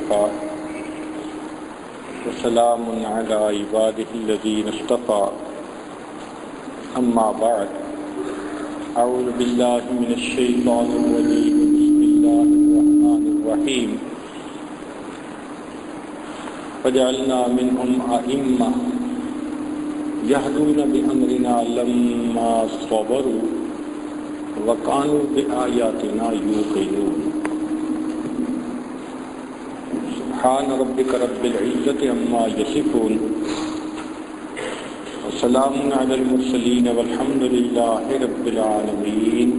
وكفى وسلام على عباده الذين اصطفى أما بعد أعوذ بالله من الشيطان الرجيم بسم الله الرحمن الرحيم وجعلنا منهم أئمة يهدون بأمرنا لما صبروا وكانوا بآياتنا يوقنون سبحان ربك رب العزة عما يصفون وسلام على المرسلين والحمد لله رب العالمين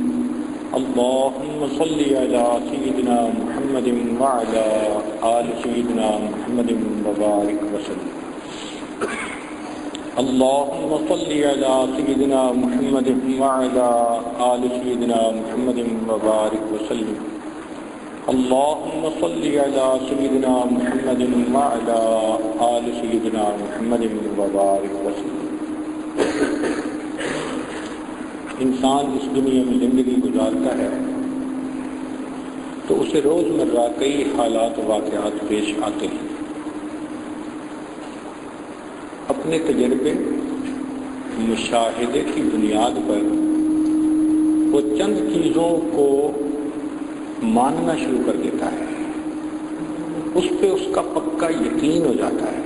اللهم صل على سيدنا محمد وعلى آل سيدنا محمد وبارك وسلم اللهم صل على سيدنا محمد وعلى آل سيدنا محمد وبارك وسلم اللهم صل على سيدنا محمد وعلى آل سيدنا محمد وبارك وسلم. انسان اس دنیا میں زندگی گزارتا ہے تو اسے روزمرہ کئی حالات و واقعات پیش آتے ہیں. اپنے تجربے مشاہدے کی بنیاد پر وہ چند چیزوں کو ماننا شروع کر دیتا ہے، اس پہ اس کا پکا یقین ہو جاتا ہے،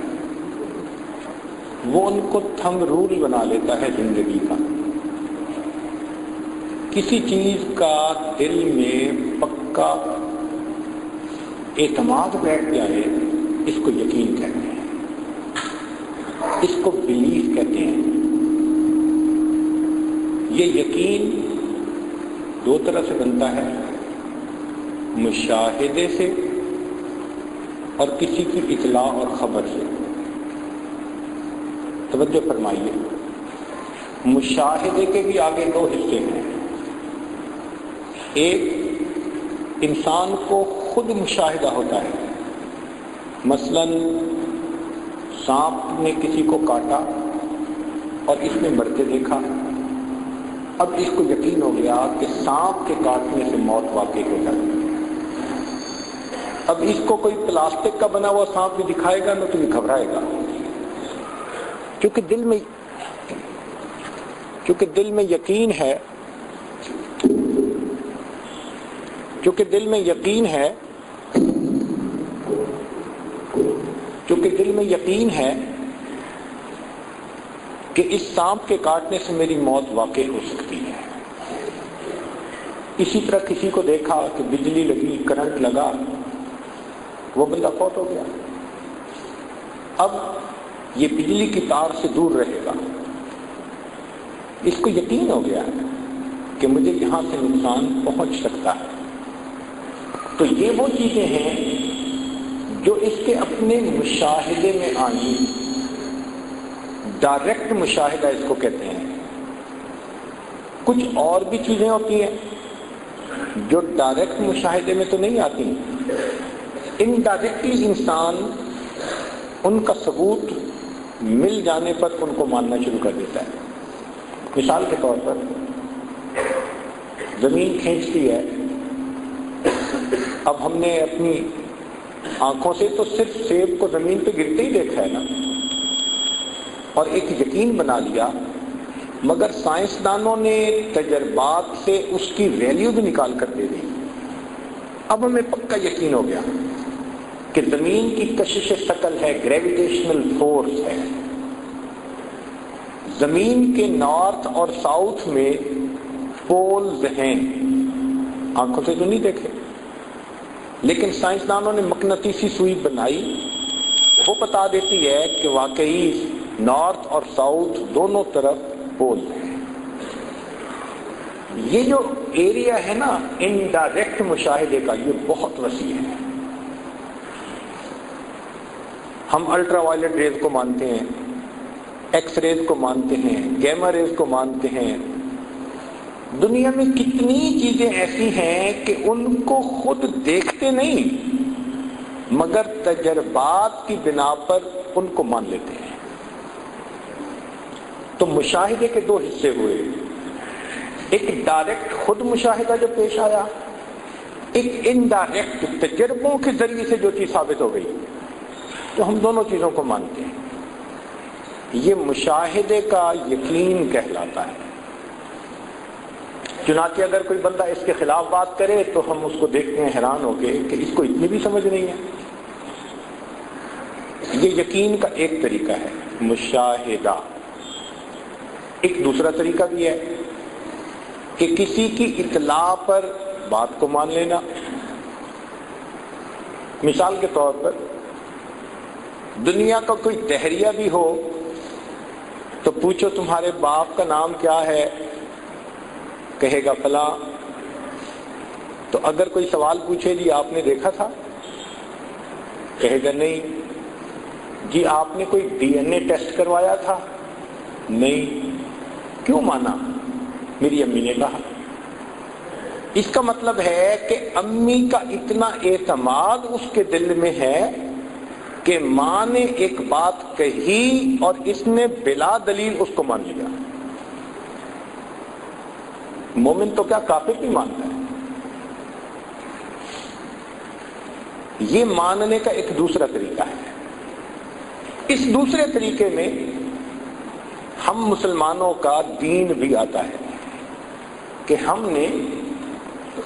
وہ ان کو تھنب رول بنا لیتا ہے زندگی کا. کسی چیز کا دل میں پکا اعتماد بیٹھ جائے اس کو یقین کہتے ہیں، اس کو بلیف کہتے ہیں. یہ یقین دو طرح سے بنتا ہے، مشاہدے سے اور کسی کی اطلاع اور خبر سے. توجہ فرمائیے، مشاہدے کے بھی آگے دو حصے ہیں. ایک انسان کو خود مشاہدہ ہوتا ہے، مثلاً سانپ نے کسی کو کاٹا اور اس نے مرتے دیکھا. اب اس کو یقین ہو گیا کہ سانپ کے کاٹنے سے موت واقع ہو جاتی ہے. اب اس کو کوئی پلاسٹک کا بنا ہوا سانپ بھی دکھائے گا نہ تو یہ گھبرائے گا، کیونکہ دل میں یقین ہے، کہ اس سانپ کے کاٹنے سے میری موت واقع ہو سکتی ہے. اسی طرح کسی کو دیکھا کہ بجلی لگی، کرنٹ لگا، وہ بندہ فوت ہو گیا. اب یہ بجلی کی تار سے دور رہے گا، اس کو یقین ہو گیا کہ مجھے یہاں سے نقصان پہنچ سکتا ہے. تو یہ وہ چیزیں ہیں جو اس کے اپنے مشاہدے میں آئیں. ڈائریکٹ مشاہدہ اس کو کہتے ہیں. کچھ اور بھی چیزیں ہوتی ہیں جو ڈائریکٹ مشاہدے میں تو نہیں آتی، انڈائریکٹلی انسان ان کا ثبوت مل جانے پر ان کو ماننا شروع کر دیتا ہے. مثال کے طور پر زمین کھینچتی ہے. اب ہم نے اپنی آنکھوں سے تو صرف سیب کو زمین پہ گرتے ہی دیکھا ہے نا، اور ایک یقین بنا لیا، مگر سائنسدانوں نے تجربات سے اس کی ویلیو بھی نکال کر دے دی. اب ہمیں پکا یقین ہو گیا کہ زمین کی کشش ثقل ہے، گریویٹیشنل فورس ہے. زمین کے نارتھ اور ساؤتھ میں پولز ہیں، آنکھوں سے تو نہیں دیکھے، لیکن سائنسدانوں نے مقناطیسی سوئی بنائی، وہ بتا دیتی ہے کہ واقعی نارتھ اور ساؤتھ دونوں طرف پول ہیں. یہ جو ایریا ہے نا انڈائریکٹ مشاہدے کا، یہ بہت وسیع ہے. ہم الٹرا وائلٹ ریز کو مانتے ہیں، ایکس ریز کو مانتے ہیں، گیما ریز کو مانتے ہیں. دنیا میں کتنی چیزیں ایسی ہیں کہ ان کو خود دیکھتے نہیں مگر تجربات کی بنا پر ان کو مان لیتے ہیں. تو مشاہدے کے دو حصے ہوئے، ایک ڈائریکٹ خود مشاہدہ جو پیش آیا، ایک انڈائریکٹ تجربوں کے ذریعے سے جو چیز ثابت ہو گئی تو ہم دونوں چیزوں کو مانتے ہیں. یہ مشاہدے کا یقین کہلاتا ہے. چنانچہ اگر کوئی بندہ اس کے خلاف بات کرے تو ہم اس کو دیکھتے ہیں حیران ہو کے کہ اس کو اتنی بھی سمجھ نہیں ہے. یہ یقین کا ایک طریقہ ہے مشاہدہ. ایک دوسرا طریقہ بھی ہے کہ کسی کی اطلاع پر بات کو مان لینا. مثال کے طور پر دنیا کا کوئی دہریہ بھی ہو تو پوچھو تمہارے باپ کا نام کیا ہے، کہے گا فلاں. تو اگر کوئی سوال پوچھے جی آپ نے دیکھا تھا، کہے گا نہیں. جی آپ نے کوئی ڈی این اے ٹیسٹ کروایا تھا، نہیں. کیوں مانا؟ میری امی نے کہا. اس کا مطلب ہے کہ امی کا اتنا اعتماد اس کے دل میں ہے کہ ماں نے ایک بات کہی اور اس نے بلا دلیل اس کو مان لیا. مومن تو کیا کافر نہیں مانتا ہے. یہ ماننے کا ایک دوسرا طریقہ ہے. اس دوسرے طریقے میں ہم مسلمانوں کا دین بھی آتا ہے کہ ہم نے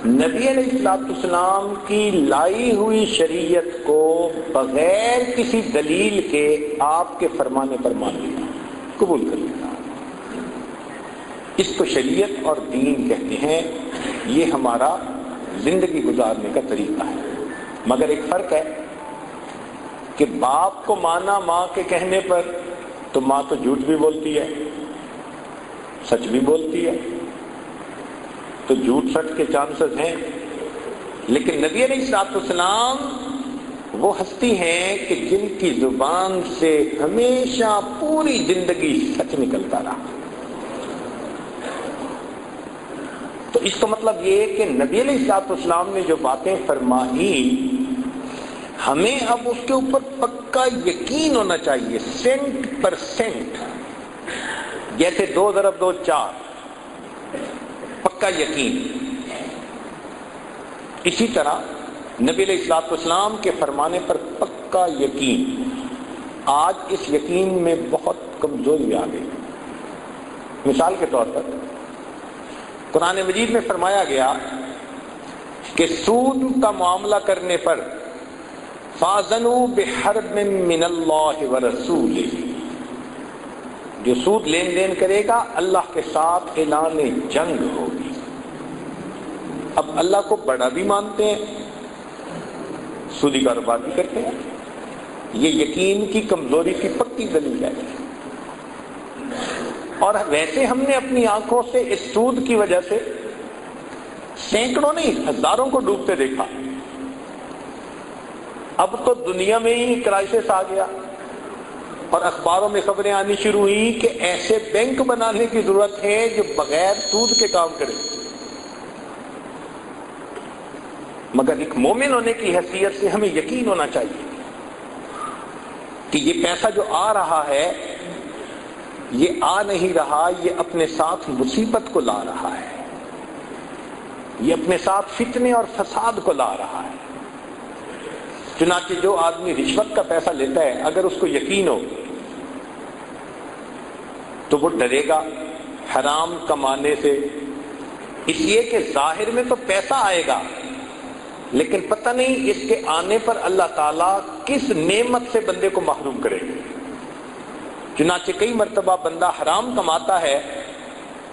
نبی علیہ السلام کی لائی ہوئی شریعت کو بغیر کسی دلیل کے آپ کے فرمانے پر مان لیا، قبول کر لیا. اس کو شریعت اور دین کہتے ہیں. یہ ہمارا زندگی گزارنے کا طریقہ ہے. مگر ایک فرق ہے کہ باپ کو مانا ماں کے کہنے پر تو ماں تو جھوٹ بھی بولتی ہے، سچ بھی بولتی ہے، تو جھوٹ سچ کے چانسز ہیں. لیکن نبی علیہ السلام وہ ہستی ہیں کہ جن کی زبان سے ہمیشہ پوری زندگی سچ نکلتا رہا. تو اس کا مطلب یہ کہ نبی علیہ السلام نے جو باتیں فرمائی ہمیں اب اس کے اوپر پکا یقین ہونا چاہیے 100%. جیسے 2 × 2 4 پکا یقین. اسی طرح نبی علیہ السلام کے فرمانے پر پکا یقین. آج اس یقین میں بہت کمزوری آ گئی. مثال کے طور پر قرآن مجید میں فرمایا گیا کہ سود کا معاملہ کرنے پر فَاذَنُوا بِحَرْبٍ مِّنَ اللَّهِ وَرَسُولِهِ. جو سود لین دین کرے گا اللہ کے ساتھ اعلان جنگ ہوگی. اب اللہ کو بڑا بھی مانتے ہیں، سودی کاروبار بھی کرتے ہیں. یہ یقین کی کمزوری کی پکی دلیل ہے. اور ویسے ہم نے اپنی آنکھوں سے اس سود کی وجہ سے سینکڑوں نہیں ہزاروں کو ڈوبتے دیکھا. اب تو دنیا میں ہی کرائسس آ گیا اور اخباروں میں خبریں آنی شروع ہوئی کہ ایسے بینک بنانے کی ضرورت ہے جو بغیر سود کے کام کرے. مگر ایک مومن ہونے کی حیثیت سے ہمیں یقین ہونا چاہیے کہ یہ پیسہ جو آ رہا ہے یہ آ نہیں رہا، یہ اپنے ساتھ مصیبت کو لا رہا ہے، یہ اپنے ساتھ فتنے اور فساد کو لا رہا ہے. چنانچہ جو آدمی رشوت کا پیسہ لیتا ہے اگر اس کو یقین ہو تو وہ ڈرے گا حرام کمانے سے، اس لیے کہ ظاہر میں تو پیسہ آئے گا لیکن پتہ نہیں اس کے آنے پر اللہ تعالیٰ کس نعمت سے بندے کو محروم کرے گا. چنانچہ کئی مرتبہ بندہ حرام کماتا ہے،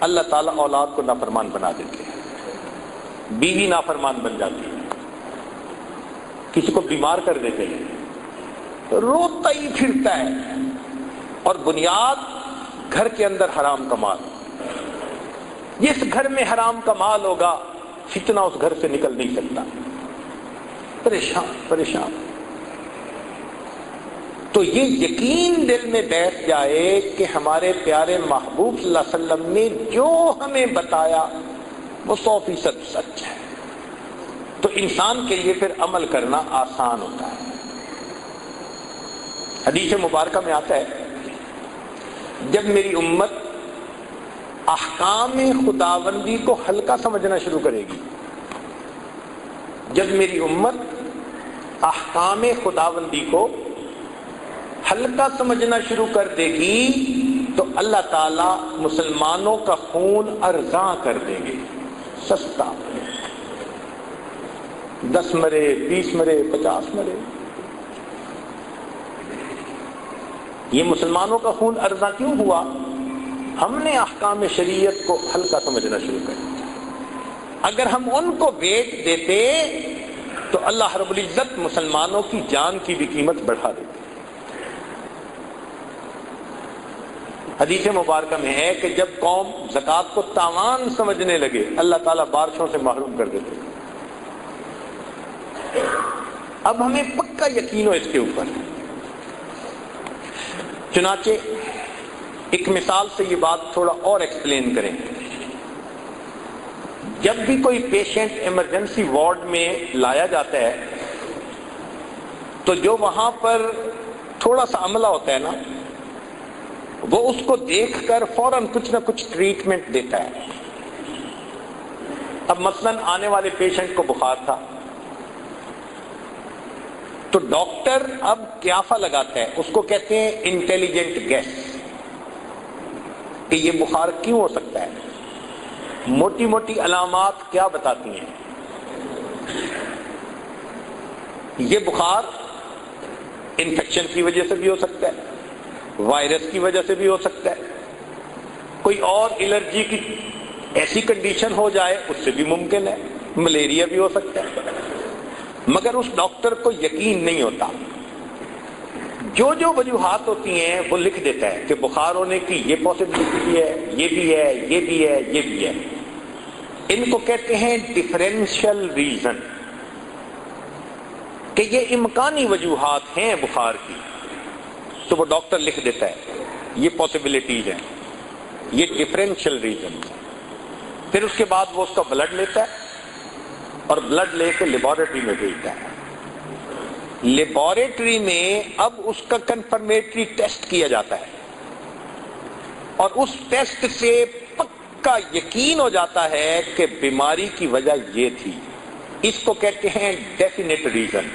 اللہ تعالیٰ اولاد کو نافرمان بنا دیتے ہیں، بیوی نافرمان بن جاتی ہے، کسی کو بیمار کر دیتے ہیں، روتا ہی پھرتا ہے اور بنیاد گھر کے اندر حرام کا مال. جس گھر میں حرام کا مال ہوگا فتنہ اس گھر سے نکل نہیں سکتا. پریشان. تو یہ یقین دل میں بیٹھ جائے کہ ہمارے پیارے محبوب صلی اللہ علیہ وسلم نے جو ہمیں بتایا وہ 100% سچ ہے، تو انسان کے لیے پھر عمل کرنا آسان ہوتا ہے. حدیث مبارکہ میں آتا ہے جب میری امت احکام خداوندی کو ہلکا سمجھنا شروع کرے گی جب میری امت احکام خداوندی کو ہلکا سمجھنا شروع کر دے گی تو اللہ تعالیٰ مسلمانوں کا خون ارزاں کر دیں گے، سستا، 10 مرے، 20 مرے، 50 مرے۔ یہ مسلمانوں کا خون ارزاں کیوں ہوا؟ ہم نے احکام شریعت کو ہلکا سمجھنا شروع کر دیا۔ اگر ہم ان کو ویٹ دیتے تو اللہ رب العزت مسلمانوں کی جان کی بھی قیمت بڑھا دیتے۔ حدیث مبارکہ میں ہے کہ جب قوم زکوٰۃ کو تاوان سمجھنے لگے اللہ تعالیٰ بارشوں سے محروم کر دیتے۔ اب ہمیں پکا یقین ہو اس کے اوپر۔ چنانچہ ایک مثال سے یہ بات تھوڑا اور ایکسپلین کریں۔ جب بھی کوئی پیشنٹ ایمرجنسی وارڈ میں لایا جاتا ہے تو جو وہاں پر تھوڑا سا عملہ ہوتا ہے نا، وہ اس کو دیکھ کر فوراً کچھ نہ کچھ ٹریٹمنٹ دیتا ہے۔ اب مثلاً آنے والے پیشنٹ کو بخار تھا تو ڈاکٹر اب قیافہ لگاتا ہے، اس کو کہتے ہیں انٹیلیجنٹ گیس، کہ یہ بخار کیوں ہو سکتا ہے، موٹی موٹی علامات کیا بتاتی ہیں۔ یہ بخار انفیکشن کی وجہ سے بھی ہو سکتا ہے، وائرس کی وجہ سے بھی ہو سکتا ہے، کوئی اور الرجی کی ایسی کنڈیشن ہو جائے اس سے بھی ممکن ہے، ملیریا بھی ہو سکتا ہے۔ مگر اس ڈاکٹر کو یقین نہیں ہوتا، جو جو وجوہات ہوتی ہیں وہ لکھ دیتا ہے کہ بخار ہونے کی یہ پاسبلٹی ہے، یہ بھی ہے، یہ بھی ہے، یہ بھی ہے۔ ان کو کہتے ہیں ڈفرینشیل ریزن، کہ یہ امکانی وجوہات ہیں بخار کی، تو وہ ڈاکٹر لکھ دیتا ہے یہ پاسبلٹیز ہیں، یہ ڈفرینشیل ریزن۔ پھر اس کے بعد وہ اس کا بلڈ لیتا ہے اور بلڈ لے کے لیبارٹری میں بھیجتا ہے۔ لیبارٹری میں اب اس کا کنفرمیٹری ٹیسٹ کیا جاتا ہے اور اس ٹیسٹ سے پکا یقین ہو جاتا ہے کہ بیماری کی وجہ یہ تھی۔ اس کو کہتے ہیں ڈیفینیٹ ریزن۔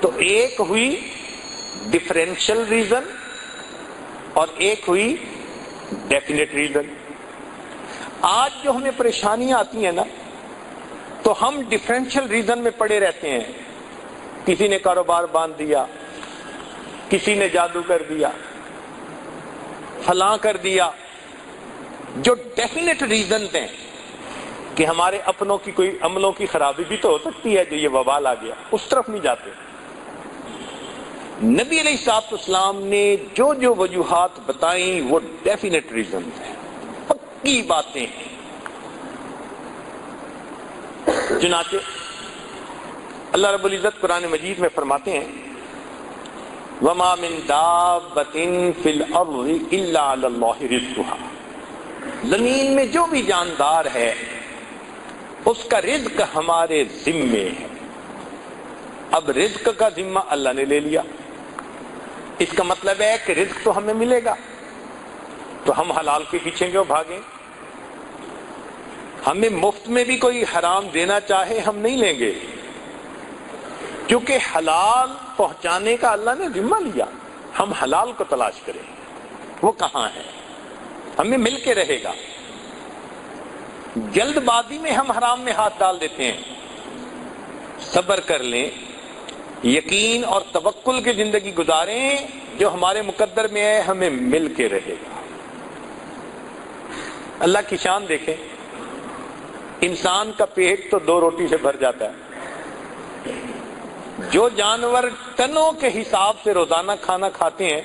تو ایک ہوئی ڈفرینشیل ریزن اور ایک ہوئی ڈیفینیٹ ریزن۔ آج جو ہمیں پریشانیاں آتی ہیں نا، تو ہم ڈفرینشیل ریزن میں پڑے رہتے ہیں۔ کسی نے کاروبار باندھ دیا، کسی نے جادو کر دیا، فلاں کر دیا۔ جو ڈیفینیٹ ریزن ہیں کہ ہمارے اپنوں کی کوئی عملوں کی خرابی بھی تو ہو سکتی ہے، جو یہ وبال آ گیا، اس طرف نہیں جاتے۔ نبی علیہ الصلوۃ والسلام نے جو جو وجوہات بتائیں وہ ڈیفینیٹ ریزن ہیں، پکی باتیں ہیں۔ چنانچہ اللہ رب العزت قرآن مجید میں فرماتے ہیں وَمَا مِن دَابَّةٍ فِي الْأَرْضِ إِلَّا عَلَى اللَّهِ رِزْقُهَا، زمین میں جو بھی جاندار ہے اس کا رزق ہمارے ذمے ہے۔ اب رزق کا ذمہ اللہ نے لے لیا، اس کا مطلب ہے کہ رزق تو ہمیں ملے گا، تو ہم حلال کے پیچھے کیوں بھاگیں؟ ہمیں مفت میں بھی کوئی حرام دینا چاہے ہم نہیں لیں گے، کیونکہ حلال پہنچانے کا اللہ نے ذمہ لیا۔ ہم حلال کو تلاش کریں، وہ کہاں ہے، ہمیں مل کے رہے گا۔ جلد بازی میں ہم حرام میں ہاتھ ڈال دیتے ہیں۔ صبر کر لیں، یقین اور توکل کی زندگی گزاریں، جو ہمارے مقدر میں ہے ہمیں مل کے رہے گا۔ اللہ کی شان دیکھیں، انسان کا پیٹ تو 2 روٹی سے بھر جاتا ہے۔ جو جانور ٹنوں کے حساب سے روزانہ کھانا کھاتے ہیں،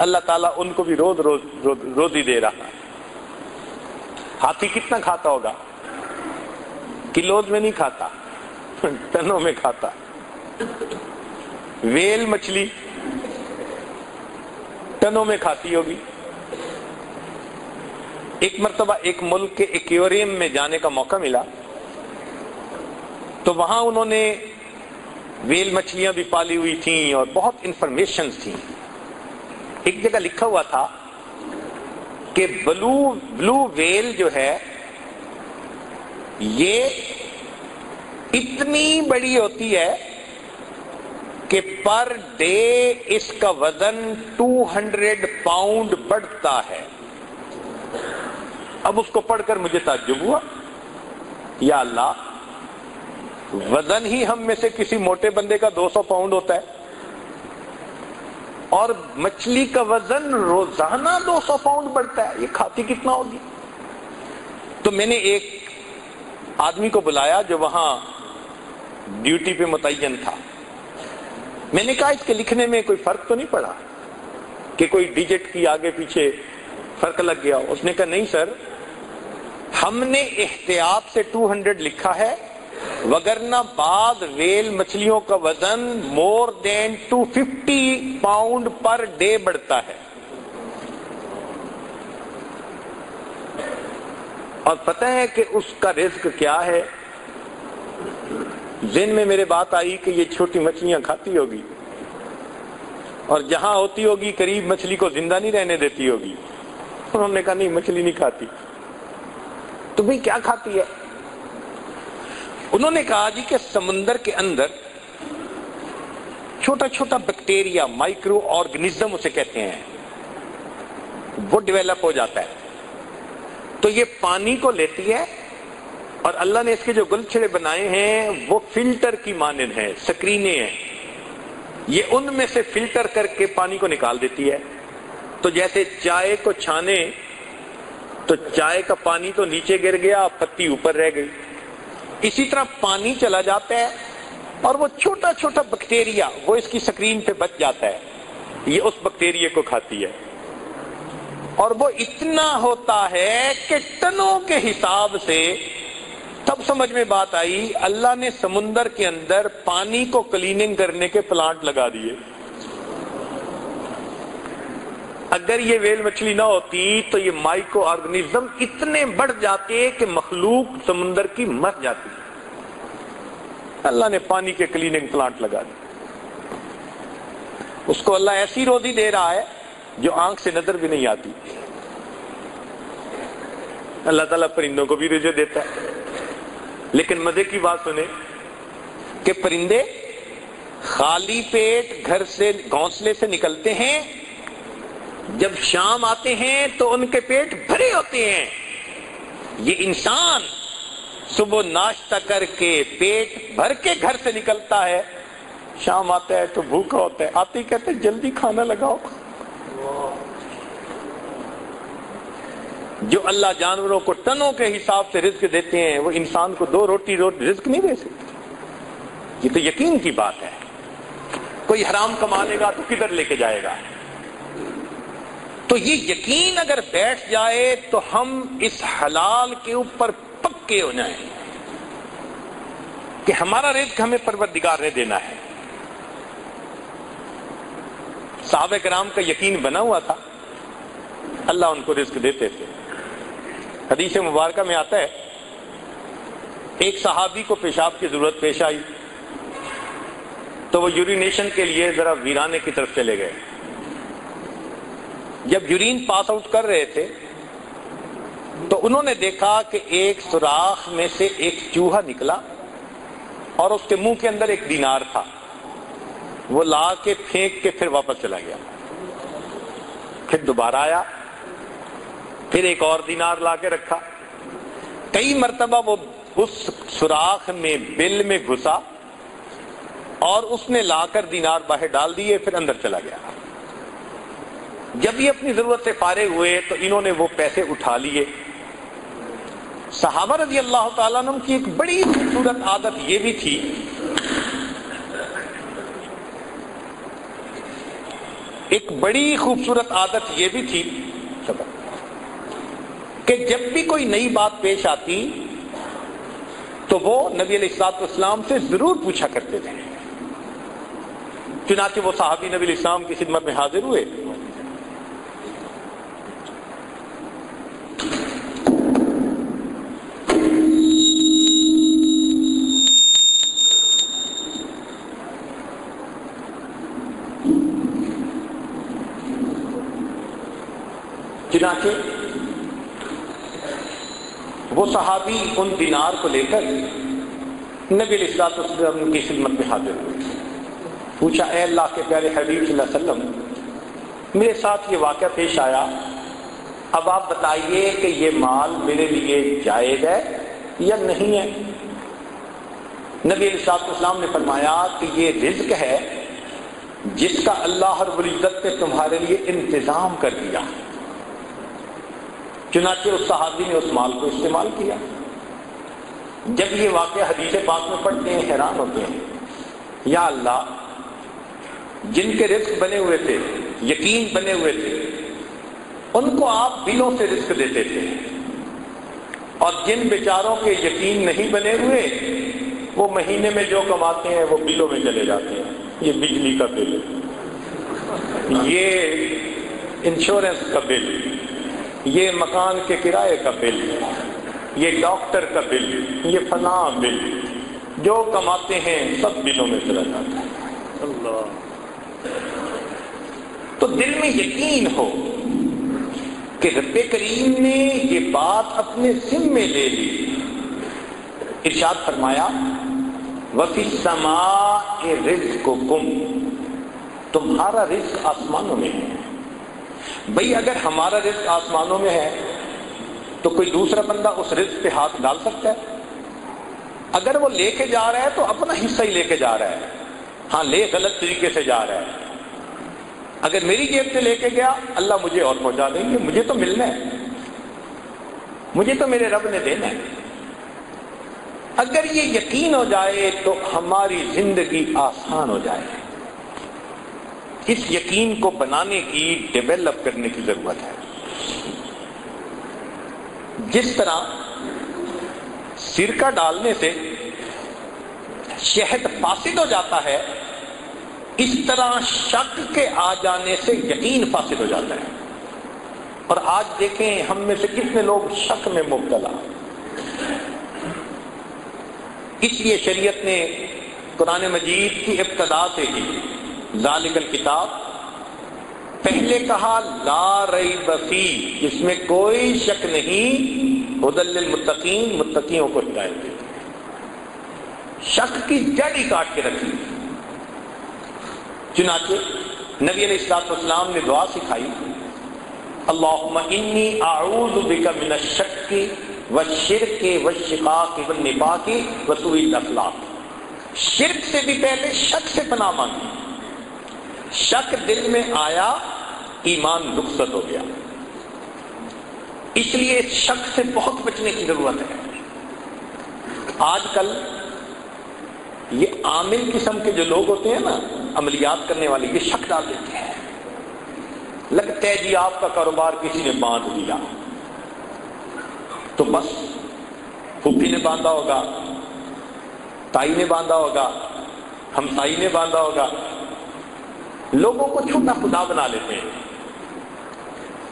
اللہ تعالیٰ ان کو بھی روز روزی دے رہا ہے۔ ہاتھی کتنا کھاتا ہوگا؟ کلوز میں نہیں کھاتا، ٹنوں میں کھاتا۔ ویل مچھلی ٹنوں میں کھاتی ہوگی۔ ایک مرتبہ ایک ملک کے ایکویریم میں جانے کا موقع ملا، تو وہاں انہوں نے ویل مچھلیاں بھی پالی ہوئی تھیں اور بہت انفارمیشنز تھیں۔ ایک جگہ لکھا ہوا تھا کہ بلو ویل جو ہے یہ اتنی بڑی ہوتی ہے کہ پر ڈے اس کا وزن 200 پاؤنڈ بڑھتا ہے۔ اب اس کو پڑھ کر مجھے تعجب ہوا، یا اللہ، وزن ہی ہم میں سے کسی موٹے بندے کا 200 پاؤنڈ ہوتا ہے، اور مچھلی کا وزن روزانہ 200 پاؤنڈ بڑھتا ہے، یہ کھاتی کتنا ہوگی؟ تو میں نے ایک آدمی کو بلایا جو وہاں ڈیوٹی پہ متعین تھا۔ میں نے کہا اس کے لکھنے میں کوئی فرق تو نہیں پڑا کہ کوئی ڈیجٹ کی آگے پیچھے فرق لگ گیا؟ اس نے کہا نہیں سر، ہم نے احتیاط سے 200 لکھا ہے، وگرنہ بعض ویل مچھلیوں کا وزن مور دین 250 پاؤنڈ پر ڈے بڑھتا ہے۔ اور پتہ ہے کہ اس کا رزق کیا ہے؟ ذہن میں میرے بات آئی کہ یہ چھوٹی مچھلیاں کھاتی ہوگی، اور جہاں ہوتی ہوگی قریب مچھلی کو زندہ نہیں رہنے دیتی ہوگی۔ انہوں نے کہا نہیں، مچھلی نہیں کھاتی۔ تو بھئی کیا کھاتی ہے؟ انہوں نے کہا جی کہ سمندر کے اندر چھوٹا چھوٹا بیکٹیریا، مائکرو آرگنزم اسے کہتے ہیں، وہ ڈیولپ ہو جاتا ہے، تو یہ پانی کو لیتی ہے، اور اللہ نے اس کے جو گلچھڑے بنائے ہیں وہ فلٹر کی مانند ہیں، سکرینے ہیں، یہ ان میں سے فلٹر کر کے پانی کو نکال دیتی ہے۔ تو جیسے چائے کو چھانے تو چائے کا پانی تو نیچے گر گیا، پتی اوپر رہ گئی، اسی طرح پانی چلا جاتا ہے اور وہ چھوٹا چھوٹا بیکٹیریا وہ اس کی سکرین پہ بچ جاتا ہے، یہ اس بیکٹیریا کو کھاتی ہے، اور وہ اتنا ہوتا ہے کہ ٹنوں کے حساب سے۔ تب سمجھ میں بات آئی، اللہ نے سمندر کے اندر پانی کو کلیننگ کرنے کے پلانٹ لگا دیے۔ اگر یہ ویل مچھلی نہ ہوتی تو یہ مائکرو آرگنزم اتنے بڑھ جاتے کہ مخلوق سمندر کی مر جاتی۔ اللہ نے پانی کے کلیننگ پلانٹ لگا دیے، اس کو اللہ ایسی روزی دے رہا ہے جو آنکھ سے نظر بھی نہیں آتی۔ اللہ تعالیٰ پرندوں کو بھی رزق دیتا ہے، لیکن مزے کی بات سنیں کہ پرندے خالی پیٹ گھر سے گھونسلے سے نکلتے ہیں، جب شام آتے ہیں تو ان کے پیٹ بھرے ہوتے ہیں۔ یہ انسان صبح ناشتہ کر کے پیٹ بھر کے گھر سے نکلتا ہے، شام آتا ہے تو بھوکا ہوتا ہے، آتے ہی کہتے ہیں جلدی کھانا لگاؤ۔ جو اللہ جانوروں کو ٹنوں کے حساب سے رزق دیتے ہیں، وہ انسان کو 2 روٹی رزق نہیں دے سکتے۔ یہ تو یقین کی بات ہے، کوئی حرام کما لے گا تو کدھر لے کے جائے گا؟ تو یہ یقین اگر بیٹھ جائے تو ہم اس حلال کے اوپر پکے ہو جائیں کہ ہمارا رزق ہمیں پروردگار نے دینا ہے۔ صحابہ کرام کا یقین بنا ہوا تھا، اللہ ان کو رزق دیتے تھے۔ حدیث مبارکہ میں آتا ہے، ایک صحابی کو پیشاب کی ضرورت پیش آئی تو وہ یورینیشن کے لیے ذرا ویرانے کی طرف چلے گئے۔ جب یورین پاس آؤٹ کر رہے تھے تو انہوں نے دیکھا کہ ایک سوراخ میں سے ایک چوہا نکلا اور اس کے منہ کے اندر ایک دینار تھا، وہ لا کے پھینک کے پھر واپس چلا گیا۔ پھر دوبارہ آیا، پھر ایک اور دینار لا کے رکھا۔ کئی مرتبہ وہ اس سوراخ میں بل میں گھسا اور اس نے لا کر دینار باہر ڈال دیے، پھر اندر چلا گیا۔ جب یہ اپنی ضرورت سے فارغ ہوئے تو انہوں نے وہ پیسے اٹھا لیے۔ صحابہ رضی اللہ تعالیٰ عنہ کی ایک بڑی خوبصورت عادت یہ بھی تھی کہ جب بھی کوئی نئی بات پیش آتی تو وہ نبی علیہ الصلوۃ والسلام سے ضرور پوچھا کرتے تھے۔ چنانچہ وہ صحابی نبی علیہ السلام کی خدمت میں حاضر ہوئے، چنانچہ وہ صحابی ان دینار کو لے کر نبی علیہ الصلوۃ والسلام کی خدمت میں حاضر ہوئے، پوچھا اے اللہ کے پیارے حبیب صلی اللہ علیہ وسلم، میرے ساتھ یہ واقعہ پیش آیا، اب آپ بتائیے کہ یہ مال میرے لیے جائز ہے یا نہیں ہے؟ نبی علیہ الصلوۃ والسلام نے فرمایا کہ یہ رزق ہے جس کا اللہ رب العزت نے تمہارے لیے انتظام کر دیا، چنانچہ اس صحابی نے اس مال کو استعمال کیا۔ جب یہ واقعہ حدیث پاک میں پڑھتے ہیں حیران ہوتے ہیں، یا اللہ، جن کے رزق بنے ہوئے تھے، یقین بنے ہوئے تھے، ان کو آپ بلوں سے رزق دیتے تھے، اور جن بیچاروں کے یقین نہیں بنے ہوئے وہ مہینے میں جو کماتے ہیں وہ بلوں میں چلے جاتے ہیں۔ یہ بجلی کا بل، یہ انشورنس کا بل، یہ مکان کے کرائے کا بل، یہ ڈاکٹر کا بل، یہ فلاں بل، جو کماتے ہیں سب بلوں میں چلا جاتا ہے۔ اللہ، تو دل میں یقین ہو کہ رب کریم نے یہ بات اپنے ذمہ میں لے لی۔ ارشاد فرمایا وَفِي السَّمَاءِ رِزْقُكُمْ، تمہارا رزق آسمانوں میں ہے۔ بھئی اگر ہمارا رزق آسمانوں میں ہے تو کوئی دوسرا بندہ اس رزق پہ ہاتھ ڈال سکتا ہے؟ اگر وہ لے کے جا رہا ہے تو اپنا حصہ ہی لے کے جا رہا ہے، ہاں لے غلط طریقے سے جا رہا ہے۔ اگر میری جیب سے لے کے گیا، اللہ مجھے اور پہنچا دیں گے، مجھے تو ملنا ہے، مجھے تو میرے رب نے دینا ہے۔ اگر یہ یقین ہو جائے تو ہماری زندگی آسان ہو جائے۔ اس یقین کو بنانے کی، ڈیولپ کرنے کی ضرورت ہے۔ جس طرح سرکہ ڈالنے سے شہد فاسد ہو جاتا ہے، اس طرح شک کے آ جانے سے یقین فاسد ہو جاتا ہے۔ اور آج دیکھیں ہم میں سے کتنے لوگ شک میں مبتلا۔ اس لیے شریعت نے قرآن مجید کی ابتدا سے ہی ذالک الکتاب پہلے کہا لا ریب فیہ، اس میں کوئی شک نہیں، ھدی للمتقین، متقیوں کو ہدایت دی۔ شک کی جڑ ہی کاٹ کے رکھی۔ چنانچہ نبی علیہ الصلوۃ والسلام نے دعا سکھائی، اللہم انی اعوذ بک من الشک والشرک والشقاق والنفاق وسوء الاخلاق۔ شرک سے بھی پہلے شک سے پناہ مانگی۔ شک دل میں آیا، ایمان رخصت ہو گیا۔ اس لیے شک سے بہت بچنے کی ضرورت ہے۔ آج کل یہ عامل قسم کے جو لوگ ہوتے ہیں نا، عملیات کرنے والے، یہ شک ڈال دیتے ہیں، لگتا ہے جی آپ کا کاروبار کسی نے باندھ دیا، تو بس پھوپھی نے باندھا ہوگا، تائی نے باندھا ہوگا، ہمسائی نے باندھا ہوگا، لوگوں کو چھوٹا خدا بنا لیتے ہیں۔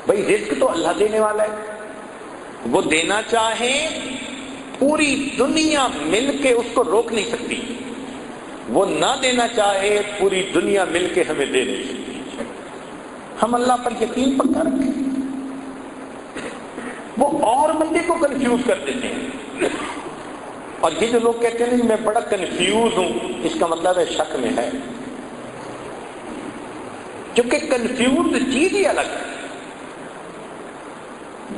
بھئی رزق تو اللہ دینے والا ہے، وہ دینا چاہیں پوری دنیا مل کے اس کو روک نہیں سکتی، وہ نہ دینا چاہے پوری دنیا مل کے ہمیں دے نہیں سکتی۔ ہم اللہ پر یقین پکا رکھیں، وہ اور بندے کو کنفیوز کر دیتے ہیں۔ اور یہ جو لوگ کہتے ہیں میں بڑا کنفیوز ہوں، اس کا مطلب ہے شک میں ہے، کیونکہ کنفیوز چیز ہی الگ ہے۔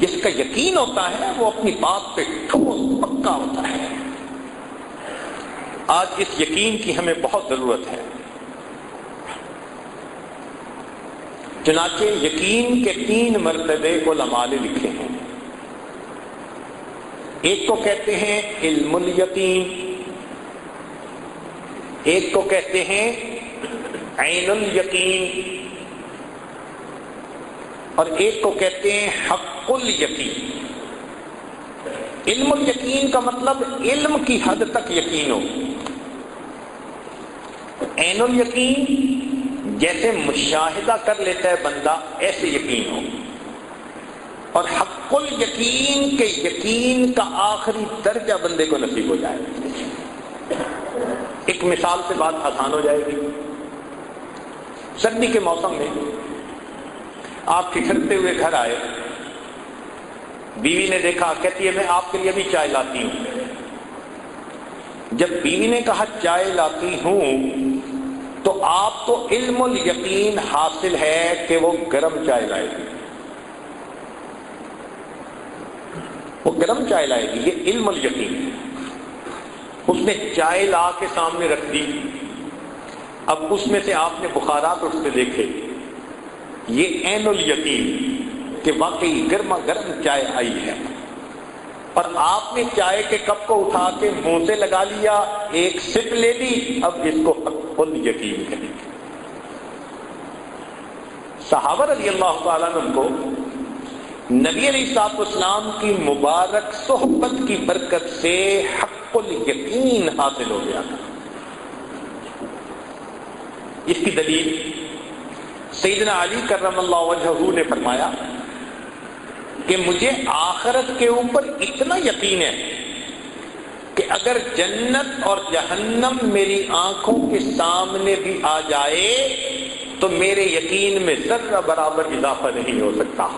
جس کا یقین ہوتا ہے وہ اپنی بات پہ ٹھوس پکا ہوتا ہے۔ آج اس یقین کی ہمیں بہت ضرورت ہے۔ چنانچہ یقین کے 3 مرتبے علماء نے لکھے ہیں۔ ایک کو کہتے ہیں علم الیقین، ایک کو کہتے ہیں عین الیقین، اور ایک کو کہتے ہیں حق الیقین۔ علم الیقین کا مطلب علم کی حد تک یقین ہو۔ عین الیقین جیسے مشاہدہ کر لیتا ہے بندہ، ایسے یقین ہو۔ اور حق الیقین کے یقین کا آخری درجہ بندے کو نصیب ہو جائے۔ ایک مثال سے بات آسان ہو جائے گی۔ سردی کے موسم میں آپ ٹھٹھرتے ہوئے گھر آئے، بیوی نے دیکھا، کہتی ہے میں آپ کے لیے بھی چائے لاتی ہوں۔ جب بیوی نے کہا چائے لاتی ہوں تو آپ کو علم الیقین حاصل ہے کہ وہ گرم چائے لائے گی، وہ گرم چائے لائے گی، یہ علم الیقین ہے۔ اس نے چائے لا کے سامنے رکھ دی، اب اس میں سے آپ نے بخارات اٹھتے دیکھے، یہ عین الیقین کہ واقعی گرما گرم چائے آئی ہے، اور آپ نے چائے کے کپ کو اٹھا کے منہ سے لگا لیا، ایک سپ لے لی، اب اس کو حق الیقین کہیں گے۔ صحابہ رضی اللہ تعالیٰ عنہ کو نبی علیہ السلام کی مبارک صحبت کی برکت سے حق الیقین حاصل ہو گیا تھا۔ اس کی دلیل سیدنا علی کرم اللہ وجہہ نے فرمایا کہ مجھے آخرت کے اوپر اتنا یقین ہے کہ اگر جنت اور جہنم میری آنکھوں کے سامنے بھی آ جائے تو میرے یقین میں ذرہ برابر اضافہ نہیں ہو سکتا۔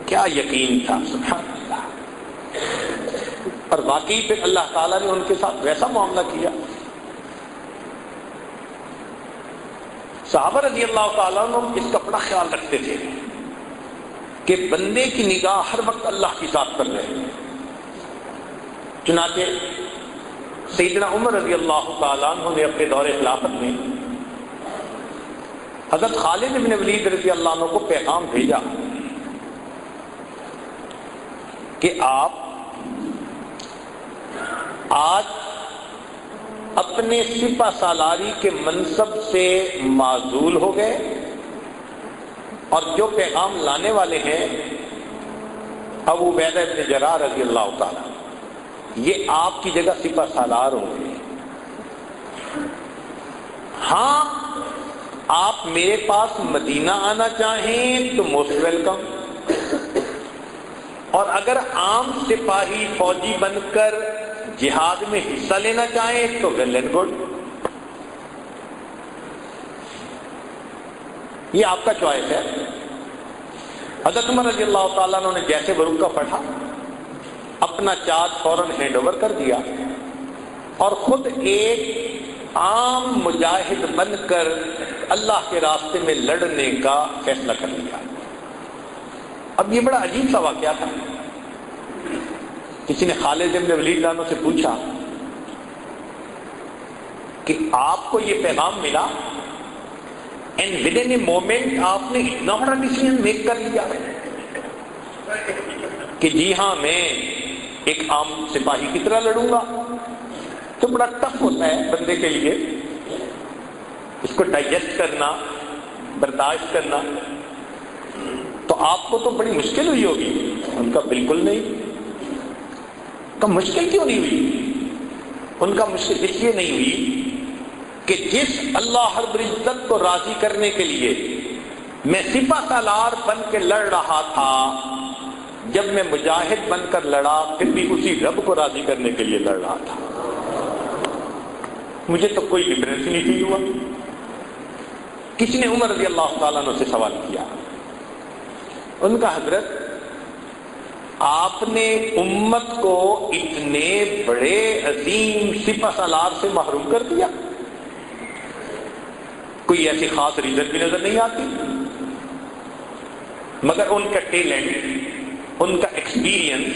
کیا یقین تھا، سبحان اللہ۔ اور واقعی پھر اللہ تعالیٰ نے ان کے ساتھ ویسا معاملہ کیا۔ صحابہ رضی اللہ تعالیٰ عنہ اس کا بڑا خیال رکھتے تھے کہ بندے کی نگاہ ہر وقت اللہ کی ذات پر رہے۔ چنانچہ سیدنا عمر رضی اللہ تعالیٰ عنہ نے اپنے دور خلافت میں حضرت خالد بن ولید رضی اللہ عنہ کو پیغام بھیجا کہ آپ آج اپنے سپہ سالاری کے منصب سے معزول ہو گئے، اور جو پیغام لانے والے ہیں ابو عبیدہ بن جراح رضی اللہ تعالیٰ، یہ آپ کی جگہ سپہ سالار ہوں گے۔ ہاں آپ میرے پاس مدینہ آنا چاہیں تو موسٹ ویلکم، اور اگر عام سپاہی فوجی بن کر جہاد میں حصہ لینا چاہیں تو ویل اینڈ گڈ، یہ آپ کا چوائس ہے۔ حضرت عمر رضی اللہ تعالیٰ عنہ نے جیسے برقع پڑھا اپنا چارج فوراً ہینڈ اوور کر دیا اور خود ایک عام مجاہد بن کر اللہ کے راستے میں لڑنے کا فیصلہ کر لیا۔ اب یہ بڑا عجیب سا واقعہ تھا۔ کسی نے خالد بن ولید عنہ سے پوچھا کہ آپ کو یہ پیغام ملا and with in a moment آپ نے اتنا بڑا ڈیسیژن میک کر لیا کہ جی ہاں میں ایک عام سپاہی کی طرح لڑوں گا، تو بڑا ٹف ہوتا ہے بندے کے لیے اس کو ڈائجسٹ کرنا، برداشت کرنا۔ تو آپ کو تو بڑی مشکل ہوئی ہوگی۔ ان کا بالکل نہیں۔ کا مشکل کیوں نہیں ہوئی؟ ان کا مشکل اس لیے نہیں ہوئی کہ جس اللہ رب العزت کو راضی کرنے کے لیے میں سپہ سالار بن کے لڑ رہا تھا، جب میں مجاہد بن کر لڑا پھر بھی اسی رب کو راضی کرنے کے لیے لڑ رہا تھا۔ مجھے تو کوئی ڈفرینس نہیں فیل ہوا۔ کسی نے عمر رضی اللہ تعالیٰ عنہ سے سوال کیا، ان کا حضرت آپ نے امت کو اتنے بڑے عظیم سپہ سالار سے محروم کر دیا، کوئی ایسی خاص ریزن بھی نظر نہیں آتی، مگر ان کا ٹیلنٹ، ان کا ایکسپیرینس،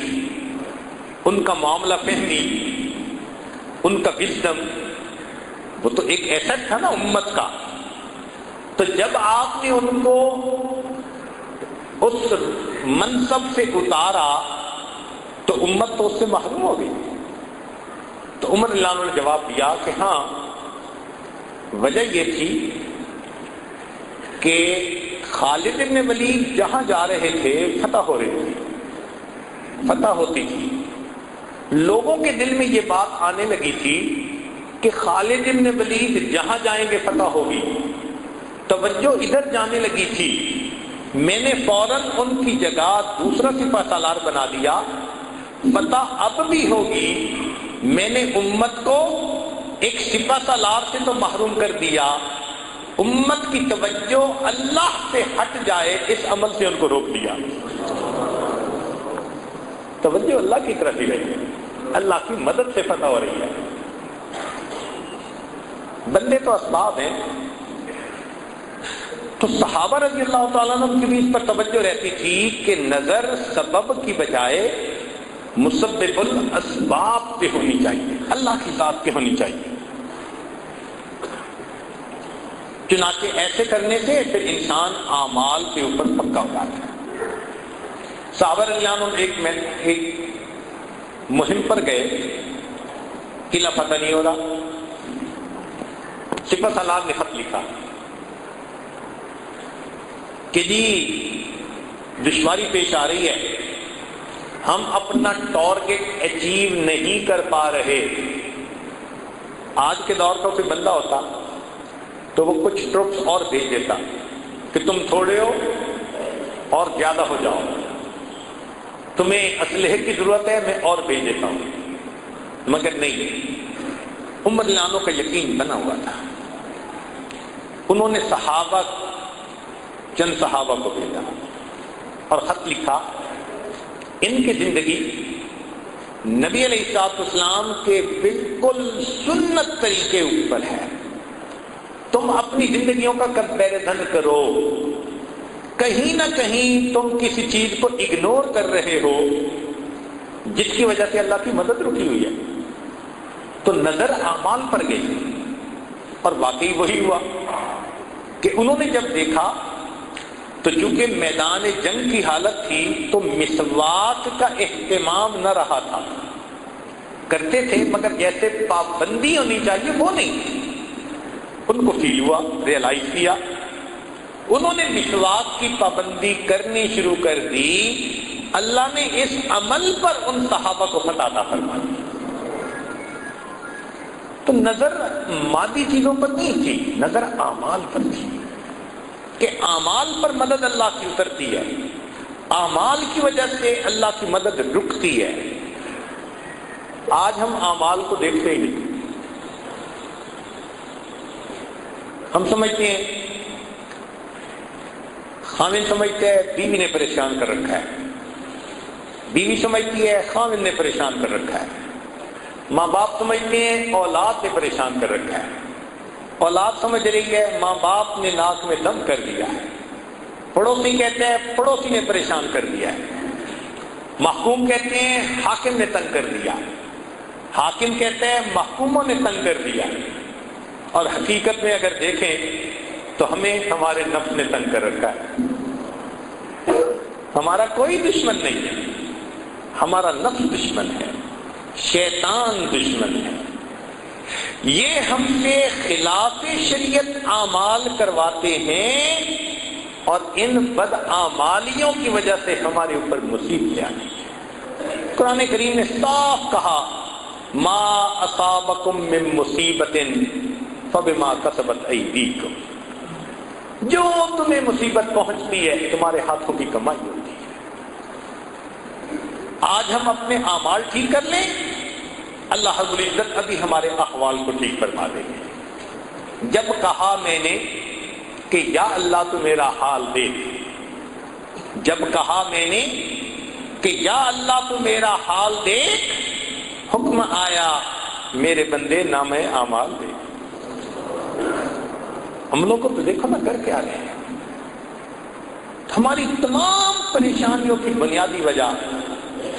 ان کا معاملہ فہمی، ان کا وزڈم، وہ تو ایک ایسٹ تھا نا امت کا۔ تو جب آپ نے ان کو اس منصب سے اتارا تو امت تو اس سے محروم ہو گئی۔ تو عمر رضی اللہ عنہ نے جواب دیا کہ ہاں، وجہ یہ تھی کہ خالد بن ولید جہاں جا رہے تھے فتح ہو رہی تھی، فتح ہوتی تھی، لوگوں کے دل میں یہ بات آنے لگی تھی کہ خالد بن ولید جہاں جائیں گے فتح ہوگی، توجہ ادھر جانے لگی تھی۔ میں نے فوراً ان کی جگہ دوسرا سپہ سالار بنا دیا، فتح اب بھی ہوگی، میں نے امت کو ایک سپہ سالار سے تو محروم کر دیا، امت کی توجہ اللہ سے ہٹ جائے اس عمل سے ان کو روک دیا۔ توجہ اللہ کی طرف ہی رہی۔ اللہ کی مدد سے فتح ہو رہی ہے. بندے تو اسباب ہیں. تو صحابہ رضی اللہ تعالیٰ عنہ کی بھی اس پر توجہ رہتی تھی کہ نظر سبب کی بجائے مسبب الاسباب پہ ہونی چاہیے، اللہ کی ذات پہ ہونی چاہیے. چنانچہ ایسے کرنے سے پھر انسان اعمال کے اوپر پکا ہو جاتا ہے. صحابہ رضی اللہ عنہ ایک مہم پر گئے، قلعہ فتح نہیں ہو رہا. سپہ سالار نے خط لکھا کہ جی دشواری پیش آ رہی ہے، ہم اپنا ٹارگٹ اچیو نہیں کر پا رہے. آج کے دور کا کوئی بندہ ہوتا تو وہ کچھ ٹروپس اور بھیج دیتا کہ تم تھوڑے ہو اور زیادہ ہو جاؤ، تمہیں اسلحے کی ضرورت ہے میں اور بھیج دیتا ہوں. مگر نہیں، عمر لانوں کا یقین بنا ہوا تھا. انہوں نے چند صحابہ کو بھیجا اور خط لکھا، ان کی زندگی نبی علیہ الصلوۃ والسلام کے بالکل سنت طریقے اوپر ہے. تم اپنی زندگیوں کا کمپیریزن کرو، کہیں نہ کہیں تم کسی چیز کو اگنور کر رہے ہو جس کی وجہ سے اللہ کی مدد رکی ہوئی ہے. تو نظر اعمال پر گئی اور واقعی وہی ہوا کہ انہوں نے جب دیکھا تو چونکہ میدان جنگ کی حالت تھی تو مسواک کا اہتمام نہ رہا تھا. کرتے تھے مگر جیسے پابندی ہونی چاہیے وہ نہیں تھی. ان کو فیل ہوا، ریئلائز کیا، انہوں نے مسواک کی پابندی کرنی شروع کر دی. اللہ نے اس عمل پر ان صحابہ کو فتح عطا فرما دی. تو نظر مادی چیزوں پر نہیں تھی، نظر اعمال پر تھی کہ اعمال پر مدد اللہ کی اترتی ہے، اعمال کی وجہ سے اللہ کی مدد رکتی ہے. آج ہم اعمال کو دیکھتے ہی نہیں. ہم سمجھتے ہیں، خاوند سمجھتے ہے بیوی نے پریشان کر رکھا ہے، بیوی سمجھتی ہے خاوند نے پریشان کر رکھا ہے، ماں باپ سمجھتے ہیں اولاد نے پریشان کر رکھا ہے، اولاد سمجھ رہی ہے ماں باپ نے ناک میں دم کر دیا ہے، پڑوسی کہتے ہیں پڑوسی نے پریشان کر دیا ہے، محکوم کہتے ہیں حاکم نے تنگ کر دیا، حاکم کہتے ہیں محکوموں نے تنگ کر دیا. اور حقیقت میں اگر دیکھیں تو ہمیں ہمارے نفس نے تنگ کر رکھا ہے. ہمارا کوئی دشمن نہیں ہے، ہمارا نفس دشمن ہے، شیطان دشمن ہے. یہ ہم سے خلاف شریعت اعمال کرواتے ہیں اور ان بد اعمالیوں کی وجہ سے ہمارے اوپر مصیبتیں آتی ہیں. قرآن کریم نے صاف کہا، ما اصابکم من مصیبت فبما کسبت ایدیکم. جو تمہیں مصیبت پہنچتی ہے تمہارے ہاتھوں کی کمائی ہوتی ہے. آج ہم اپنے اعمال ٹھیک کر لیں، اللہ رب العزت ابھی ہمارے احوال کو ٹھیک فرما دیں گے. جب کہا میں نے کہ یا اللہ تو میرا حال دیکھ، جب کہا میں نے کہ یا اللہ تو میرا حال دیکھ، حکم آیا میرے بندے نامہ اعمال دے. ہم لوگ کو تو دیکھو نا کر کے آ رہے ہیں. ہماری تمام پریشانیوں کی بنیادی وجہ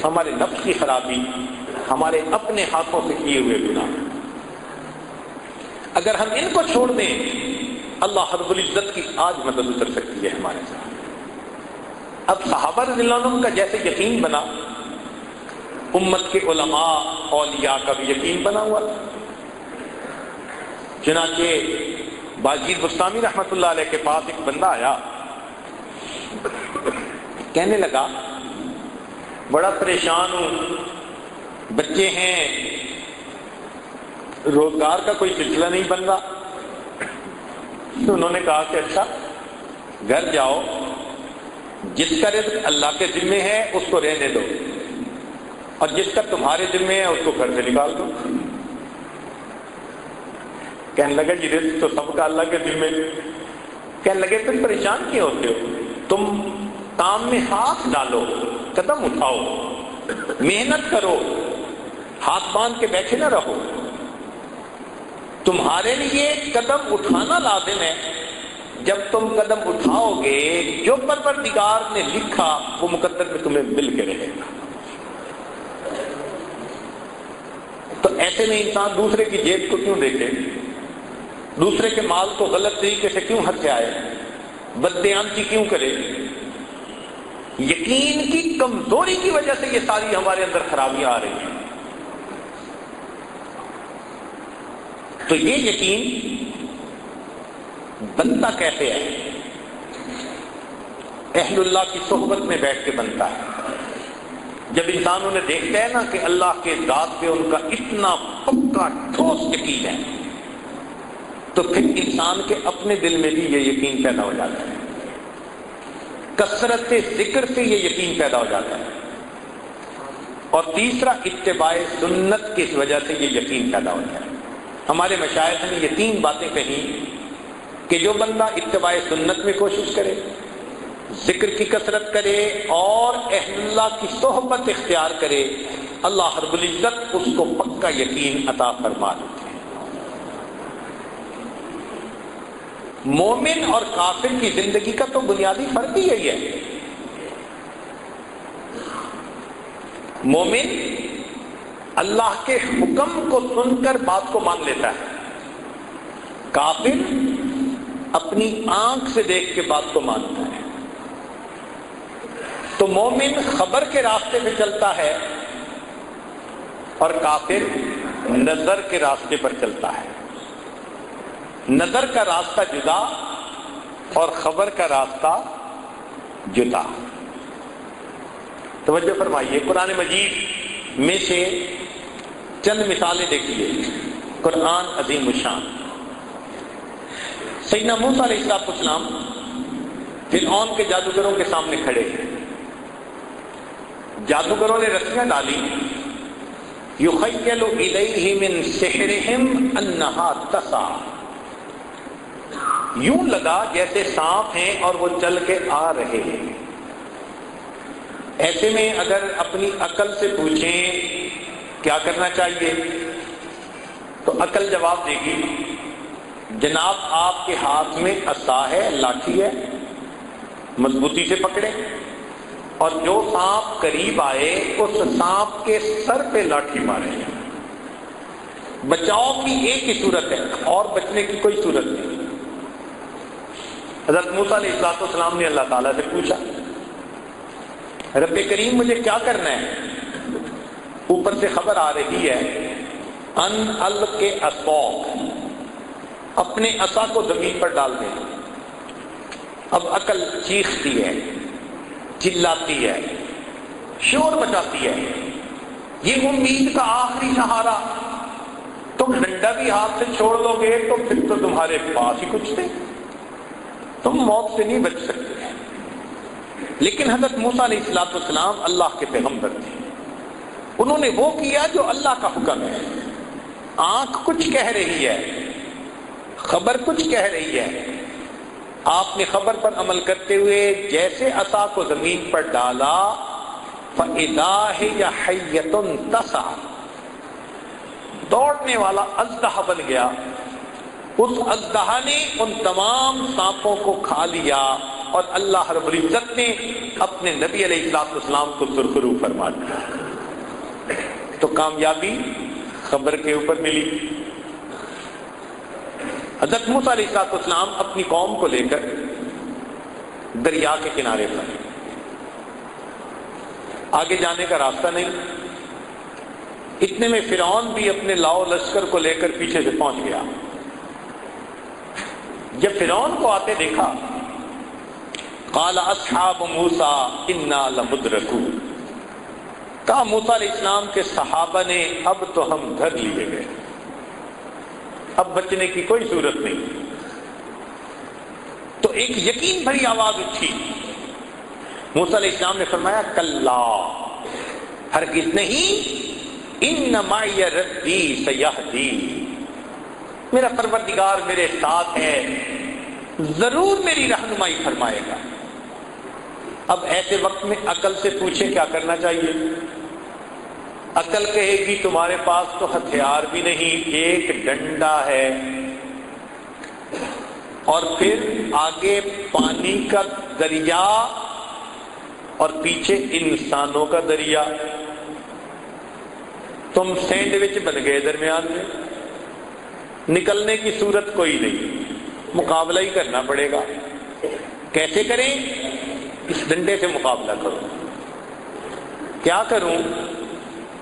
ہمارے نفس کی خرابی، ہمارے اپنے ہاتھوں سے کیے ہوئے گناہ. اگر ہم ان کو چھوڑ دیں اللہ رب العزت کی آج مدد اتر سکتی ہے ہمارے ساتھ. اب صحابہ رضی اللہ عنہ کا جیسے یقین بنا، امت کے علماء اولیاء کا بھی یقین بنا ہوا تھا. چنانچہ باجید بستامی رحمۃ اللہ علیہ کے پاس ایک بندہ آیا، کہنے لگا بڑا پریشان ہوں، بچے ہیں، روزگار کا کوئی سلسلہ نہیں بن رہا. تو انہوں نے کہا کہ اچھا گھر جاؤ، جس کا رزق اللہ کے ذمے ہے اس کو رہنے دو، اور جس کا تمہارے ذمے ہے اس کو گھر سے نکال دو. کہنے لگا جی رزق تو سب کا اللہ کے ذمے. کہنے لگے تم پریشان کیوں ہوتے ہو؟ تم کام میں ہاتھ ڈالو، قدم اٹھاؤ، محنت کرو، ہاتھ باندھ کے بیٹھے نہ رہو، تمہارے لیے قدم اٹھانا لازم ہے۔ جب تم قدم اٹھاؤ گے جو پروردگار نے لکھا وہ مقدر میں تمہیں مل کے رہے گا۔ تو ایسے میں انسان دوسرے کی جیب کو کیوں دیکھے، دوسرے کے مال کو غلط طریقے سے کیوں ہتھ آئے، بددیانتی کیوں کرے؟ یقین کی کمزوری کی وجہ سے یہ ساری ہمارے اندر خرابیاں آ رہی ہیں۔ تو یہ یقین بنتا کیسے ہے؟ اہل اللہ کی صحبت میں بیٹھ کے بنتا ہے۔ جب انسان انہیں دیکھتا ہے نا کہ اللہ کے ذات پہ ان کا اتنا پکا ٹھوس یقین ہے، تو پھر انسان کے اپنے دل میں بھی یہ یقین پیدا ہو جاتا ہے، کثرت ذکر سے یہ یقین پیدا ہو جاتا ہے۔ اور تیسرا، اتباع سنت کی وجہ سے یہ یقین پیدا ہوتا ہے۔ ہمارے مشائخ نے یہ 3 باتیں کہیں کہ جو بندہ اتباع سنت میں کوشش کرے، ذکر کی کثرت کرے اور اہل اللہ کی صحبت اختیار کرے، اللہ رب العزت اس کو پکا یقین عطا فرما دیتے ہیں۔ مومن اور کافر کی زندگی کا تو بنیادی فرق ہی یہی ہے۔ مومن اللہ کے حکم کو سن کر بات کو مان لیتا ہے، کافر اپنی آنکھ سے دیکھ کے بات کو مانتا ہے۔ تو مومن خبر کے راستے پہ چلتا ہے اور کافر نظر کے راستے پر چلتا ہے۔ نظر کا راستہ جدا اور خبر کا راستہ جدا۔ توجہ فرمائیے، قرآن مجید میں سے چند مثالیں دیکھیے۔ قرآن عظیم الشان، سیدنا موسیٰ علیہ السلام فرعون کے جادوگروں کے سامنے کھڑے ہیں۔ جادوگروں نے رسیاں ڈالی، یخیل الیہ من سحرہم انہا تسعی، یوں لگا جیسے سانپ ہیں اور وہ چل کے آ رہے ہیں۔ ایسے میں اگر اپنی عقل سے پوچھیں کیا کرنا چاہیے تو عقل جواب دے گی، جناب آپ کے ہاتھ میں عصا ہے، لاٹھی ہے، مضبوطی سے پکڑے اور جو سانپ قریب آئے اس سانپ کے سر پہ لاٹھی مارے۔ بچاؤ کی ایک ہی صورت ہے اور بچنے کی کوئی صورت نہیں۔ حضرت موسیٰ علیہ السلام نے اللہ تعالیٰ سے پوچھا، رب کریم مجھے کیا کرنا ہے؟ اوپر سے خبر آ رہی ہے ان الق عصاک، اپنے عصا کو زمین پر ڈال دیں۔ اب عقل چیختی ہے، چلاتی ہے، شور مچاتی ہے، یہ امید کا آخری سہارا، تم ڈنڈا بھی ہاتھ سے چھوڑ دو گے تو پھر تو تمہارے پاس ہی کچھ تھے، تم موت سے نہیں بچ سکتے۔ لیکن حضرت موسیٰ علیہ السلام اللہ کے پیغمبر تھے، انہوں نے وہ کیا جو اللہ کا حکم ہے۔ آنکھ کچھ کہہ رہی ہے، خبر کچھ کہہ رہی ہے، آپ نے خبر پر عمل کرتے ہوئے جیسے عصا کو زمین پر ڈالا، فَإِذَا هِيَ حَيَّةٌ تَسْعَىٰ، دوڑنے والا اژدہا بن گیا۔ اس اژدہا نے ان تمام سانپوں کو کھا لیا اور اللہ رب العزت نے اپنے نبی علیہ السلام کو سرخرو فرما دیا۔ تو کامیابی خبر کے اوپر ملی۔ حضرت موسیٰ علیہ السلام اپنی قوم کو لے کر دریا کے کنارے پر، آگے جانے کا راستہ نہیں، اتنے میں فرعون بھی اپنے لاؤ لشکر کو لے کر پیچھے سے پہنچ گیا۔ جب فرعون کو آتے دیکھا، قال اصحاب موسیٰ انا لمدرکون، کہا موسیٰ علیہ السلام کے صحابہ نے اب تو ہم دھر لیے گئے، اب بچنے کی کوئی صورت نہیں۔ تو ایک یقین بھری آواز اٹھی، موسیٰ علیہ السلام نے فرمایا کلا، ہرگز نہیں، ان معی ربی سیہدی، میرا پروردگار میرے ساتھ ہے، ضرور میری رہنمائی فرمائے گا۔ اب ایسے وقت میں عقل سے پوچھے کیا کرنا چاہیے؟ عقل کہے گی تمہارے پاس تو ہتھیار بھی نہیں، ایک ڈنڈا ہے، اور پھر آگے پانی کا دریا اور پیچھے انسانوں کا دریا، تم سینڈوچ بن گئے درمیان میں، نکلنے کی صورت کوئی نہیں، مقابلہ ہی کرنا پڑے گا۔ کیسے کریں؟ اس ڈنڈے سے مقابلہ کرو۔ کیا کروں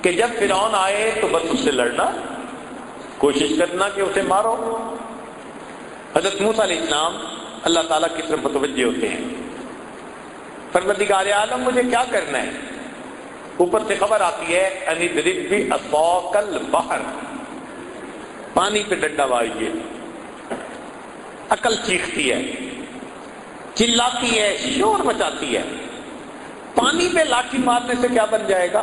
کہ جب فرعون آئے تو بس اس سے لڑنا، کوشش کرنا کہ اسے مارو۔ حضرت موسیٰ علیہ السلام اللہ تعالیٰ کی طرف متوجہ ہوتے ہیں، پروردگار عالم مجھے کیا کرنا ہے؟ اوپر سے خبر آتی ہے ان اضرب بعصاک البحر، پانی پہ ڈنڈا ماریے۔ عقل چیختی ہے، چلاتی ہے، شور مچاتی ہے، پانی پہ لاٹھی مارنے سے کیا بن جائے گا؟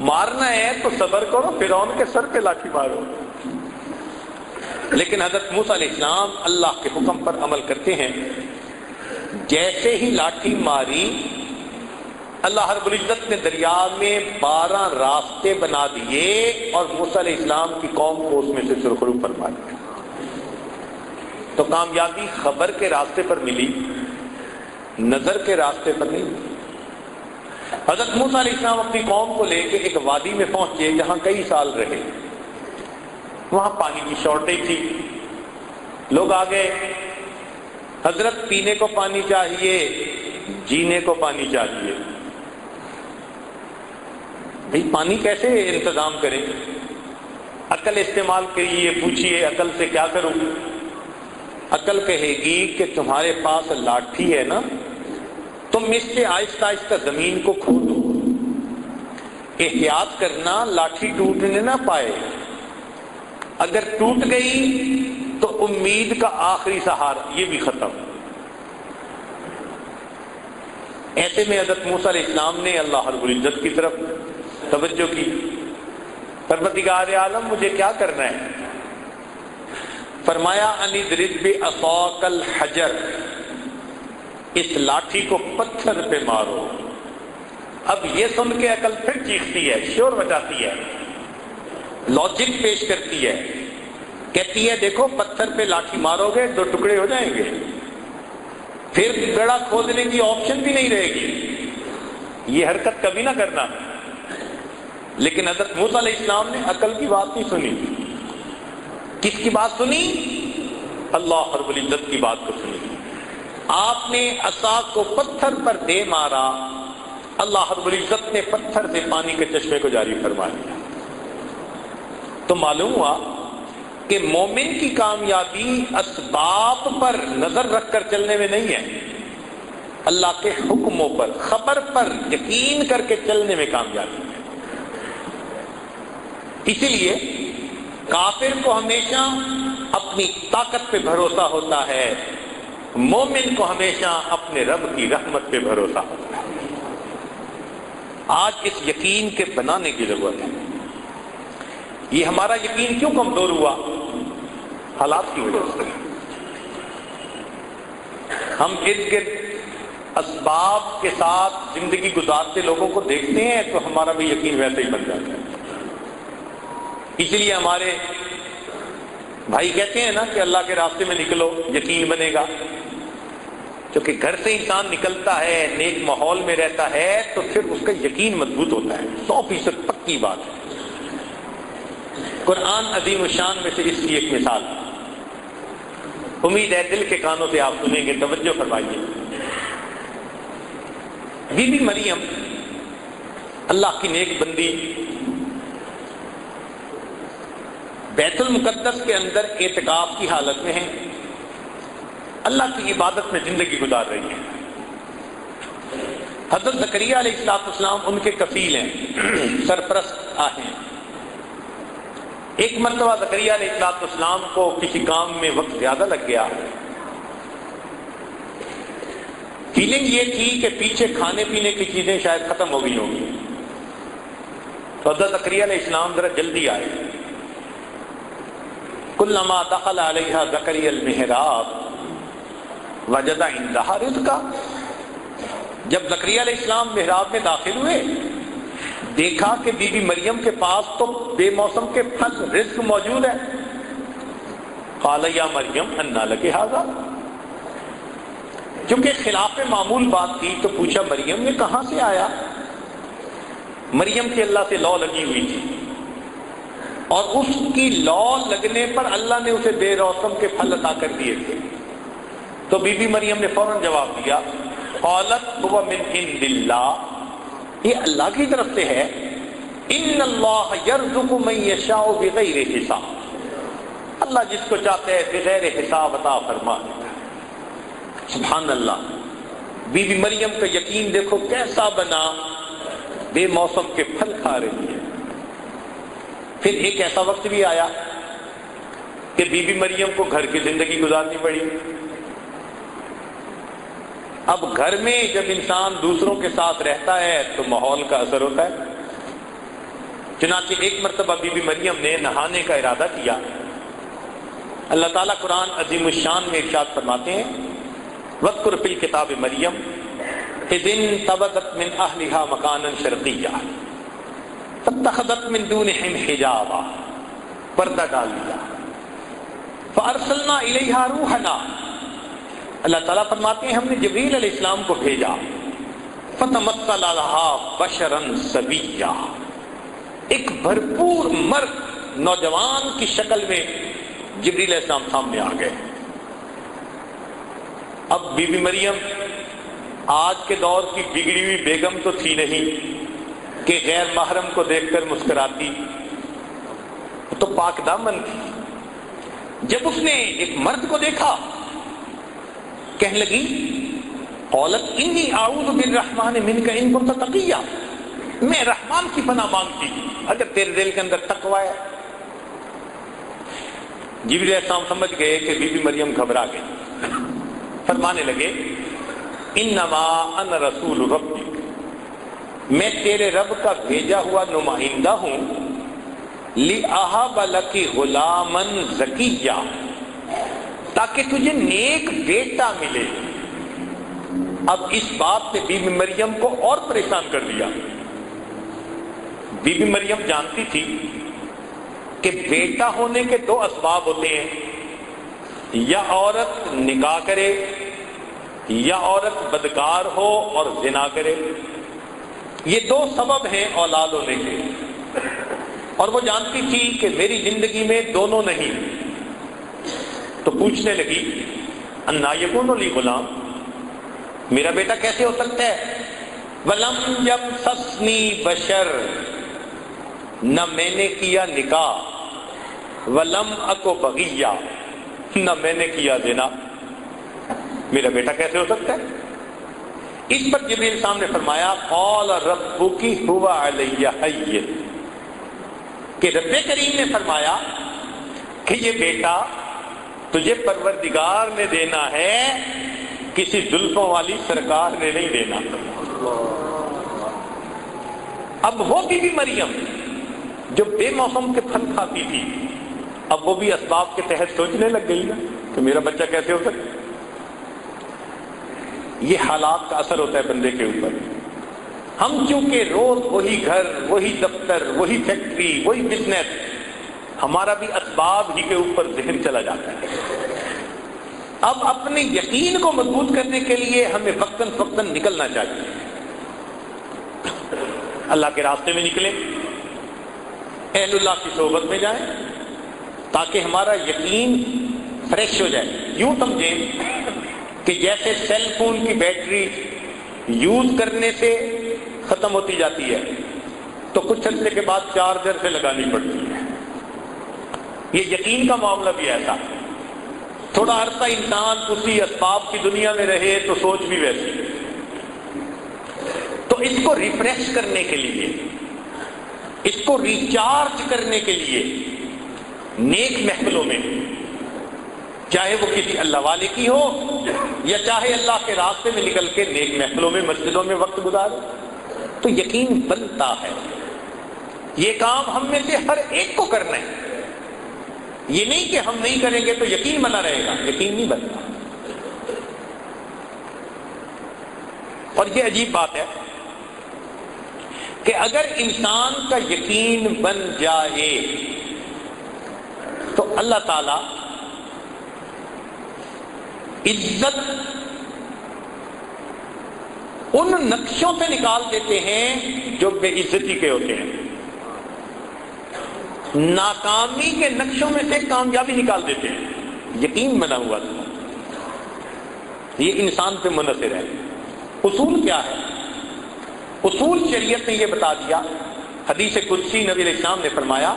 مارنا ہے تو صبر کرو، فرعون کے سر پہ لاٹھی مارو۔ لیکن حضرت موسیٰ علیہ السلام اللہ کے حکم پر عمل کرتے ہیں۔ جیسے ہی لاٹھی ماری، اللہ رب العزت نے دریا میں 12 راستے بنا دیے اور موسیٰ علیہ السلام کی قوم کو اس میں سے سرخرو فرما دیا۔ تو کامیابی خبر کے راستے پر ملی، نظر کے راستے پر نہیں۔ حضرت موسیٰ علیہ السلام اپنی قوم کو لے کے ایک وادی میں پہنچے جہاں کئی سال رہے، وہاں پانی کی شارٹیج تھی، لوگ آ گئے، حضرت پینے کو پانی چاہیے، جینے کو پانی چاہیے، بھئی پانی کیسے انتظام کریں؟ عقل استعمال کریے، پوچھیے عقل سے کیا کروں؟ عقل کہے گی کہ تمہارے پاس لاٹھی ہے نا، تم اس سے آہستہ آہستہ زمین کو کھودو، احتیاط کرنا لاٹھی ٹوٹنے نہ پائے، اگر ٹوٹ گئی تو امید کا آخری سہارا یہ بھی ختم۔ ایسے میں حضرت موسیٰ علیہ السلام نے اللہ رب العزت کی طرف توجہ کی، پروردگار عالم مجھے کیا کرنا ہے؟ فرمایا ان اضرب بعصاک الحجر، اس لاٹھی کو پتھر پہ مارو۔ اب یہ سن کے عقل پھر چیختی ہے، شور مچاتی ہے، لاجک پیش کرتی ہے، کہتی ہے دیکھو پتھر پہ لاٹھی مارو گے 2 ٹکڑے ہو جائیں گے، پھر گڑھا کھودنے کی آپشن بھی نہیں رہے گی، یہ حرکت کبھی نہ کرنا۔ لیکن حضرت موسیٰ علیہ السلام نے عقل کی بات نہیں سنی۔ کس کی بات سنی؟ اللہ رب العزت کی بات کو سنی۔ آپ نے عصا کو پتھر پر دے مارا، اللہ رب العزت نے پتھر سے پانی کے چشمے کو جاری فرما دیا۔ تو معلوم ہوا کہ مومن کی کامیابی اسباب پر نظر رکھ کر چلنے میں نہیں ہے، اللہ کے حکموں پر، خبر پر یقین کر کے چلنے میں کامیابی ہے۔ اسی لیے کافر کو ہمیشہ اپنی طاقت پہ بھروسہ ہوتا ہے، مومن کو ہمیشہ اپنے رب کی رحمت پہ بھروسہ ہوتا ہے۔ آج اس یقین کے بنانے کی ضرورت ہے۔ یہ ہمارا یقین کیوں کمزور ہوا؟ حالات کی وجہ سے۔ ہم ارد گرد اسباب کے ساتھ زندگی گزارتے لوگوں کو دیکھتے ہیں تو ہمارا بھی یقین ویسے ہی بن جاتا ہے۔ اس لیے ہمارے بھائی کہتے ہیں نا کہ اللہ کے راستے میں نکلو یقین بنے گا، کیونکہ گھر سے انسان نکلتا ہے، نیک ماحول میں رہتا ہے تو پھر اس کا یقین مضبوط ہوتا ہے، 100% پکی بات ہے۔ قرآن عظیم الشان میں سے اس کی ایک مثال، امید ہے دل کے کانوں سے آپ سنیں گے، توجہ فرمائیے۔ بی بی مریم اللہ کی نیک بندی، بیت المقدس کے اندر اعتکاف کی حالت میں ہیں، اللہ کی عبادت میں زندگی گزار رہی ہیں۔ حضرت زکریا علیہ السلام ان کے کفیل ہیں، سرپرست ہیں۔ ایک مرتبہ زکریا علیہ السلام کو کسی کام میں وقت زیادہ لگ گیا، فیلنگ یہ تھی کہ پیچھے کھانے پینے کی چیزیں شاید ختم ہو گئی ہوں گی، تو حضرت زکریا علیہ السلام ذرا جلدی آئے۔ کلما دخل علیہا زکریا المحراب وجد عندها رزقا، جب زکریا علیہ السلام محراب میں داخل ہوئے دیکھا کہ بی بی مریم کے پاس تو بے موسم کے پھل رزق موجود ہے. قال یا مریم انا لک ھذا، چونکہ خلاف معمول بات تھی تو پوچھا مریم یہ کہاں سے آیا؟ مریم کی اللہ سے لو لگی ہوئی تھی، اور اس کی لو لگنے پر اللہ نے اسے بے موسم کے پھل عطا کر دیے تھے. تو بی بی مریم نے فوراً جواب دیا قالت هو من عند اللہ، یہ اللہ کی طرف سے ہے. ان اللہ یرزق من یشاء بغیر حساب، اللہ جس کو چاہتے ہے بغیر حساب عطا فرما دیتا ہے. سبحان اللہ. بی بی مریم کا یقین دیکھو کیسا بنا، بے موسم کے پھل کھا رہی ہے. پھر ایک ایسا وقت بھی آیا کہ بی بی مریم کو گھر کی زندگی گزارنی پڑی. اب گھر میں جب انسان دوسروں کے ساتھ رہتا ہے تو ماحول کا اثر ہوتا ہے. چنانچہ ایک مرتبہ بی بی مریم نے نہانے کا ارادہ کیا. اللہ تعالیٰ قرآن عظیم الشان میں ارشاد فرماتے ہیں وَاذْكُرْ فِي الْكِتَابِ مریم اذ انتبذت من اهلها مکانا شرقیا فاتخذت من دونهم حجابا، پردہ ڈال دیا. فارسلنا الیہا روحنا، اللہ تعالیٰ فرماتے ہیں ہم نے جبریل علیہ السلام کو بھیجا. فتمثل لها بشرا سویا، ایک بھرپور مرد نوجوان کی شکل میں جبریل علیہ السلام سامنے آ گئے. اب بی بی مریم آج کے دور کی بگڑی ہوئی بیگم تو تھی نہیں کہ غیر محرم کو دیکھ کر مسکراتی، تو پاک دامن تھی. جب اس نے ایک مرد کو دیکھا کہنے لگی قالت انی اعوذ بالرحمن منک ان کنت تقیا، میں رحمان کی پناہ مانگتی اگر تیرے دل کے اندر تقوی ہے. جبریل علیہ السلام سمجھ گئے کہ بی بی مریم گھبرا گئی. فرمانے لگے انما انا رسول ربی، میں تیرے رب کا بھیجا ہوا نمائندہ ہوں. لِأَهَبَ لَكِ غُلَامًا زَكِيًّا، تاکہ تجھے نیک بیٹا ملے. اب اس بات نے بی بی مریم کو اور پریشان کر دیا. بی بی مریم جانتی تھی کہ بیٹا ہونے کے دو اسباب ہوتے ہیں، یا عورت نکاح کرے یا عورت بدکار ہو اور زنا کرے. یہ دو سبب ہیں اولاد ہونے کے، اور وہ جانتی تھی کہ میری زندگی میں دونوں نہیں. تو پوچھنے لگی انا یکون لی غلام، میرا بیٹا کیسے ہو سکتا ہے؟ ولم یمسسنی بشر، نہ میں نے کیا نکاح. ولم اکو بغیہ، نہ میں نے کیا زنا، میرا بیٹا کیسے ہو سکتا ہے؟ اس پر جبریل السلام نے فرمایا قال ربک هو علی حی، کہ رب کریم نے فرمایا کہ یہ بیٹا تجھے پروردگار نے دینا ہے، کسی زلفوں والی سرکار نے نہیں دینا. اب وہ بی بی مریم جو بے موسم کے پھل کھاتی تھی، اب وہ بھی اسباب کے تحت سوچنے لگ گئی نا کہ میرا بچہ کیسے ہو سکتا. یہ حالات کا اثر ہوتا ہے بندے کے اوپر. ہم چونکہ روز وہی گھر، وہی دفتر، وہی فیکٹری، وہی بزنس، ہمارا بھی اسباب ہی کے اوپر ذہن چلا جاتا ہے. اب اپنے یقین کو مضبوط کرنے کے لیے ہمیں وقتاً فوقتاً نکلنا چاہیے. اللہ کے راستے میں نکلیں، اہل اللہ کی صحبت میں جائیں تاکہ ہمارا یقین فریش ہو جائے. یوں سمجھیں کہ جیسے سیل فون کی بیٹری یوز کرنے سے ختم ہوتی جاتی ہے تو کچھ عرصے کے بعد چارجر سے لگانی پڑتی ہے. یہ یقین کا معاملہ بھی ایسا. تھوڑا عرصہ انسان اسی اسباب کی دنیا میں رہے تو سوچ بھی ویسی. تو اس کو ریفریش کرنے کے لیے، اس کو ریچارج کرنے کے لیے نیک محفلوں میں، چاہے وہ کسی اللہ والے کی ہو یا چاہے اللہ کے راستے میں نکل کے نیک محفلوں میں، مسجدوں میں وقت گزارے، تو یقین بنتا ہے. یہ کام ہم میں سے ہر ایک کو کرنا ہے. یہ نہیں کہ ہم نہیں کریں گے تو یقین بنا رہے گا، یقین نہیں بنتا. اور یہ عجیب بات ہے کہ اگر انسان کا یقین بن جائے تو اللہ تعالی عزت ان نقشوں سے نکال دیتے ہیں جو بے عزتی کے ہوتے ہیں، ناکامی کے نقشوں میں سے کامیابی نکال دیتے ہیں۔ یقین بنا ہوا تھا، یہ انسان پہ منحصر ہے۔ اصول کیا ہے؟ اصول شریعت نے یہ بتا دیا، حدیث قدسی نبی علیہ السلام نے فرمایا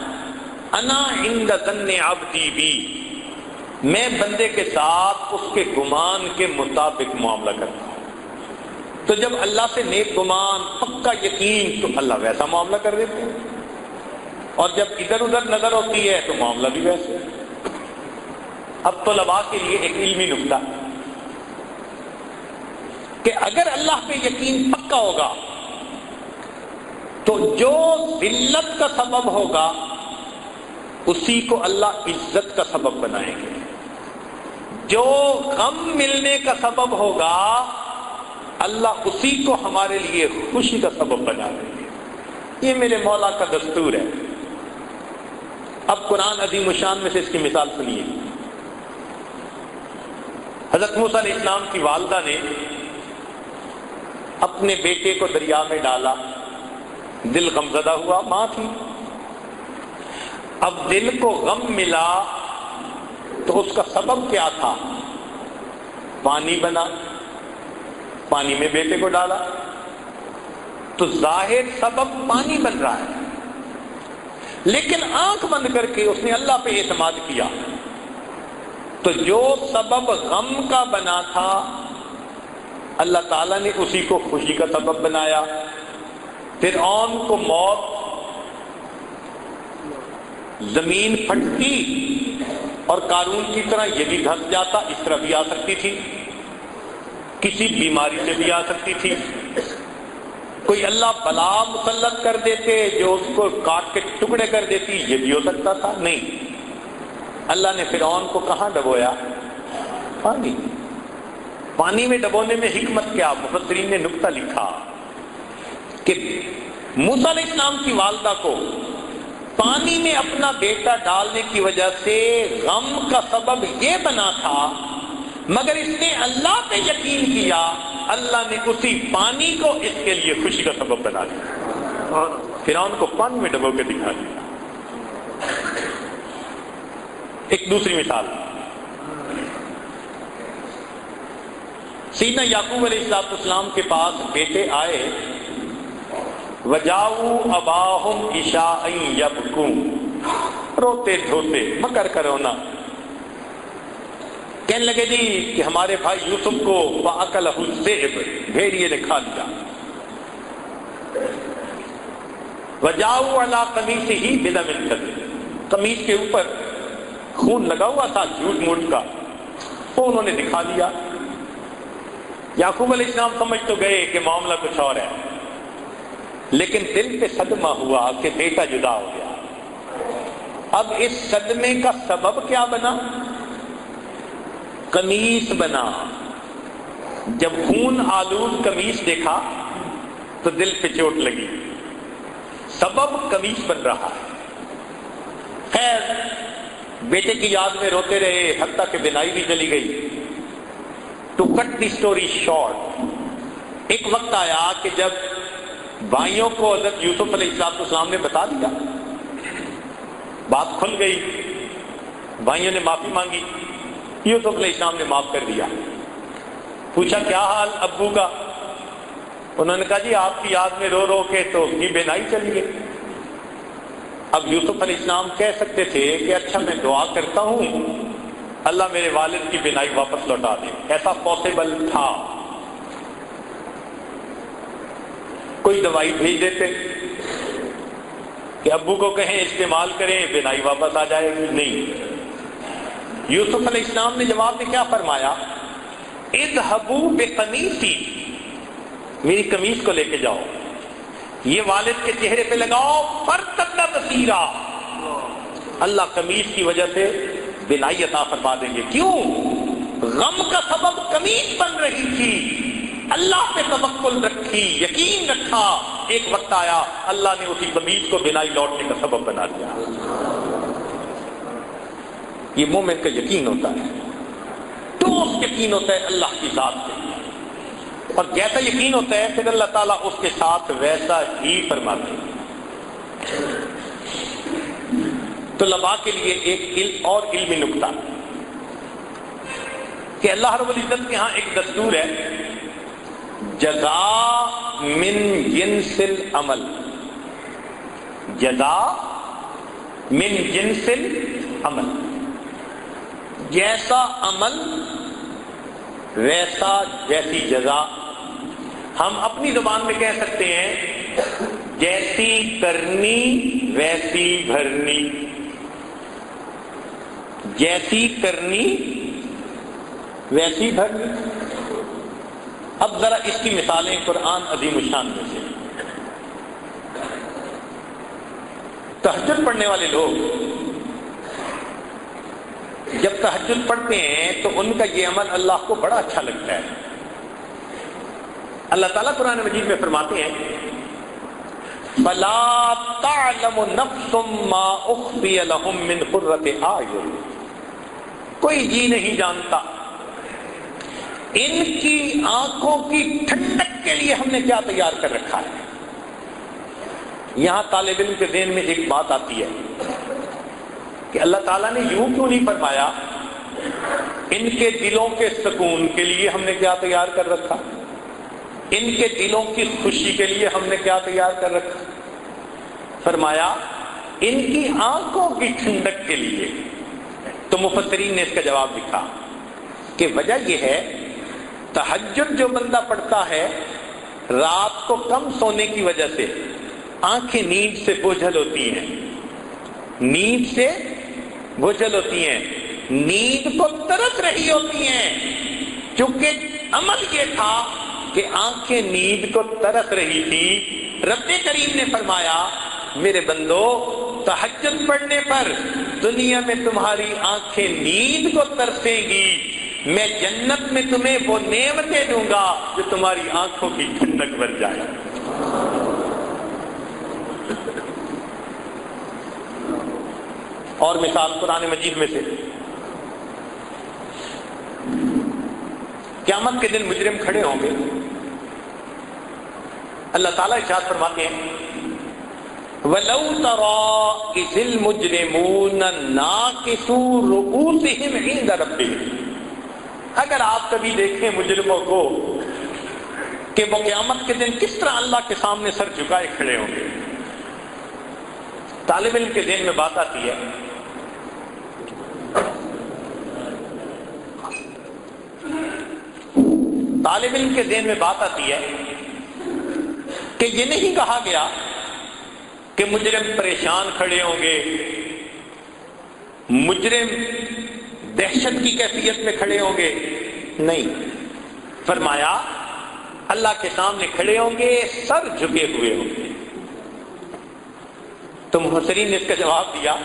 انا عند ظن عبدی بی، میں بندے کے ساتھ اس کے گمان کے مطابق معاملہ کرتا ہوں۔ تو جب اللہ سے نیک گمان، پکا یقین، تو اللہ ویسا معاملہ کر دیتے ہیں، اور جب ادھر ادھر نظر ہوتی ہے تو معاملہ بھی ویسے۔ اب طلباء کے لیے ایک علمی نکتہ کہ اگر اللہ پہ یقین پکا ہوگا تو جو ذلت کا سبب ہوگا اسی کو اللہ عزت کا سبب بنائیں گے، جو غم ملنے کا سبب ہوگا اللہ اسی کو ہمارے لیے خوشی کا سبب بنا دیں گے۔ یہ میرے مولا کا دستور ہے۔ اب قرآن عظیم الشان میں سے اس کی مثال سنیے۔ حضرت موسیٰ علیہ السلام کی والدہ نے اپنے بیٹے کو دریا میں ڈالا، دل غمزدہ ہوا، ماں تھی، اب دل کو غم ملا تو اس کا سبب کیا تھا؟ پانی بنا، پانی میں بیٹے کو ڈالا تو ظاہر سبب پانی بن رہا ہے، لیکن آنکھ بند کر کے اس نے اللہ پہ اعتماد کیا تو جو سبب غم کا بنا تھا اللہ تعالیٰ نے اسی کو خوشی کا سبب بنایا۔ فرعون کو موت، زمین پھٹتی اور قارون کی طرح یہ بھی دھس جاتا، اس طرح بھی آ سکتی تھی، کسی بیماری سے بھی آ سکتی تھی، کوئی اللہ بلا مسلط کر دیتے جو اس کو کاٹ کے ٹکڑے کر دیتی، یہ بھی ہو سکتا تھا۔ نہیں، اللہ نے فرعون کو کہاں ڈبویا؟ پانی۔ پانی میں ڈبونے میں حکمت کیا؟ مفسرین نے نکتہ لکھا کہ موسیٰ علیہ السلام کی والدہ کو پانی میں اپنا بیٹا ڈالنے کی وجہ سے غم کا سبب یہ بنا تھا، مگر اس نے اللہ پہ یقین کیا، اللہ نے اسی پانی کو اس کے لیے خوشی کا سبب بنا دیا، فرعون کو پانی میں ڈبو کے دکھا دیا۔ ایک دوسری مثال، سیدنا یعقوب علیہ السلام کے پاس بیٹے آئے، وَجَاءُوا أَبَاهُمْ عِشَاءً يَبْكُونَ، روتے دھوتے مکر کرونا، کہنے لگے جی کہ ہمارے بھائی یوسف کو فَأَكَلَهُ الذِّئْبُ، بھیڑیے نے کھا لیا۔ وَجَاءُوا عَلَىٰ قَمِيصِهِ بِدَمٍ كَذِبٍ، قمیص کے اوپر خون لگا ہوا تھا جھوٹ موٹ کا، وہ انہوں نے دکھا دیا۔ یعقوب علیہ السلام سمجھ تو گئے کہ معاملہ کچھ اور ہے، لیکن دل پہ صدمہ ہوا کہ بیٹا جدا ہو گیا۔ اب اس صدمے کا سبب کیا بنا؟ قمیص بنا۔ جب خون آلود قمیص دیکھا تو دل پہ چوٹ لگی، سبب قمیص بن رہا ہے۔ خیر بیٹے کی یاد میں روتے رہے، حتیٰ کہ بینائی بھی چلی گئی۔ To cut the story short, ایک وقت آیا کہ جب بھائیوں کو حضرت یوسف علیہ السلام نے بتا دیا، بات کھل گئی، بھائیوں نے معافی مانگی، یوسف علیہ السلام نے معاف کر دیا۔ پوچھا کیا حال ابو کا؟ انہوں نے کہا جی آپ کی یاد میں رو رو کے تو اس کی بینائی چلی گئی۔ اب یوسف علیہ السلام کہہ سکتے تھے کہ اچھا میں دعا کرتا ہوں اللہ میرے والد کی بینائی واپس لوٹا دے، ایسا پاسبل تھا، کوئی دوائی بھیج دیتے کہ ابو کو کہیں استعمال کریں بینائی واپس آ جائے گی، نہیں۔ یوسف علیہ السلام نے جواب میں کیا فرمایا؟ اذهبوا بقمیصی، میری قمیص کو لے کے جاؤ، یہ والد کے چہرے پہ لگاؤ، فرتد بصیرا، اللہ قمیص کی وجہ سے بینائی عطا فرما دیں گے۔ کیوں؟ غم کا سبب قمیص بن رہی تھی، اللہ پہ توکل رکھی، یقین رکھا، ایک وقت آیا اللہ نے اسی قمیض کو بنائی لوٹنے کا سبب بنا دیا۔ یہ مومن کا یقین ہوتا ہے، ٹھوس یقین ہوتا ہے اللہ کی ذات پہ، اور جیسا یقین ہوتا ہے پھر اللہ تعالیٰ اس کے ساتھ ویسا ہی فرماتے ہیں۔ طلباء کے لیے ایک اور علمی نکتہ کہ اللہ رب العزت کے ہاں ایک دستور ہے، جزاء من جنس العمل، جزاء من جنس العمل، جیسا عمل ویسی جزا۔ ہم اپنی زبان میں کہہ سکتے ہیں جیسی کرنی ویسی بھرنی، جیسی کرنی ویسی بھرنی۔ اب ذرا اس کی مثالیں قرآن عظیم الشان میں سے۔ تہجد پڑھنے والے لوگ جب تہجد پڑھتے ہیں تو ان کا یہ عمل اللہ کو بڑا اچھا لگتا ہے۔ اللہ تعالیٰ قرآن مجید میں فرماتے ہیں فَلَا تَعْلَمُ نَفْسٌ مَّا أُخْفِيَ لَهُم مِّن قُرَّةِ أَعْيُنٍ، کوئی جی نہیں جانتا ان کی آنکھوں کی ٹھنڈک کے لیے ہم نے کیا تیار کر رکھا ہے۔ یہاں طالب علم کے ذہن میں ایک بات آتی ہے کہ اللہ تعالیٰ نے یوں کیوں نہیں فرمایا ان کے دلوں کے سکون کے لیے ہم نے کیا تیار کر رکھا، ان کے دلوں کی خوشی کے لیے ہم نے کیا تیار کر رکھا، فرمایا ان کی آنکھوں کی ٹھنڈک کے لیے۔ تو مفسرین نے اس کا جواب لکھا کہ وجہ یہ ہے تہجد جو بندہ پڑھتا ہے رات کو کم سونے کی وجہ سے آنکھیں نیند سے بوجھل ہوتی ہیں، نیند سے بوجھل ہوتی ہیں، نیند کو ترس رہی ہوتی ہیں، چونکہ عمل یہ تھا کہ آنکھیں نیند کو ترس رہی تھی۔ رب کریم نے فرمایا میرے بندو تہجد پڑھنے پر دنیا میں تمہاری آنکھیں نیند کو ترسیں گی، میں جنت میں تمہیں وہ نعمتیں دوں گا جو تمہاری آنکھوں کی ٹھنڈک بن جائے۔ اور مثال قرآن مجید میں سے قیامت کے دن مجرم کھڑے ہوں گے، اللہ تعالیٰ ارشاد فرماتے ہیں وَلَوْ تَرَىٰ إِذِ الْمُجْرِمُونَ نَاكِسُو رُءُوسِهِمْ عِندَ رَبِّهِمْ، اگر آپ کبھی دیکھیں مجرموں کو کہ وہ قیامت کے دن کس طرح اللہ کے سامنے سر جھکائے کھڑے ہوں گے۔ طالب علم کے ذہن میں بات آتی ہے طالب علم کے ذہن میں بات آتی ہے کہ یہ نہیں کہا گیا کہ مجرم پریشان کھڑے ہوں گے، مجرم دہشت کی کیفیت میں کھڑے ہوں گے، نہیں، فرمایا اللہ کے سامنے کھڑے ہوں گے سر جھکے ہوئے ہوں گے۔ تو مفسرین نے اس کا جواب دیا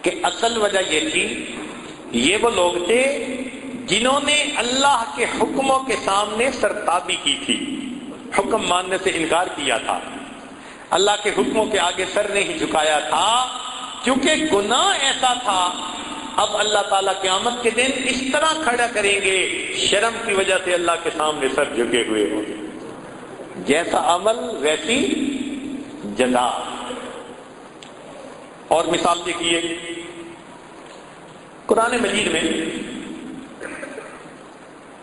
کہ اصل وجہ یہ تھی یہ وہ لوگ تھے جنہوں نے اللہ کے حکموں کے سامنے سرتابی کی تھی، حکم ماننے سے انکار کیا تھا، اللہ کے حکموں کے آگے سر نہیں جھکایا تھا، کیونکہ گناہ ایسا تھا۔ اب اللہ تعالیٰ قیامت کے دن اس طرح کھڑا کریں گے، شرم کی وجہ سے اللہ کے سامنے سر جھکے ہوئے ہوں گے، جیسا عمل ویسی جزا۔ اور مثال دیکھیے قرآن مجید میں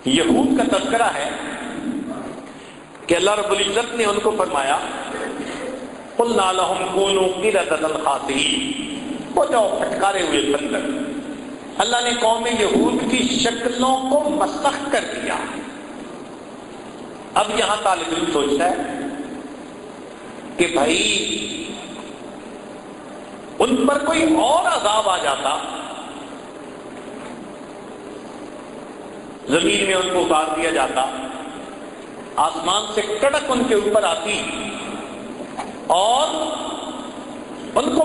یہود کا تذکرہ ہے کہ اللہ رب العزت نے ان کو فرمایا قُلْنَا لَهُمْ كُونُوا قِرَدَةً خَاسِئِينَ، ہو جاؤ پھٹکارے ہوئے بندر۔ اللہ نے قوم یہود کی شکلوں کو مسخ کر دیا۔ اب یہاں طالب علم سوچتا ہے کہ بھائی ان پر کوئی اور عذاب آ جاتا، زمین میں ان کو اتار دیا جاتا، آسمان سے کڑک ان کے اوپر آتی اور ان کو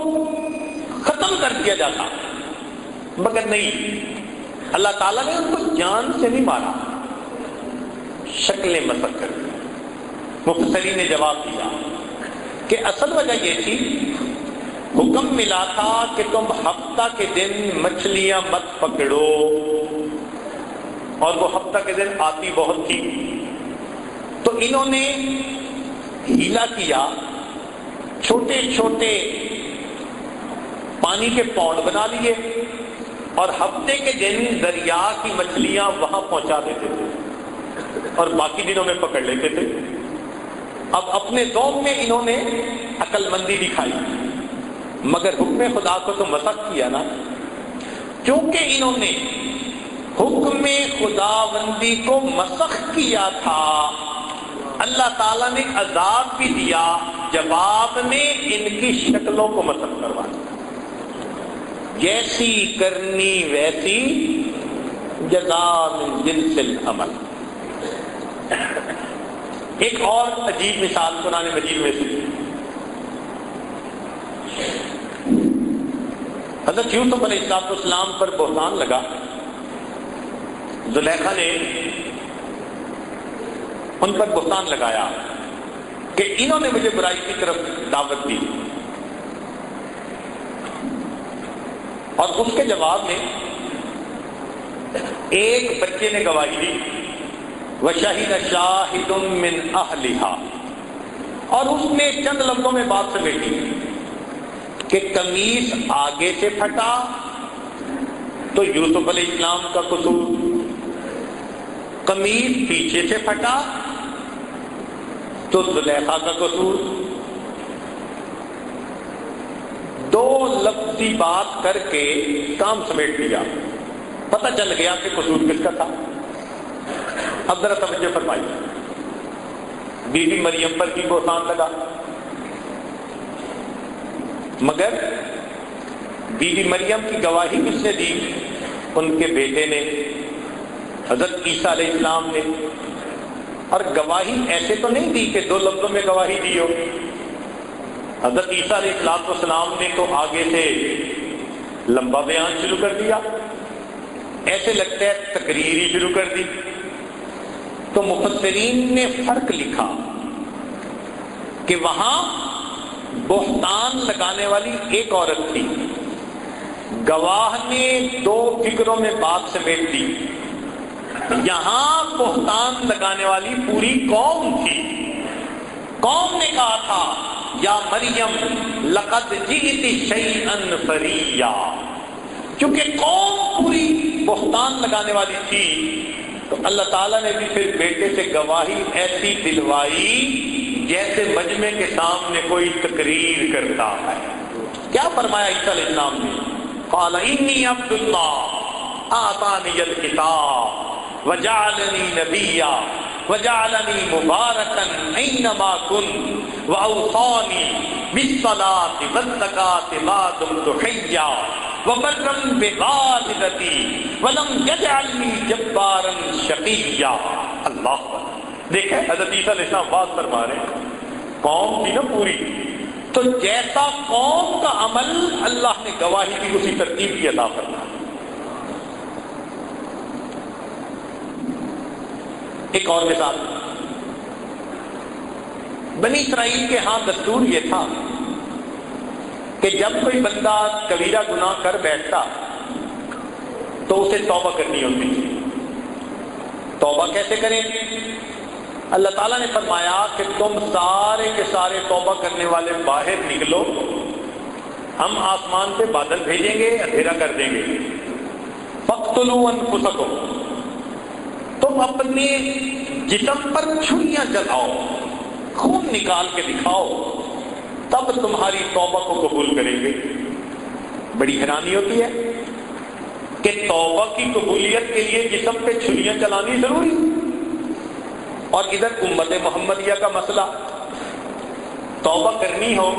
ختم کر دیا جاتا، مگر نہیں، اللہ تعالیٰ نے ان کو جان سے نہیں مارا، شکلیں مسخ کر دی۔ مفسرین نے جواب دیا کہ اصل وجہ یہ تھی، حکم ملا تھا کہ تم ہفتہ کے دن مچھلیاں مت پکڑو، اور وہ ہفتہ کے دن آتی بہت تھی، تو انہوں نے ہیلا کیا، چھوٹے چھوٹے پانی کے پونڈ بنا لیے اور ہفتے کے دن دریا کی مچھلیاں وہاں پہنچا دیتے تھے اور باقی دنوں میں پکڑ لیتے تھے۔ اب اپنے ذوق میں انہوں نے عقل مندی دکھائی، مگر حکم خدا کو تو مسخ کیا نا۔ چونکہ انہوں نے حکم خداوندی کو مسخ کیا تھا، اللہ تعالیٰ نے عذاب بھی دیا، جواب میں ان کی شکلوں کو مسخ کروا دیا۔ جیسی کرنی ویسی جزا من جنس العمل۔ ایک اور عجیب مثال قرآن مجید میں سے، حضرت یوسف علیہ السلام پر بہتان لگا، زلیخا نے ان پر بہتان لگایا کہ انہوں نے مجھے برائی کی طرف دعوت دی، اور اس کے جواب میں ایک بچے نے گواہی دی، وَشَهِدَ شَاهِدٌ مِّنْ أَهْلِهَا، اور اس نے چند لفظوں میں بات سمیٹی کہ قمیص آگے سے پھٹا تو یوسف علیہ السلام کا قصور، قمیص پیچھے سے پھٹا تو زلیخا کا قصور۔ دو لفظی بات کر کے کام سمیٹ لیا، پتہ چل گیا کہ قصور کس کا تھا۔ اب ذرا توجہ فرمائیے، بی بی مریم پر بھی بہتان لگا، مگر بی بی مریم کی گواہی کس نے دی؟ ان کے بیٹے نے، حضرت عیسیٰ علیہ السلام نے۔ اور گواہی ایسے تو نہیں دی کہ دو لفظوں میں گواہی دی ہو، حضرت عیسیٰ علیہ السلام نے تو آگے سے لمبا بیان شروع کر دیا، ایسے لگتا ہے تقریر ہی شروع کر دی۔ تو مفسرین نے فرق لکھا کہ وہاں بہتان لگانے والی ایک عورت تھی، گواہ نے دو فکروں میں بات سمیٹ دی، یہاں بہتان لگانے والی پوری قوم تھی۔ قوم نے کہا تھا یا مریم لقد جئت شیئا فریا، چونکہ قوم پوری بہتان لگانے والی تھی تو اللہ تعالیٰ نے بھی پھر بیٹے سے گواہی ایسی دلوائی جیسے مجمع کے سامنے کوئی تقریر کرتا ہے۔ کیا فرمایا عیسیٰ علیہ السلام نے؟ قال انی عبد اللہ آتانی الکتاب وجعلنی نبیا وجعلنی مبارکا اینما کنت واوصانی بالصلاۃ والزکاۃ ما دمت حیا وبرا بوالدتی ولم یجعلنی جبارا شقیا۔ اللہ دیکھیں حضرت عیسیٰ علیہ السلام بات فرما رہے ہیں، قوم تھی نا پوری، تو جیسا قوم کا عمل اللہ نے گواہی کی اسی ترتیب کی عطا فرمائی۔ ایک اور مثال، بنی اسرائیل کے ہاں دستور یہ تھا کہ جب کوئی بندہ کبیرہ گناہ کر بیٹھتا تو اسے توبہ کرنی ہوتی تھی۔ توبہ کیسے کریں؟ اللہ تعالیٰ نے فرمایا کہ تم سارے کے سارے توبہ کرنے والے باہر نکلو، ہم آسمان سے بادل بھیجیں گے، اندھیرا کر دیں گے۔ فَاقْتُلُوا أَنفُسَكُمْ، تم اپنے جسم پر چھریاں چلاؤ، خون نکال کے دکھاؤ، تب تمہاری توبہ کو قبول کریں گے۔ بڑی حیرانی ہوتی ہے کہ توبہ کی قبولیت کے لیے جسم پہ چھریاں چلانی ضروری، اور ادھر امت محمدیہ کا مسئلہ، توبہ کرنی ہو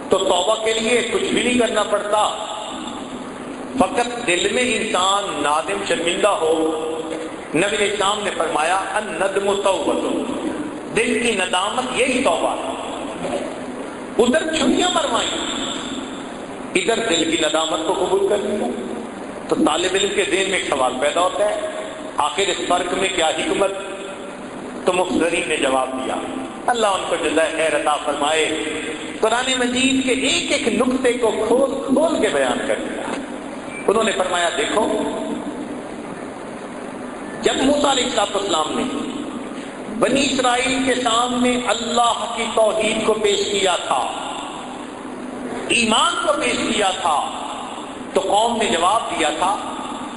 تو توبہ کے لیے کچھ بھی نہیں کرنا پڑتا، فقط دل میں انسان نادم شرمندہ ہو۔ نبی علیہ السلام نے فرمایا الندم توبۃ، دل کی ندامت یہی توبہ ہے۔ ادھر چھریاں مروائی، ادھر دل کی ندامت کو قبول کر لیا۔ تو طالب علم کے ذہن میں ایک سوال پیدا ہوتا ہے، آخر اس فرق میں کیا حکمت؟ تو مفسرین نے جواب دیا، اللہ ان کو جزائے خیر عطا فرمائے، قرآن مجید کے ایک ایک نقطے کو کھول کھول کے بیان کر دیا۔ انہوں نے فرمایا دیکھو، جب موسیٰ علیہ السلام نے بنی اسرائیل کے سامنے اللہ کی توحید کو پیش کیا تھا، ایمان کو پیش کیا تھا، تو قوم نے جواب دیا تھا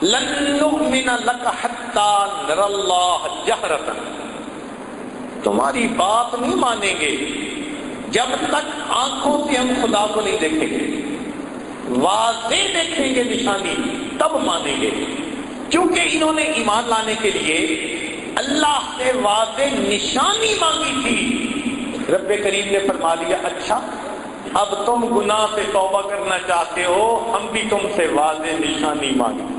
لن نؤمن لک حتی نری اللہ جہرۃ، تمہاری بات نہیں مانیں گے جب تک آنکھوں سے ہم خدا کو نہیں دیکھیں گے، واضح دیکھیں گے نشانی تب مانیں گے۔ چونکہ انہوں نے ایمان لانے کے لیے اللہ سے واضح نشانی مانگی تھی، رب کریم نے فرما دیا اچھا اب تم گناہ سے توبہ کرنا چاہتے ہو، ہم بھی تم سے واضح نشانی مانگیں،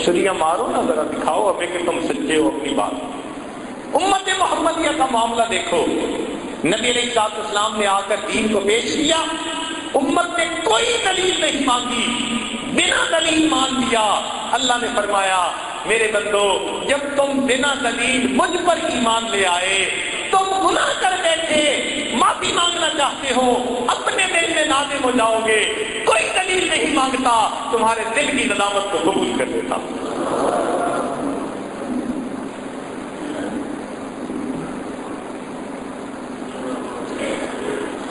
چھریاں مارو نا ذرا، دکھاؤ ہمیں کہ تم سچے ہو اپنی بات۔ امت محمدیہ کا معاملہ دیکھو، نبی علیہ السلام نے آ کر دین کو پیش کیا، امت نے کوئی دلیل نہیں مانگی، بنا دلیل مان دیا۔ اللہ نے فرمایا میرے بندو، جب تم بنا دلیل مجھ پر ایمان لے آئے، تم گناہ کر بیٹھے، معافی مانگنا چاہتے ہو، اپنے دل میں نادم ہو جاؤ گے، کوئی دلیل نہیں مانگتا، تمہارے دل کی ندامت کو قبول کر دیتا۔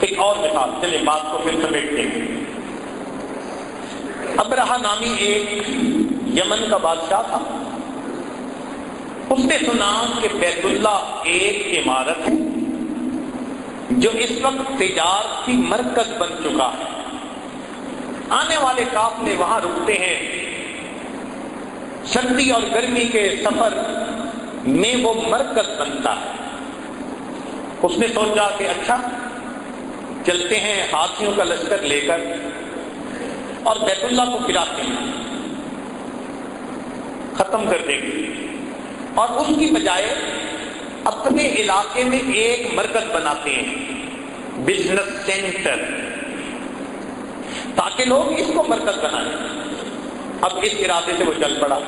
ایک اور مثال، چلیں بات کو پھر سمیٹتے ہیں۔ ابرہہ نامی ایک یمن کا بادشاہ تھا، اس نے سنا کہ بیت اللہ ایک عمارت ہے جو اس وقت تجارتی مرکز بن چکا ہے، آنے والے قافلے وہاں رکتے ہیں، سردی اور گرمی کے سفر میں وہ مرکز بنتا ہے۔ اس نے سوچا کہ اچھا چلتے ہیں ہاتھیوں کا لشکر لے کر اور بیت اللہ کو گراتے ہیں، ختم کر دیں گے، اور اس کی بجائے اپنے علاقے میں ایک مرکز بناتے ہیں، بزنس سینٹر، تاکہ لوگ اس کو مرکز بنائیں۔ اب اس ارادے سے وہ چل پڑا،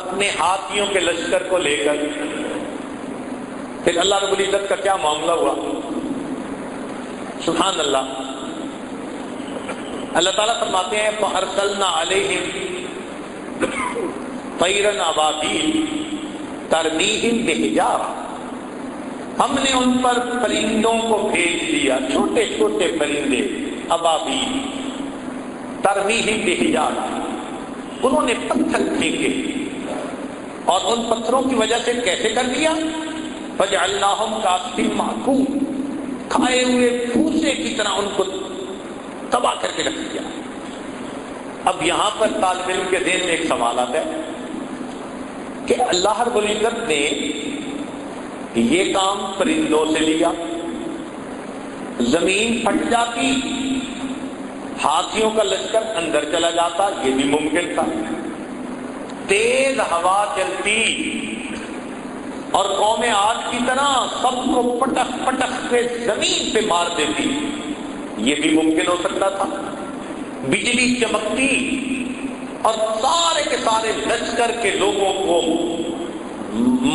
اپنے ہاتھیوں کے لشکر کو لے کر۔ پھر اللہ رب العزت کا کیا معاملہ ہوا، سبحان اللہ۔ اللہ تعالیٰ فرماتے ہیں فَأَرْسَلْنَا عَلَيْهِمْ طَيْرًا أَبَابِيلَ تَرْمِيهِمْ بِحِجَارَةٍ، ہم نے ان پر پرندوں کو بھیج دیا، چھوٹے چھوٹے پرندے، ابابیل، ترمیہم بحجارہ، انہوں نے پتھر پھینکے، اور ان پتھروں کی وجہ سے کیسے کر دیا، فَجْعَلْنَاهُمْ كَعَصْفٍ مَأْكُولٍ، کھائے ہوئے پھوسے کی طرح ان کو تباہ کر کے رکھ دیا۔ اب یہاں پر طالب علم کے ذہن میں ایک سوال آتا ہے کہ اللہ رب العزت نے یہ کام پرندوں سے لیا، زمین پھٹ جاتی، ہاتھیوں کا لشکر اندر چلا جاتا، یہ بھی ممکن تھا، تیز ہوا چلتی اور قوم عاد کی طرح سب کو پٹخ پٹخ کے زمین پہ مار دیتی، یہ بھی ممکن ہو سکتا تھا، بجلی چمکتی اور سارے کے سارے لشکر کے لوگوں کو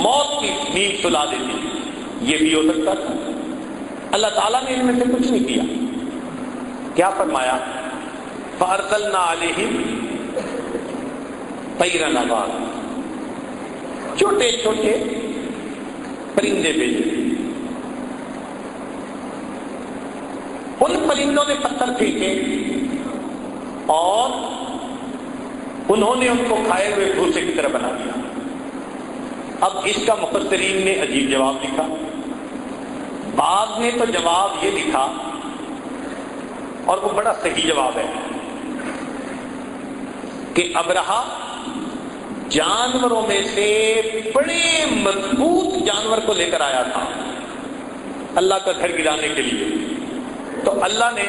موت کی نیند سلا دیتی، یہ بھی ہو سکتا تھا۔ اللہ تعالیٰ نے ان میں سے کچھ نہیں کیا، کیا فرمایا، فَأَرْسَلْنَا عَلَيْهِمْ طَيْرًا أَبَابِيلَ، چھوٹے چھوٹے پرندے بھیجے، ان پرندوں نے پتھر پھینکے اور انہوں نے ان کو کھائے ہوئے بھوسے کی طرح بنا دیا۔ اب اس کا مفسرین نے عجیب جواب لکھا، بعض نے تو جواب یہ لکھا، اور وہ بڑا صحیح جواب ہے، کہ ابرہہ جانوروں میں سے بڑے مضبوط جانور کو لے کر آیا تھا اللہ کا گھر گرانے کے لیے، تو اللہ نے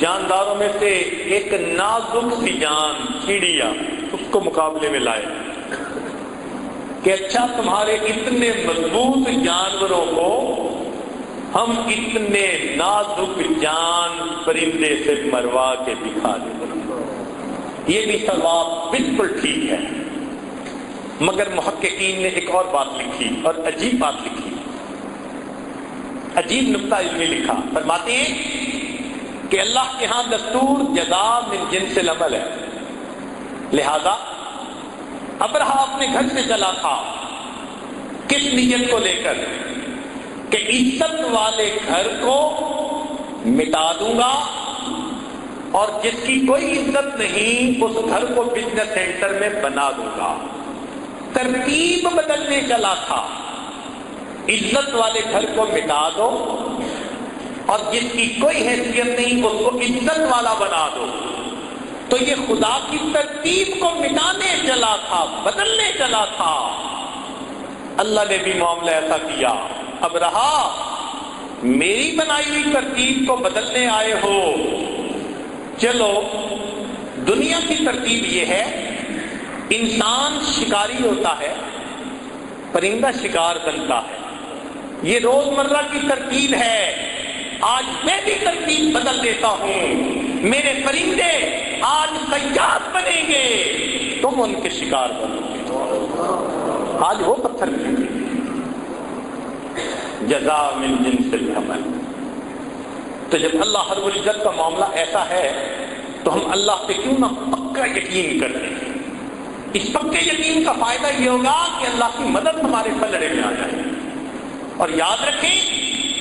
جانداروں میں سے ایک نازک سی جان چڑیا اس کو مقابلے میں لائے کہ اچھا تمہارے اتنے مضبوط جانوروں کو ہم اتنے نازک جان پرندے سے مروا کے دکھا دیں، یہ بھی ثواب بالکل ٹھیک ہے۔ مگر محققین نے ایک اور بات لکھی اور عجیب بات لکھی، عجیب نقطہ علمی لکھا۔ فرماتے ہیں کہ اللہ کے ہاں دستور جزاء من جنس العمل ہے، لہذا ابرہہ اپنے گھر سے چلا تھا کس نیت کو لے کر کہ عزت والے گھر کو مٹا دوں گا اور جس کی کوئی عزت نہیں اس گھر کو بزنس سینٹر میں بنا دوں گا۔ ترتیب بدلنے چلا تھا، عزت والے گھر کو مٹا دو اور جس کی کوئی حیثیت نہیں اس کو عزت والا بنا دو۔ تو یہ خدا کی ترتیب کو مٹانے چلا تھا، بدلنے چلا تھا۔ اللہ نے بھی معاملہ ایسا کیا، اب رہا میری بنائی ہوئی ترتیب کو بدلنے آئے ہو، چلو دنیا کی ترتیب یہ ہے، انسان شکاری ہوتا ہے، پرندہ شکار بنتا ہے، یہ روزمرہ کی ترتیب ہے۔ آج میں بھی ترتیب بدل دیتا ہوں، میرے پرندے آج صیاد بنیں گے، تم ان کے شکار بنو گے، آج وہ پتھر ملیں گے۔ جزاء من جنس العمل۔ تو جب اللہ رب العزت کا معاملہ ایسا ہے تو ہم اللہ پہ کیوں نہ پکا یقین کرتے ہیں؟ اس پکے یقین کا فائدہ یہ ہوگا کہ اللہ کی مدد ہمارے پلڑے میں آ جائے، اور یاد رکھیں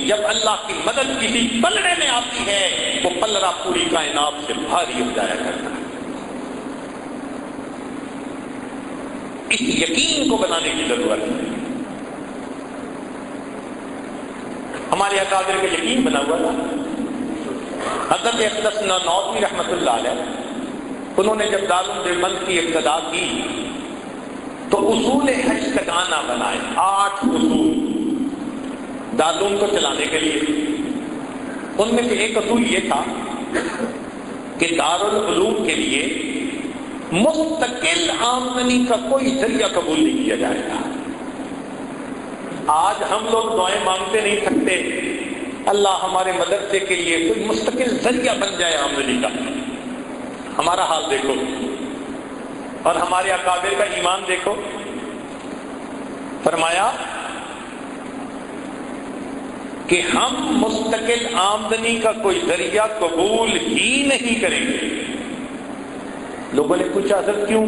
جب اللہ کی مدد کسی پلڑے میں آتی ہے وہ پلڑا پوری کائنات سے بھاری ہو جایا کرتا ہے۔ اس یقین کو بنانے کی ضرورت ہے۔ ہمارے اکابر کا یقین بنا ہوا تھا۔ حضرت اقدس نانوتوی رحمۃ اللہ علیہ، انہوں نے جب دارالعلوم دیوبند کی ابتدا کی تو اصول حج تکانہ بنائے، 8 اصول دارالعلوم کو چلانے کے لیے۔ ان میں سے ایک اصول یہ تھا کہ دارالعلوم کے لیے مستقل آمدنی کا کوئی ذریعہ قبول نہیں کیا جائے گا۔ آج ہم لوگ دعائیں مانگتے نہیں سکتے، اللہ ہمارے مدرسے کے لیے کوئی مستقل ذریعہ بن جائے آمدنی کا۔ ہمارا حال دیکھو اور ہمارے اکابر کا ایمان دیکھو۔ فرمایا کہ ہم مستقل آمدنی کا کوئی ذریعہ قبول ہی نہیں کریں گے۔ لوگوں نے پوچھا حضرت کیوں؟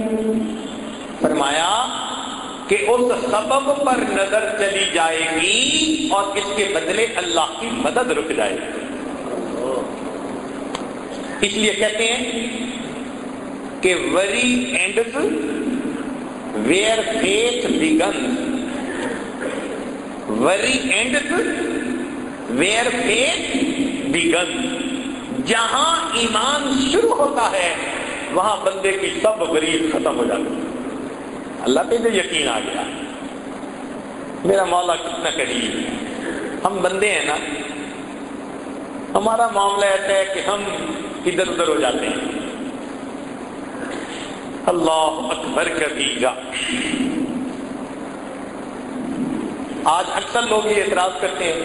فرمایا کہ اس سبب پر نظر چلی جائے گی اور اس کے بدلے اللہ کی مدد رک جائے گی۔ اس لیے کہتے ہیں کہ وری اینڈز ویئر فیتھ بگنز، وری اینڈز ویئر فیتھ بگنز، جہاں ایمان شروع ہوتا ہے وہاں بندے کی سب غریب ختم ہو جاتی ہے۔ اللہ پہ جو یقین آ گیا، میرا مولا کتنا قریب ہے۔ ہم بندے ہیں نا، ہمارا معاملہ ایسا ہے کہ ہم ادھر ادھر ہو جاتے ہیں۔ اللہ اکبر کبیرہ۔ آج اکثر لوگ یہ اعتراض کرتے ہیں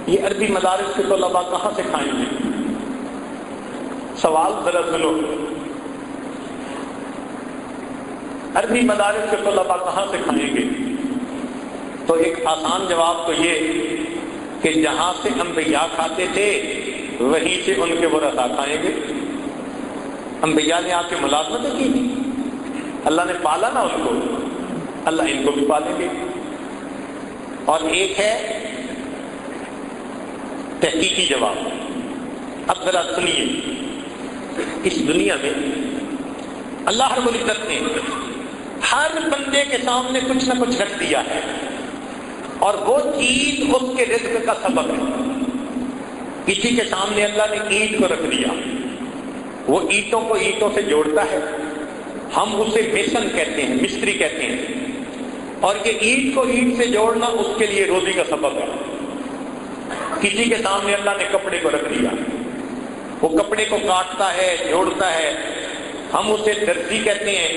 یہ عربی مدارس کے طلباء کہاں سے کھائیں گے؟ سوال ذرا سنو، عربی مدارس کے طلباء کہاں سے کھائیں گے؟ تو ایک آسان جواب تو یہ کہ جہاں سے انبیاء کھاتے تھے وہیں سے ان کے ورثاء کھائیں گے۔ انبیاء نے آ کے ملازمتیں کی، اللہ نے پالا نا ان کو، اللہ ان کو بھی پالیں گے۔ اور ایک ہے تحقیقی جواب۔ اب ذرا سنیے، اس دنیا میں اللہ رب العزت نے ہر بندے کے سامنے کچھ نہ کچھ رکھ دیا ہے، اور وہ چیز اس کے رزق کا سبب ہے۔ کسی کے سامنے اللہ نے اینٹ کو رکھ دیا، وہ اینٹوں کو اینٹوں سے جوڑتا ہے، ہم اسے میسن کہتے ہیں، مستری کہتے ہیں، اور یہ اینٹ کو اینٹ سے جوڑنا اس کے لیے روزی کا سبب ہے۔ کسی کے سامنے اللہ نے کپڑے کو رکھ دیا، وہ کپڑے کو کاٹتا ہے، جوڑتا ہے، ہم اسے درزی کہتے ہیں،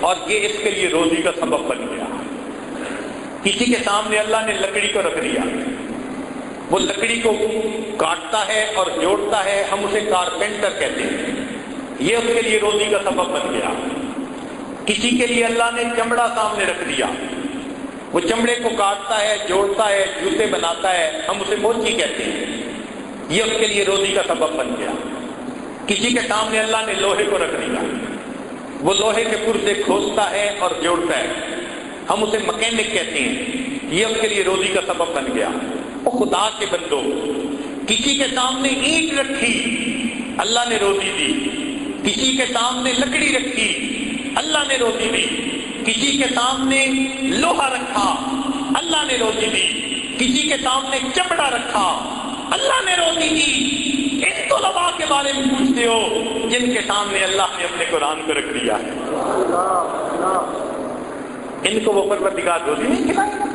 اور یہ اس کے لیے روزی کا سبب بن گیا۔ کسی کے سامنے اللہ نے لکڑی کو رکھ دیا، وہ لکڑی کو کاٹتا ہے اور جوڑتا ہے، ہم اسے کارپینٹر کہتے ہیں، یہ اس کے لیے روزی کا سبب بن گیا۔ کسی کے لیے اللہ نے چمڑا سامنے رکھ دیا، وہ چمڑے کو کاٹتا ہے، جوڑتا ہے، جوتے بناتا ہے، ہم اسے موچی کہتے ہیں، یہ اس کے لیے روزی کا سبب بن گیا۔ کسی کے سامنے اللہ نے لوہے کو رکھ دیا، وہ لوہے کے پرزے کھولتا ہے اور جوڑتا ہے، ہم اسے مکینک کہتے ہیں، یہ اس کے لیے روزی کا سبب بن گیا۔ وہ خدا کے بندو، کسی کے سامنے اینٹ رکھی، اللہ نے روزی دی، کسی کے سامنے لکڑی رکھی، اللہ نے روزی دی، کسی کے سامنے لوہا رکھا، اللہ نے روزی دی، کسی کے سامنے چمڑا رکھا، اللہ نے روزی دی۔ ان طلباء کے بارے میں پوچھتے ہو جن کے سامنے اللہ نے اپنے قرآن کو رکھ دیا ہے، ان کو وہ پروردگار روزی نہیں کھلائے گا؟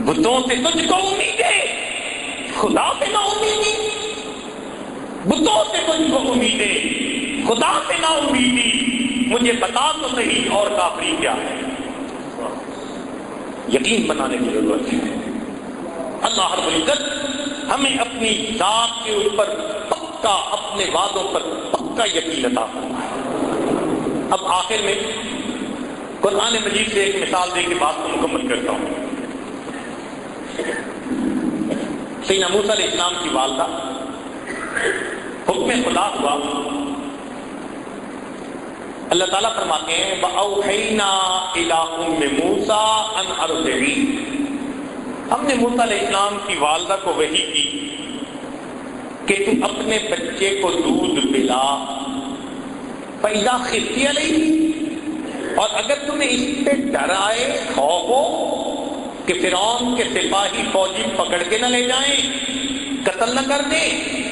بتوں سے تجھ کو امید ہے، خدا سے نا امیدی، بتوں سے تجھ کو امید ہے، خدا سے نا امیدی، مجھے بتا تو صحیح اور کافری کیا ہے۔ یقین بنانے کی ضرورت ہے۔ اللہ رب العزت ہمیں اپنی ذات کے اوپر پکا، اپنے وعدوں پر پکا یقین عطا فرمائے۔ اب آخر میں قرآن مجید سے ایک مثال دے کے بات کو مکمل کرتا ہوں۔ سیدنا موسیٰ علیہ السلام کی والدہ، حکم خدا ہوا، اللہ تعالیٰ فرماتے ہیں وَأَوْحَيْنَا إِلَىٰ أُمِّ مُوسَىٰ أَنْ أَرْضِعِيهِ، ہم نے موسیٰ علیہ السلام کی والدہ کو وحی کی کہ تم اپنے بچے کو دودھ پلا، فَإِذَا خِفْتِ عَلَيْهِ، اور اگر تمہیں اس پہ ڈر آئے، خوف ہو کہ فرعون کے سپاہی فوجی پکڑ کے نہ لے جائیں، قتل نہ کر دیں،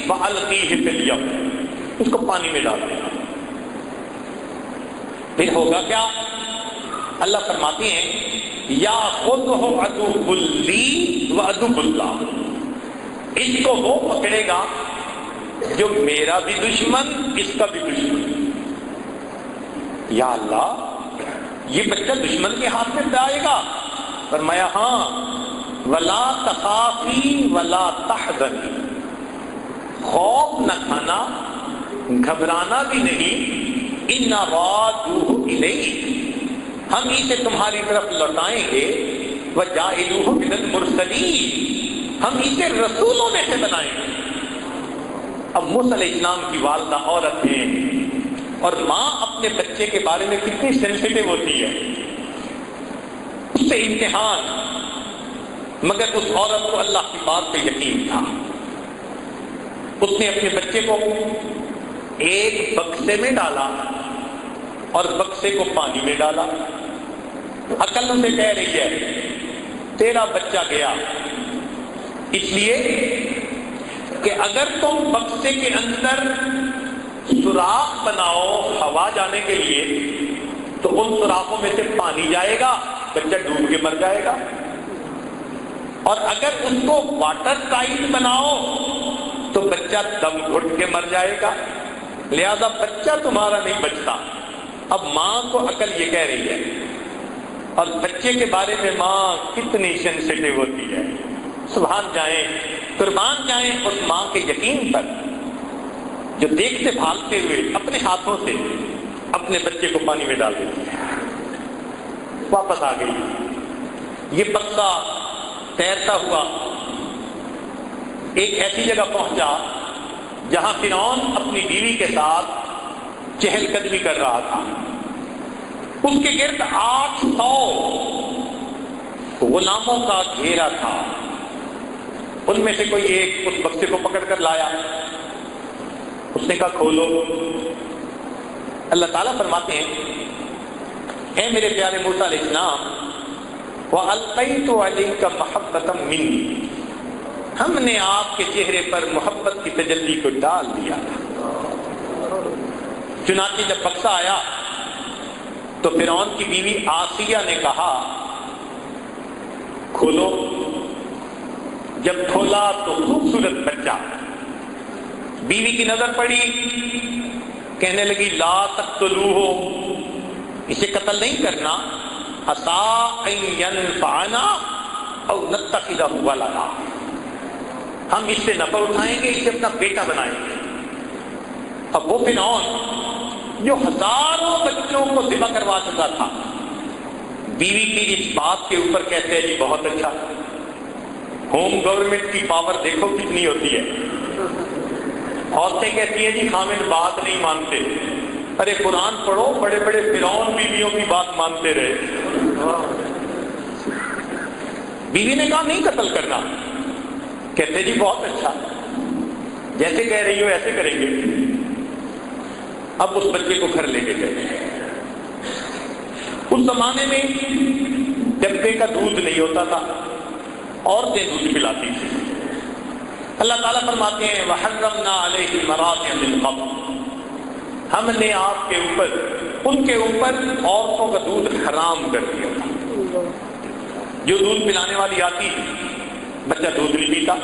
فَأَلْقِيهِ فِي الْيَمِّ، اس کو پانی میں ڈال دیں۔ پھر ہوگا کیا؟ اللہ فرماتے ہیں یا خُذْهُ عَدُوٌّ لِّي وَعَدُوٌّ لَّهُ، اس کو وہ پکڑے گا جو میرا بھی دشمن، اس کا بھی دشمن۔ یا اللہ، یہ بچہ دشمن کے ہاتھ میں جائے گا؟ فرمایا ہاں، وَلَا تَخَافِي وَلَا تَحْزَنِي، خوف نہ کھانا، گھبرانا بھی نہیں، اِنَّ رَادُوهُ إِلَيْكِ، ہم اسے تمہاری طرف لوٹائیں گے، وَجَاعِلُوهُ مِنَ الْمُرْسَلِينَ، ہم اسے رسولوں میں سے بنائیں گے۔ اب موسیٰ علیہ السلام کی والدہ عورت ہیں، اور ماں اپنے بچے کے بارے میں کتنی سینسیٹیو ہوتی ہے، اس سے امتحان، مگر اس عورت کو اللہ کی بات پہ یقین تھا۔ اس نے اپنے بچے کو ایک بکسے میں ڈالا اور بکسے کو پانی میں ڈالا۔ عقل اسے کہہ رہی ہے تیرا بچہ گیا، اس لیے کہ اگر تم بکسے کے اندر سوراخ بناؤ ہوا جانے کے لیے تو ان سوراخوں میں سے پانی جائے گا، بچہ ڈوب کے مر جائے گا، اور اگر اس کو واٹر ٹائٹ بناؤ تو بچہ دم گھٹ کے مر جائے گا، لہذا بچہ تمہارا نہیں بچتا۔ اب ماں کو عقل یہ کہہ رہی ہے، اور بچے کے بارے میں ماں کتنی سینسیٹیو ہوتی ہے۔ سبحان جائیں، قربان جائیں اس ماں کے یقین پر جو دیکھتے بھالتے ہوئے اپنے ہاتھوں سے اپنے بچے کو پانی میں ڈال دیتی ہے۔ واپس آ گئی، یہ بکسا تیرتا ہوا ایک ایسی جگہ پہنچا جہاں فرعون اپنی بیوی کے ساتھ چہل قدمی کر رہا تھا۔ اس کے گرد 800 غلاموں کا گھیرا تھا۔ ان میں سے کوئی ایک اس بکسے کو پکڑ کر لایا، اس نے کہا کھولو۔ اللہ تعالیٰ فرماتے ہیں اے میرے پیارے موسیٰ علیہ السلام، وَأَلْقَيْتُ عَلَيْكَ مَحَبَّةً مِّنِّي، ہم نے آپ کے چہرے پر محبت کی تجلی کو ڈال دیا۔ چنانچہ جب بکسا آیا تو فرعون کی بیوی آسیہ نے کہا کھولو۔ جب کھولا تو خوبصورت بچہ، بیوی کی نظر پڑی، کہنے لگی لا تقتلوہ، اسے قتل نہیں کرنا، عسیٰ ان ینفعنا او نتخذہ ولدا، ہم اس سے نفع اٹھائیں گے، اسے اپنا بیٹا بنائیں گے۔ اب وہ فرعون جو ہزاروں بچوں کو ذبح کروا چکا تھا، بیوی کی اس بات کے اوپر کہتے ہیں جی بہت اچھا، ہوم گورنمنٹ کی پاور دیکھو کتنی ہوتی ہے۔ عورتیں کہتی ہیں جی خامد بات نہیں مانتے، ارے قرآن پڑھو، بڑے بڑے فرعون بیویوں کی بات مانتے رہے۔ بیوی نے کہا نہیں قتل کرنا، کہتے جی بہت اچھا، جیسے کہہ رہی ہو ایسے کریں گے۔ اب اس بچے کو گھر لے کے گئے۔ اس زمانے میں ڈبے کا دودھ نہیں ہوتا تھا، عورتیں دودھ پلاتی تھی۔ اللہ تعالیٰ فرماتے ہیں وَحَرَّمْنَا عَلَيْهِ الْمَرَاضِعَ مِنْ قَبْلُ، ہم نے آپ کے اوپر، ان کے اوپر عورتوں کا دودھ حرام کر دیا تھا۔ جو دودھ پلانے والی آتی بچہ دودھ نہیں پیتا،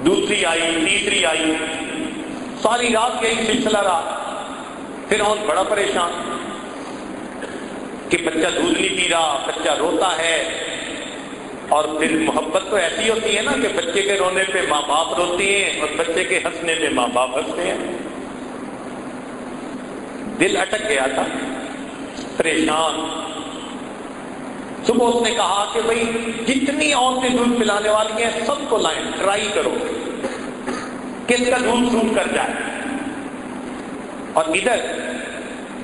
دوسری آئی، تیسری آئی، ساری رات یہی سلسلہ رہا۔ فرعون بڑا پریشان کہ بچہ دودھ نہیں پی رہا، بچہ روتا ہے۔ اور پھر محبت تو ایسی ہوتی ہے نا کہ بچے کے رونے پہ ماں باپ روتے ہیں اور بچے کے ہنسنے پہ ماں باپ ہنستے ہیں۔ دل اٹک گیا تھا، پریشان۔ صبح اس نے کہا کہ بھئی جتنی عورتیں دودھ پلانے والی ہیں سب کو لائیں، ٹرائی کرو کس کا دودھ سوٹ کر جائے۔ اور ادھر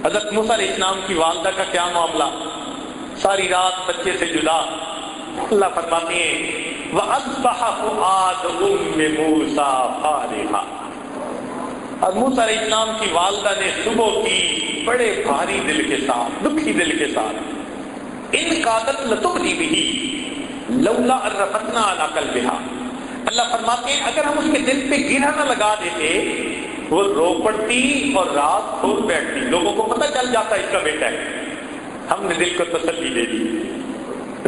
حضرت موسیٰ علیہ السلام کی والدہ کا کیا معاملہ، ساری رات بچے سے جدا۔ اللہ فرماتے ہیں وَأَصْبَحَ فُؤَادُ أُمِّ مُوسَىٰ فَارِغًا، اور موسیٰ علیہ السلام کی والدہ نے صبح کی بڑے بھاری دل کے ساتھ، دکھی دل کے ساتھ، ان قادت لتبدی بہ لولا ان ربطنا علی قلبہا، اللہ فرماتے ہیں اگر ہم اس کے دل پہ گرہ نہ لگا دیتے وہ رو پڑتی اور رات کھول بیٹھتی، لوگوں کو پتہ چل جاتا اس کا بیٹا ہے۔ ہم نے دل کو تسلی دے دی،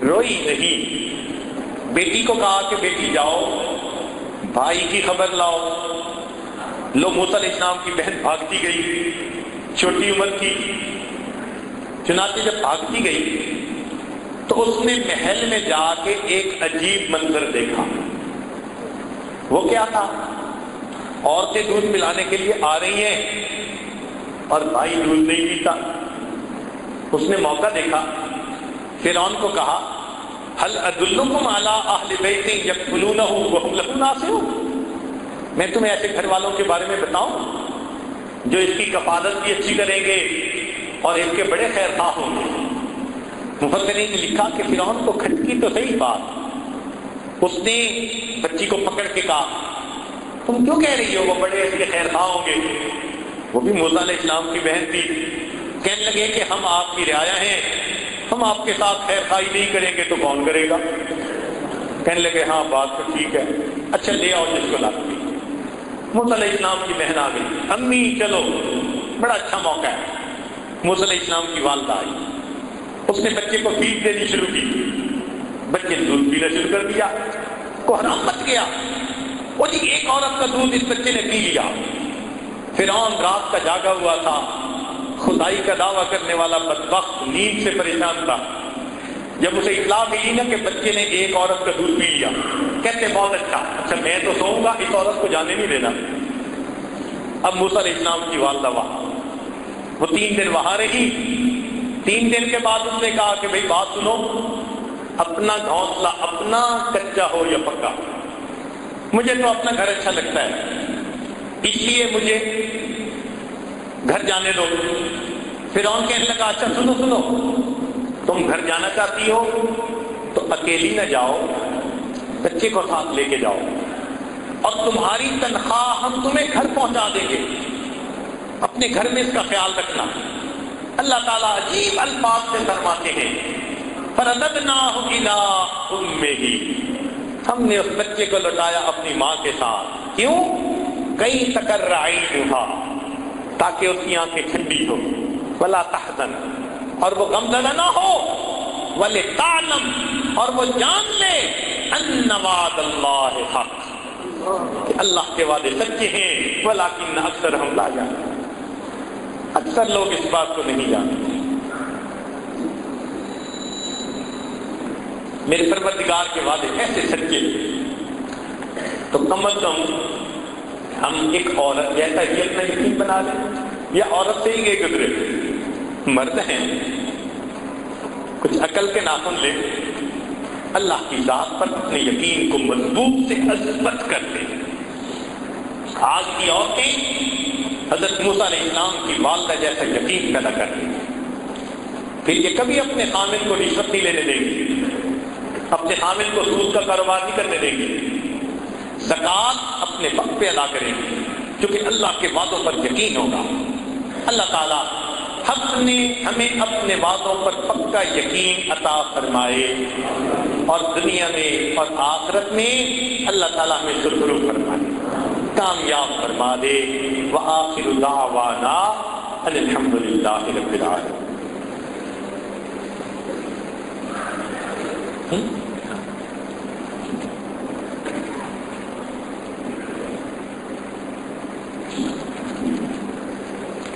روئی نہیں۔ بیٹی کو کہا کہ بیٹی جاؤ بھائی کی خبر لاؤ۔ لو موسیٰ علیہ السلام کی بہن بھاگتی گئی، چھوٹی عمر کی، چنانچہ جب بھاگتی گئی تو اس نے محل میں جا کے ایک عجیب منظر دیکھا۔ وہ کیا تھا؟ عورتیں دودھ پلانے کے لیے آ رہی ہیں اور بھائی دودھ نہیں پیتا۔ اس نے موقع دیکھا، فرعون کو کہا هل ادلکم علی اہل بیت یکفلونہ وہم لہ ناصحون، میں تمہیں ایسے گھر والوں کے بارے میں بتاؤں جو اس کی کفالت بھی اچھی کریں گے اور اس کے بڑے خیر خواہ ہوں گے۔ مفسرین نے لکھا کہ فرعون کو کھٹکی تو صحیح بات، اس نے بچی کو پکڑ کے کہا تم کیوں کہہ رہی ہو وہ بڑے اس کے خیر خواہ ہوں گے؟ وہ بھی موسیٰ علیہ السلام کی بہن تھی۔ کہنے لگے کہ ہم آپ کی رعایا ہیں، ہم آپ کے ساتھ خیر خواہی نہیں کریں گے تو کون کرے گا؟ کہنے لگے ہاں بات تو ٹھیک ہے، اچھا لے آؤ جس کو لاتی۔ موسیٰ علیہ السلام کی بہن آ گئی، امی چلو بڑا اچھا موقع ہے۔ موسیٰ علیہ السلام کی والدہ آئی، اس نے بچے کو فیڈ دینی شروع کی، بچے نے دودھ پینا شروع کر دیا، کو حرام مچ گیا۔ وہ جی ایک عورت کا دودھ اس بچے نے پی لیا۔ فرعون رات کا جاگا ہوا تھا، خدائی کا دعویٰ کرنے والا بدبخت نیند سے پریشان تھا۔ جب اسے اطلاع ملی نا کہ بچے نے ایک عورت کا دودھ پی لیا، کہتے بہت اچھا میں تو سوؤں گا، اس عورت کو جانے نہیں دینا۔ اب موسیٰ علیہ السلام کی والدہ وہاں، وہ 3 دن وہاں رہی۔ 3 دن کے بعد اس نے کہا کہ بھئی بات سنو، اپنا گھونسلہ اپنا کچا ہو یا پکا، مجھے تو اپنا گھر اچھا لگتا ہے، اس لیے مجھے گھر جانے دو۔ فرعون کہنے لگا اچھا سنو سنو، تم گھر جانا چاہتی ہو تو اکیلی نہ جاؤ، بچے کو ساتھ لے کے جاؤ، اور تمہاری تنخواہ ہم تمہیں گھر پہنچا دیں گے، اپنے گھر میں اس کا خیال رکھنا۔ اللہ تعالیٰ عجیب الفاظ سے فرماتے ہیں فَرَدَدْنَاهُ إِلَىٰ أُمِّهِ، ہم نے اس بچے کو لوٹایا اپنی ماں کے ساتھ۔ کیوں؟ کئی تقر عینھا، تاکہ اس کی آنکھیں ٹھنڈی ہو، ولا تحزن، اور وہ غمزدہ نہ ہو، ولتعلم، اور وہ جان لے ان وعد اللہ حق، کہ اللہ کے وعدے سچے ہیں، ولکن اکثرہم لا یعلمون، اکثر لوگ اس بات کو نہیں جانتے۔ میرے پروردگار کے وعدے ایسے سچے تو کم از کم ہم ایک عورت جیسا ہی اپنا یقین بنا لیں یا عورت سے ہی گئے گزرے؟ مرد ہیں، کچھ عقل کے ناخن لیں، اللہ کی ذات پر اپنے یقین کو مضبوط سے اثبت کر دیں۔ آج کی عورتیں حضرت موسیٰ علیہ السلام کی والدہ جیسا یقین پیدا کر دیں، پھر یہ کبھی اپنے خامن کو رشوت نہیں لینے دیں گی، اپنے خامن کو سود کا کاروبار نہیں کرنے دیں گی، زکوٰۃ اپنے وقت پہ ادا کریں گے کیونکہ اللہ کے وعدوں پر یقین ہوگا۔ اللہ تعالیٰ ہمیں اپنے وعدوں پر پکا یقین عطا فرمائے، اور دنیا میں اور آخرت میں اللہ تعالیٰ ہمیں سرخرو فرمائے، کامیاب فرما دے۔ وآخر دعوانا ان الحمد للہ رب العالمین۔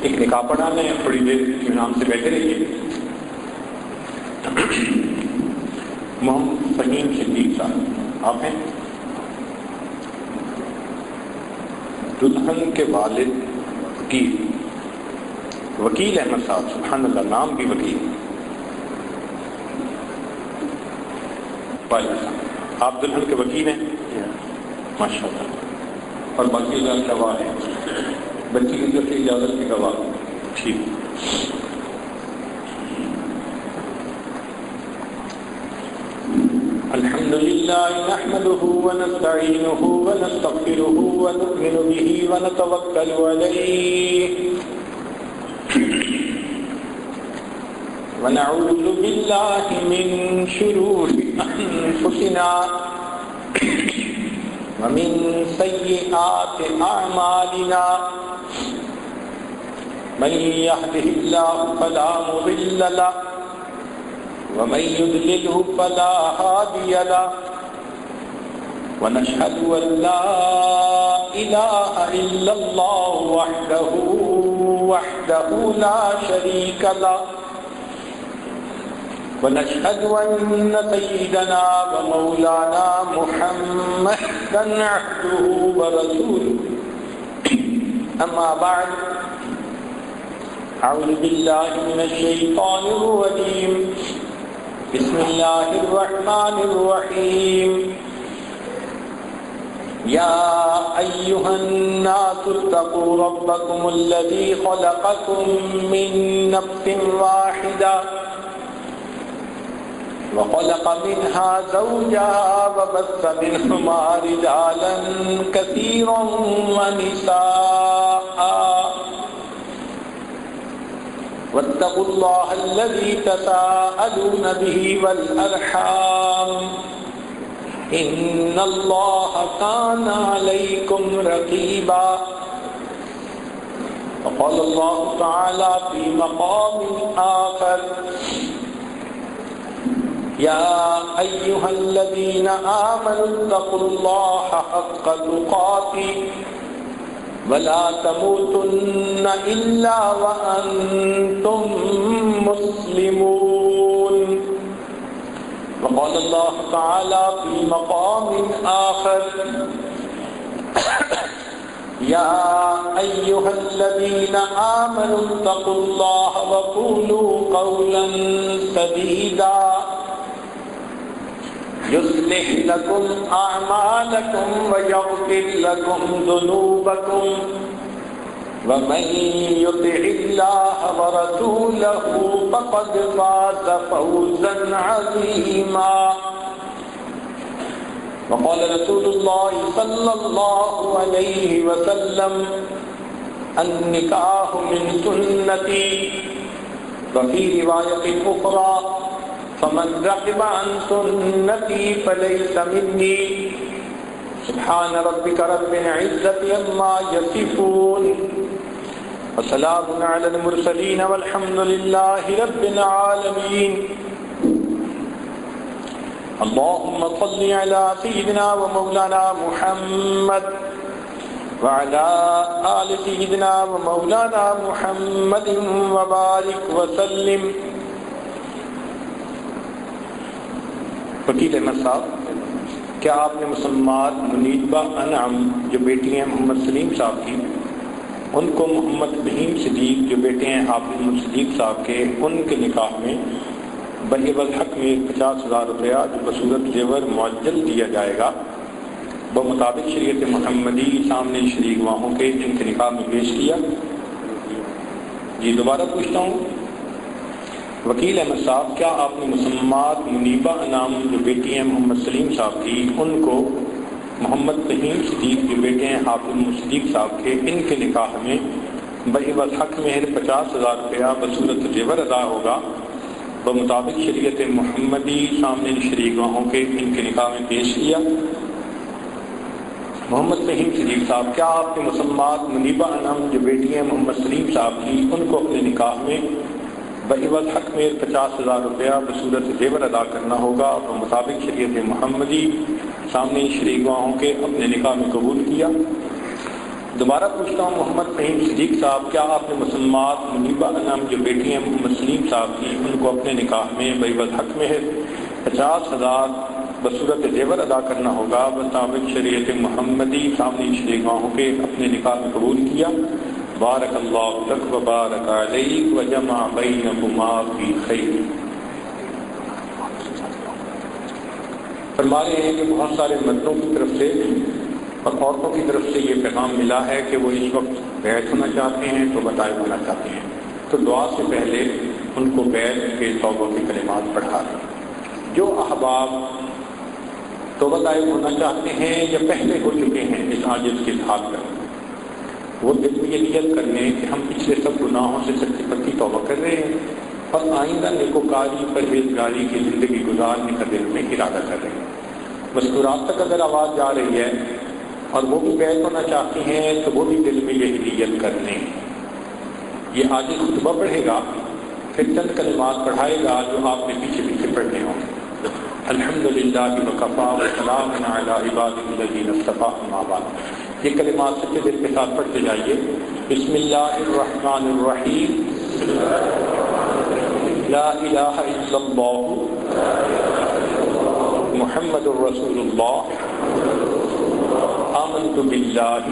ایک نکاح پڑھانا ہے، تھوڑی دیر اطمینان سے بیٹھے رہیے۔ محمد فہیم صدیق صاحب آپ ہیں؟ دلہن کے والد وکیل احمد صاحب، سبحان اللہ، نام بھی وکیل۔ آپ دلہن کے وکیل ہیں؟ ماشاء اللہ۔ اور باقی گواہ ہیں، بچی کی طرف سے اجازت کے گواہ؟ ٹھیک۔ الحمد للہ نحمده ونستعینه ونستغفره ونؤمن به ونتوکل علیہ ونعوذ باللہ من شرور انفسنا ومن سیئات اعمالنا من يهده الله فلا مضل له ومن يضلله فلا هادي له ونشهد أن لا إله إلا الله وحده لا شريك له ونشهد أن سيدنا ومولانا محمدا عبده ورسوله أما بعد أعوذ بالله من الشيطان الرجيم بسم الله الرحمن الرحيم يا أيها الناس اتقوا ربكم الذي خلقكم من نفس واحدة وخلق منها زوجها وبث منهما رجالا كثيرا ونساء واتقوا الله الذي تساءلون به والأرحام إن الله كان عليكم رقيبا وقال الله تعالى في مقام آخر يا أيها الذين آمنوا اتقوا الله حق تقاته ولا تموتن إلا وأنتم مسلمون وقال الله تعالى في مقام آخر يا أيها الذين آمنوا اتقوا الله وقولوا قولا سديدا يصلح لكم أعمالكم ويغفر لكم ذنوبكم ومن يطع الله ورسوله فقد فاز فوزا عظيما وقال رسول الله صلى الله عليه وسلم النكاح من سنتي وفي رواية أخرى فمن رغب عن سنتي فليس مني سبحان ربك رب العزة عما يصفون وسلام على المرسلين والحمد لله رب العالمين اللهم صل على سيدنا ومولانا محمد وعلى آل سيدنا ومولانا محمد وبارك وسلم۔ وکیل احمد صاحب کیا آپ نے مسمات منیبہ انعم جو بیٹی ہیں محمد سلیم صاحب کی، ان کو محمد بہیم صدیق جو بیٹے ہیں حافظ محمد صدیق صاحب کے، ان کے نکاح میں بعوض حق میں 50,000 روپیہ جو بصورت زیور معجل دیا جائے گا بمطابق شریعت محمدی سامنے شریک گواہوں کے ان کے نکاح میں پیش کیا؟ جی دوبارہ پوچھتا ہوں، وکیل احمد صاحب کیا آپ نے مسمات منیبہ انعام جو بیٹی ہیں محمد سلیم صاحب کی، ان کو محمد بہیم صدیق جو بیٹے ہیں حافظ محمد صدیق صاحب کے، ان کے نکاح میں بعوض حق مہر 50,000 روپیہ بصورت زیور ادا ہوگا بمطابق شریعت محمدی سامنے شریک گواہوں کے ان کے نکاح میں پیش کیا؟ محمد بہیم صدیق صاحب کیا آپ نے مسمات منیبہ انعم جو بیٹی ہیں محمد سلیم صاحب کی، ان کو اپنے نکاح میں بعوض حق میں 50,000 روپیہ بصورت زیور ادا کرنا ہوگا اور مطابق شریعت محمدی سامنے شریک گواہوں کے اپنے نکاح میں قبول کیا؟ دوبارہ پوچھتا ہوں، محمد بہیم صدیق صاحب کیا آپ نے مسمات منیبہ انعم جو بیٹی ہیں محمد سلیم صاحب کی، ان کو اپنے نکاح میں بعوض حق میں 50,000 بصورت زیور ادا کرنا ہوگا مطابق شریعت محمدی سامنے شریک گواہوں کے اپنے نکاح میں قبول کیا؟ بارک اللہ لک و بارک علیک و جمع بینکما فی خیر۔ فرما رہے ہیں کہ بہت سارے مردوں کی طرف سے اور عورتوں کی طرف سے یہ پیغام ملا ہے کہ وہ اس وقت بیعت ہونا چاہتے ہیں، توبہ طائب ہونا چاہتے ہیں، تو دعا سے پہلے ان کو بیعت کے توبہ کے کلمات پڑھا دیں۔ جو احباب توبہ طائب ہونا چاہتے ہیں یا پہلے ہو چکے ہیں اس عاجز کے حال پر، وہ دل میں یہ نیت کر لیں کہ ہم پچھلے سب گناہوں سے سچی پکی توبہ کر رہے ہیں اور آئندہ نیکوکاری پرہیزگاری کی زندگی گزارنے کا دل میں ارادہ کر رہے ہیں۔ مذکورات تک اگر آواز جا رہی ہے اور وہ بھی بیعت ہونا چاہتے ہیں تو وہ بھی دل میں یہی نیت کر لیں۔ یہ عاجز خطبہ پڑھے گا، پھر چند کلمات پڑھائے گا جو آپ نے پیچھے پیچھے پڑھنے ہوں گے۔ الحمدللہ وکفی وسلام علی عبادہ الذین اصطفی، اما بعد۔ یہ کلمات سچے دل کے ساتھ پڑھتے جائیے۔ بسم اللہ الرحمن الرحیم، لا الہ الا اللہ محمد الرسول اللہ، آمنت باللہ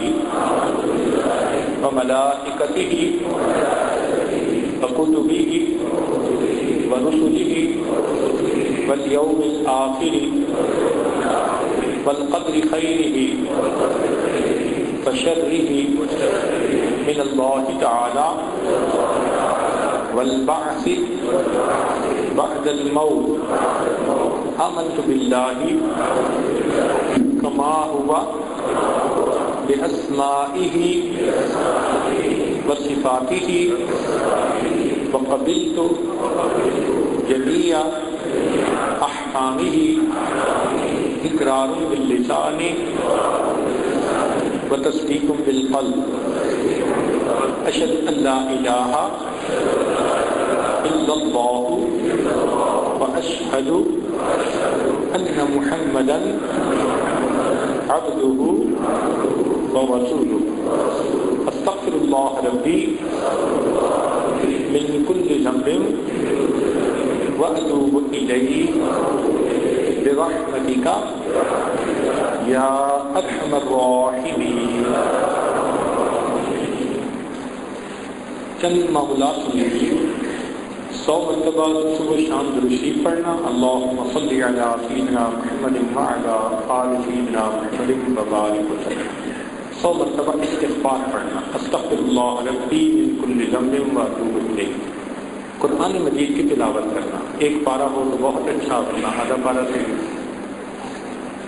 وملائکتہ وکتبہ ورسلہ والیوم الآخر والقدر خیرہ وشرہ من اللہ تعالی والبعث بعد الموت، آمنت باللہ کما ہوا بأسمائہ وصفاتہ وقبلت جمیع احکامہ اقرار باللسان وتصدیق بالقلب، اشہد ان لا الہ الا اللہ واشہد ان محمدا عبدہ ورسولہ، استغفر اللہ ربی من کل ذنب واتوب الیہ برحمتک یا ارحم الراحمین۔ چند معمولات سن لیجیے۔ 100 مرتبہ صبح شام درود شریف پڑھنا، اللہم صلی علی سیدنا محمد وعلی آل سیدنا محمد وبارک وسلم۔ 100 مرتبہ استغفار پڑھنا، استغفر اللہ ربی من کل ذنب واتوب الیہ۔ قرآن مجید کی تلاوت کرنا، ایک پارہ ہو تو بہت اچھا، ورنہ آدھا پارہ سے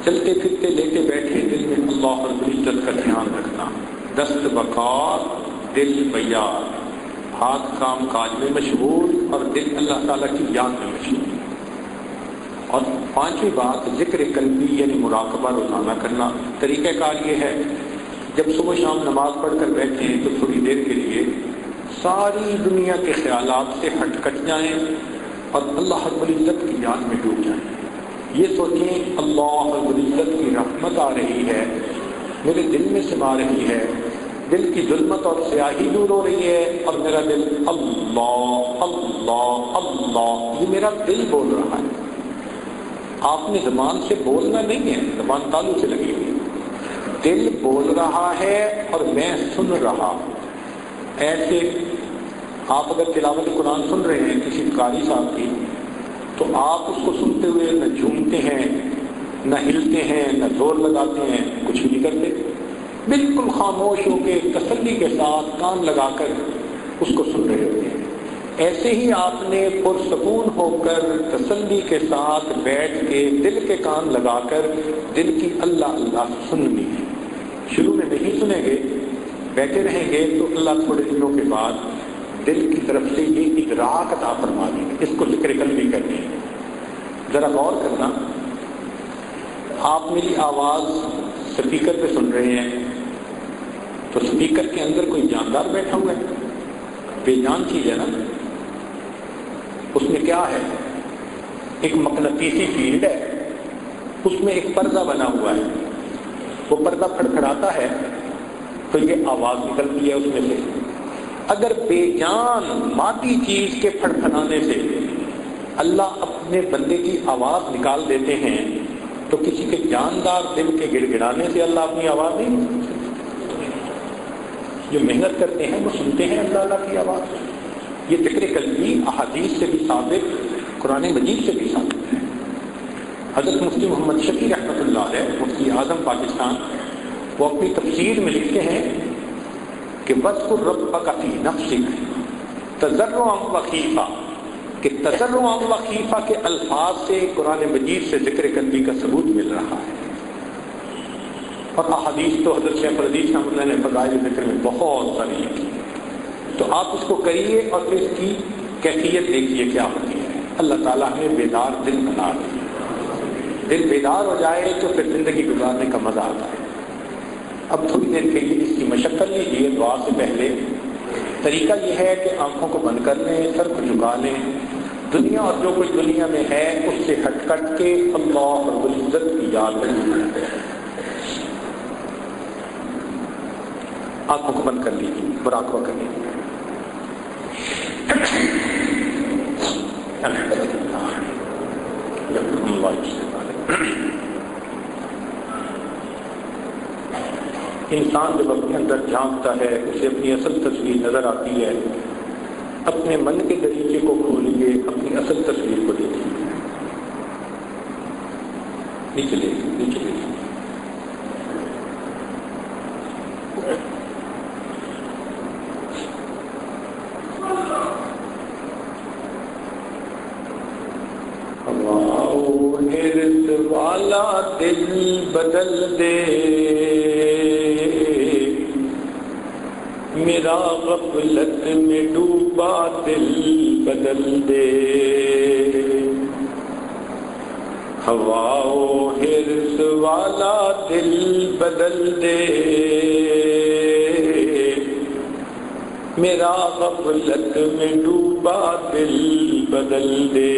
چلتے پھرتے لیتے بیٹھے دل میں اللہ رب العزت کا دھیان رکھنا، دست بکار دل بیار، ہاتھ کام کاج میں مشغول اور دل اللہ تعالیٰ کی یاد میں مشغول۔ اور 5ویں بات ذکر قلبی یعنی مراقبہ روزانہ کرنا۔ طریقہ کار یہ ہے، جب صبح شام نماز پڑھ کر بیٹھیں تو تھوڑی دیر کے لیے ساری دنیا کے خیالات سے ہٹ کٹ جائیں اور اللہ رب العزت کی یاد میں ڈوب جائیں۔ یہ سوچیں اللہ رب العزت کی رحمت آ رہی ہے، میرے دل میں سما رہی ہے، دل کی ظلمت اور سیاہی دور ہو رہی ہے اور میرا دل اللہ اللہ اللہ، یہ میرا دل بول رہا ہے۔ آپ نے زبان سے بولنا نہیں ہے، زبان تالو سے لگی ہوئی، دل بول رہا ہے اور میں سن رہا ہوں۔ ایسے آپ اگر تلاوت قرآن سن رہے ہیں کسی قاری صاحب کی، تو آپ اس کو سنتے ہوئے نہ جھومتے ہیں، نہ ہلتے ہیں، نہ زور لگاتے ہیں، کچھ بھی نہیں کرتے، بالکل خاموش ہو کے تسلی کے ساتھ کان لگا کر اس کو سن رہے ہوتے ہیں۔ ایسے ہی آپ نے پرسکون ہو کر تسلی کے ساتھ بیٹھ کے دل کے کان لگا کر دل کی اللہ اللہ سننی ہے۔ شروع میں نہیں سنیں گے، بیٹھے رہیں گے تو اللہ تھوڑے دنوں کے بعد دل کی طرف سے یہ ادراک عطا فرما دیں گے، اس کو ذکر قلبی کرنی ہے۔ ذرا غور کرنا، آپ میری آواز سپیکر پہ سن رہے ہیں تو سپیکر کے اندر کوئی جاندار بیٹھا ہوا ہے، بے جان چیز ہے نا، اس میں کیا ہے؟ ایک مقناطیسی فیلڈ ہے، اس میں ایک پردہ بنا ہوا ہے، وہ پردہ کھڑکھڑاتا ہے تو یہ آواز نکلتی ہے اس میں سے۔ اگر بے جان مادی چیز کے پھڑپھڑانے سے اللہ اپنے بندے کی آواز نکال دیتے ہیں تو کسی کے جاندار دل کے گڑ گڑانے سے اللہ اپنی آواز نہیں، جو محنت کرتے ہیں وہ سنتے ہیں اللہ کی آواز۔ یہ ذکر قلبی احادیث سے بھی ثابت، قرآن مجید سے بھی ثابت ہے۔ حضرت مفتی محمد شفیع رحمۃ اللہ علیہ، مفتی اعظم پاکستان، وہ اپنی تفسیر میں لکھتے ہیں کہ وَاذْكُرْ رَبَّكَ فِي نَفْسِكَ تَضَرُّعًا وَخِيفًا، کہ تضرعاً وخیفہ کے الفاظ سے قرآن مجید سے ذکر قلبی کا ثبوت مل رہا ہے۔ اور احادیث تو حضرت شیخ الحدیث رحمۃ اللہ نے فضائل ذکر میں بہت ساری لکھی، تو آپ اس کو کریے اور پھر اس کی کیفیت دیکھیے کیا ہوتی ہے۔ اللہ تعالیٰ نے بیدار دل بنا دیا، دل بیدار ہو جائے تو پھر زندگی گزارنے کا مزہ آتا ہے۔ اب تھوڑی دیر کے لیے اس کی مشقت لیجیے دعا سے پہلے۔ طریقہ یہ ہے کہ آنکھوں کو بند کر لیں، سر کو جھکا لیں، دنیا اور جو کچھ دنیا میں ہے اس سے ہٹ کٹ کے اللہ رب العزت کی یاد کریں۔ آنکھوں کو بند کر لیجیے، مراقبہ کر لیجیے۔ انسان جب اپنے اندر جھانکتا ہے اسے اپنی اصل تصویر نظر آتی ہے۔ اپنے من کے دریچے کو کھولیے، اپنی اصل تصویر کو دیکھیے۔ نیچے لے نیچے لے ہرس والا دل بدل دے، میرا غفلت میں ڈوبا دل بدل دے، ہوا و ہرس والا دل بدل دے، میرا غفلت میں ڈوبا دل بدل دے،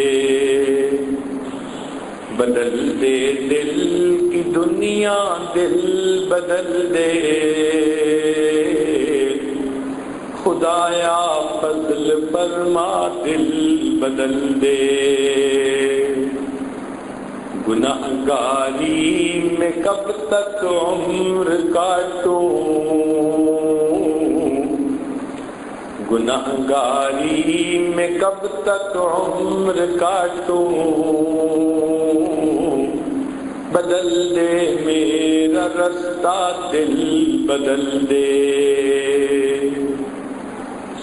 بدل دے دل کی دنیا دل بدل دے، خدایا فضل فرما دل بدل دے، گناہگاری میں کب تک عمر کاٹوں، گناہگاری میں کب تک عمر کاٹوں، بدل دے میرا رستہ دل بدل دے،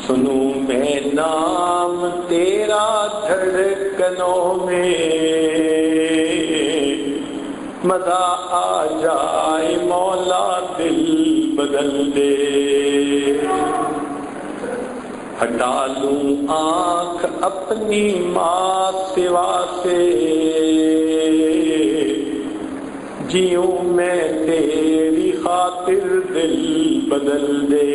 سنوں میں نام تیرا دھڑکنوں میں، مزہ آ جائے مولا دل بدل دے، ہٹا لوں آنکھ اپنی ماں سوا سے، جیوں میں تیری خاطر دل بدل دے،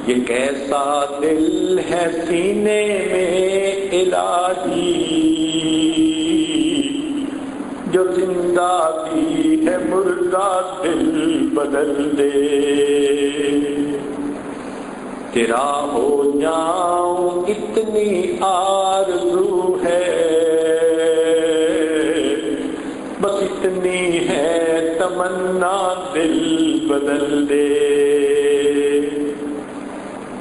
یہ کیسا دل ہے سینے میں الہی، جو زندہ بھی ہے مردہ دل بدل دے، تیرا ہو جاؤں اتنی آرزو ہے، تمنا دل بدل دے،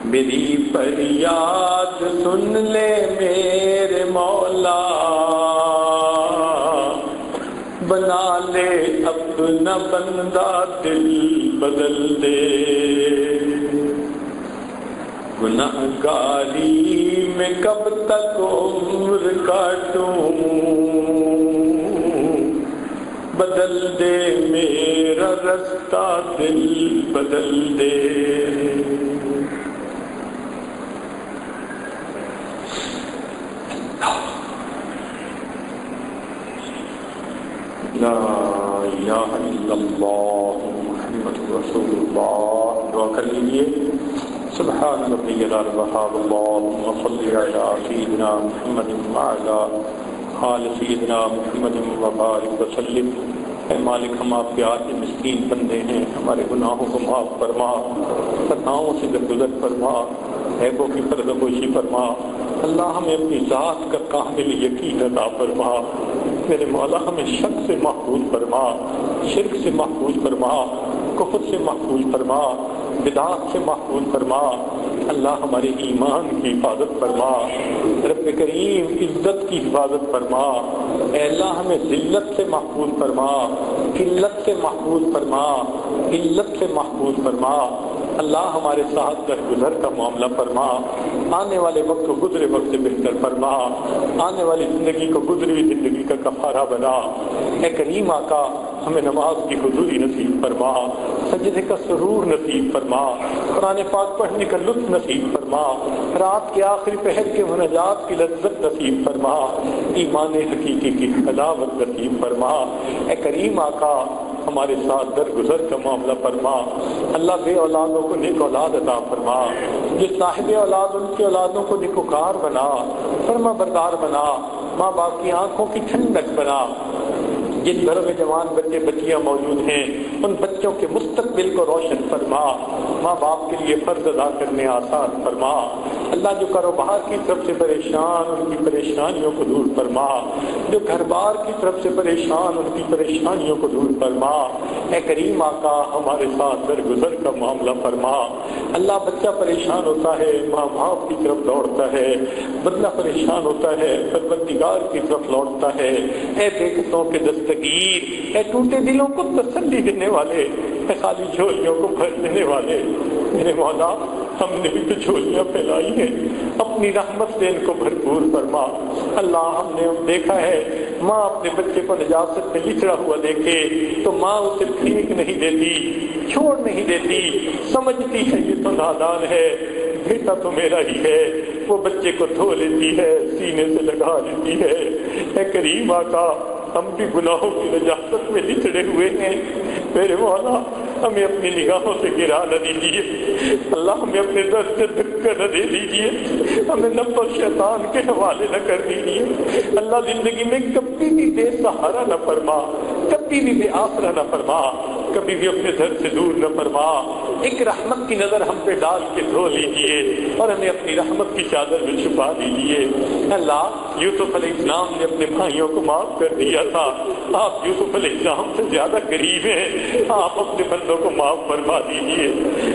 میری فریاد سن لے میرے مولا، بنا لے اپنا بندہ دل بدل دے۔ گنہگاری میں کب تک عمر کاٹوں، بدل دے میرا رستہ دل بدل دے۔ لا الہ الا اللہ محمد رسول اللہ۔ دعا کر لیجیے۔ سبحان ربی الوہاب، اللہم صلی علی سیدنا محمد وعلی آل سیدنا محمد وبارک وسلم۔ اے مالک، ہم آپ کے آج مسکین بندے ہیں، ہمارے گناہوں کو معاف فرما، خطاؤں سے درگزر فرما، عیبوں کی پردہ پوشی فرما۔ اللہ ہمیں اپنی ذات کا کامل یقین عطا فرما۔ میرے مولا ہمیں شک سے محفوظ فرما، شرک سے محفوظ فرما، کفر سے محفوظ فرما، بدعات سے محفوظ فرما۔ اللہ ہمارے ایمان کی حفاظت فرما، رب کریم عزت کی حفاظت فرما۔ اے اللہ ہمیں ذلت سے محفوظ فرما، قلت سے محفوظ فرما، قلت سے محفوظ فرما۔ اللہ ہمارے ساتھ درگزر کا معاملہ فرما، آنے والے وقت کو گزرے وقت سے بہتر فرما، آنے والی زندگی کو گزری ہوئی زندگی کا کفارہ بنا۔ اے کریم آقا، ہمیں نماز کی حضوری نصیب فرما، سجدے کا سرور نصیب فرما، قرآن پاک پڑھنے کا لطف نصیب فرما، رات کے آخری پہر کے مناجات کی لذت نصیب فرما، ایمان حقیقی کی حلاوت نصیب فرما۔ اے کریم آقا، ہمارے ساتھ درگزر کا معاملہ فرما۔ اللہ بے اولادوں کو نیک اولاد عطا فرما، جو صاحب اولاد ان کی اولادوں کو نیکوکار بنا، فرما بردار بنا، ماں باپ کی آنکھوں کی ٹھنڈک بنا۔ جن گھروں میں جوان بچے بچیاں موجود ہیں ان بچوں کے مستقبل کو روشن فرما، ماں باپ کے لیے فرض ادا کرنے آسان فرما۔ اللہ جو کاروبار کی طرف سے پریشان ان کی پریشانیوں کو دور فرما، جو گھر بار کی طرف سے پریشان ان کی پریشانیوں کو دور فرما۔ اے کریم آقا، ہمارے ساتھ درگزر کا معاملہ فرما۔ اللہ بچہ پریشان ہوتا ہے ماں باپ کی طرف دوڑتا ہے، بندہ پریشان ہوتا ہے پروردگار کی طرف لوٹتا ہے۔ اے بےکسوں کے دستگیر، اے ٹوٹے دلوں کو تسلی دینے والے، اے خالی جھولیوں کو بھر دینے والے، میرے مولا ہم نے بھی تو جھولیاں پھیلائی ہیں، اپنی رحمت سے ان کو بھرپور فرما۔ اللہ ہم نے دیکھا ہے ماں اپنے بچے کو نجاست میں بچھڑا ہوا دیکھے تو ماں اسے پھینک نہیں دیتی، چھوڑ نہیں دیتی، سمجھتی ہے یہ تو نادان ہے، بیٹا تو میرا ہی ہے، وہ بچے کو دھو لیتی ہے، سینے سے لگا لیتی ہے۔ اے کریم آقا، ہم بھی گناہوں کی نجاست میں لچڑے ہوئے ہیں، میرے مولا ہمیں اپنی نگاہوں سے گرا نہ دیجیے، اللہ ہمیں اپنے در سے دھکا نہ دے دیجیے، ہمیں نفس اور شیطان کے حوالے نہ کر دیجیے۔ اللہ زندگی میں کبھی بھی بے سہارا نہ فرما، کبھی بھی بے آسرا نہ فرما، کبھی بھی اپنے در سے دور نہ فرما۔ ایک رحمت کی نظر ہم پہ ڈال کے دھو لیجیے اور ہمیں اپنی رحمت کی چادر میں چھپا دیجیے۔ اللہ یوسف علیہ السلام نے اپنے بھائیوں کو معاف کر دیا تھا، آپ یوسف علیہ السلام سے زیادہ قریب ہیں، آپ اپنے بندوں کو معاف فرما دیجیے۔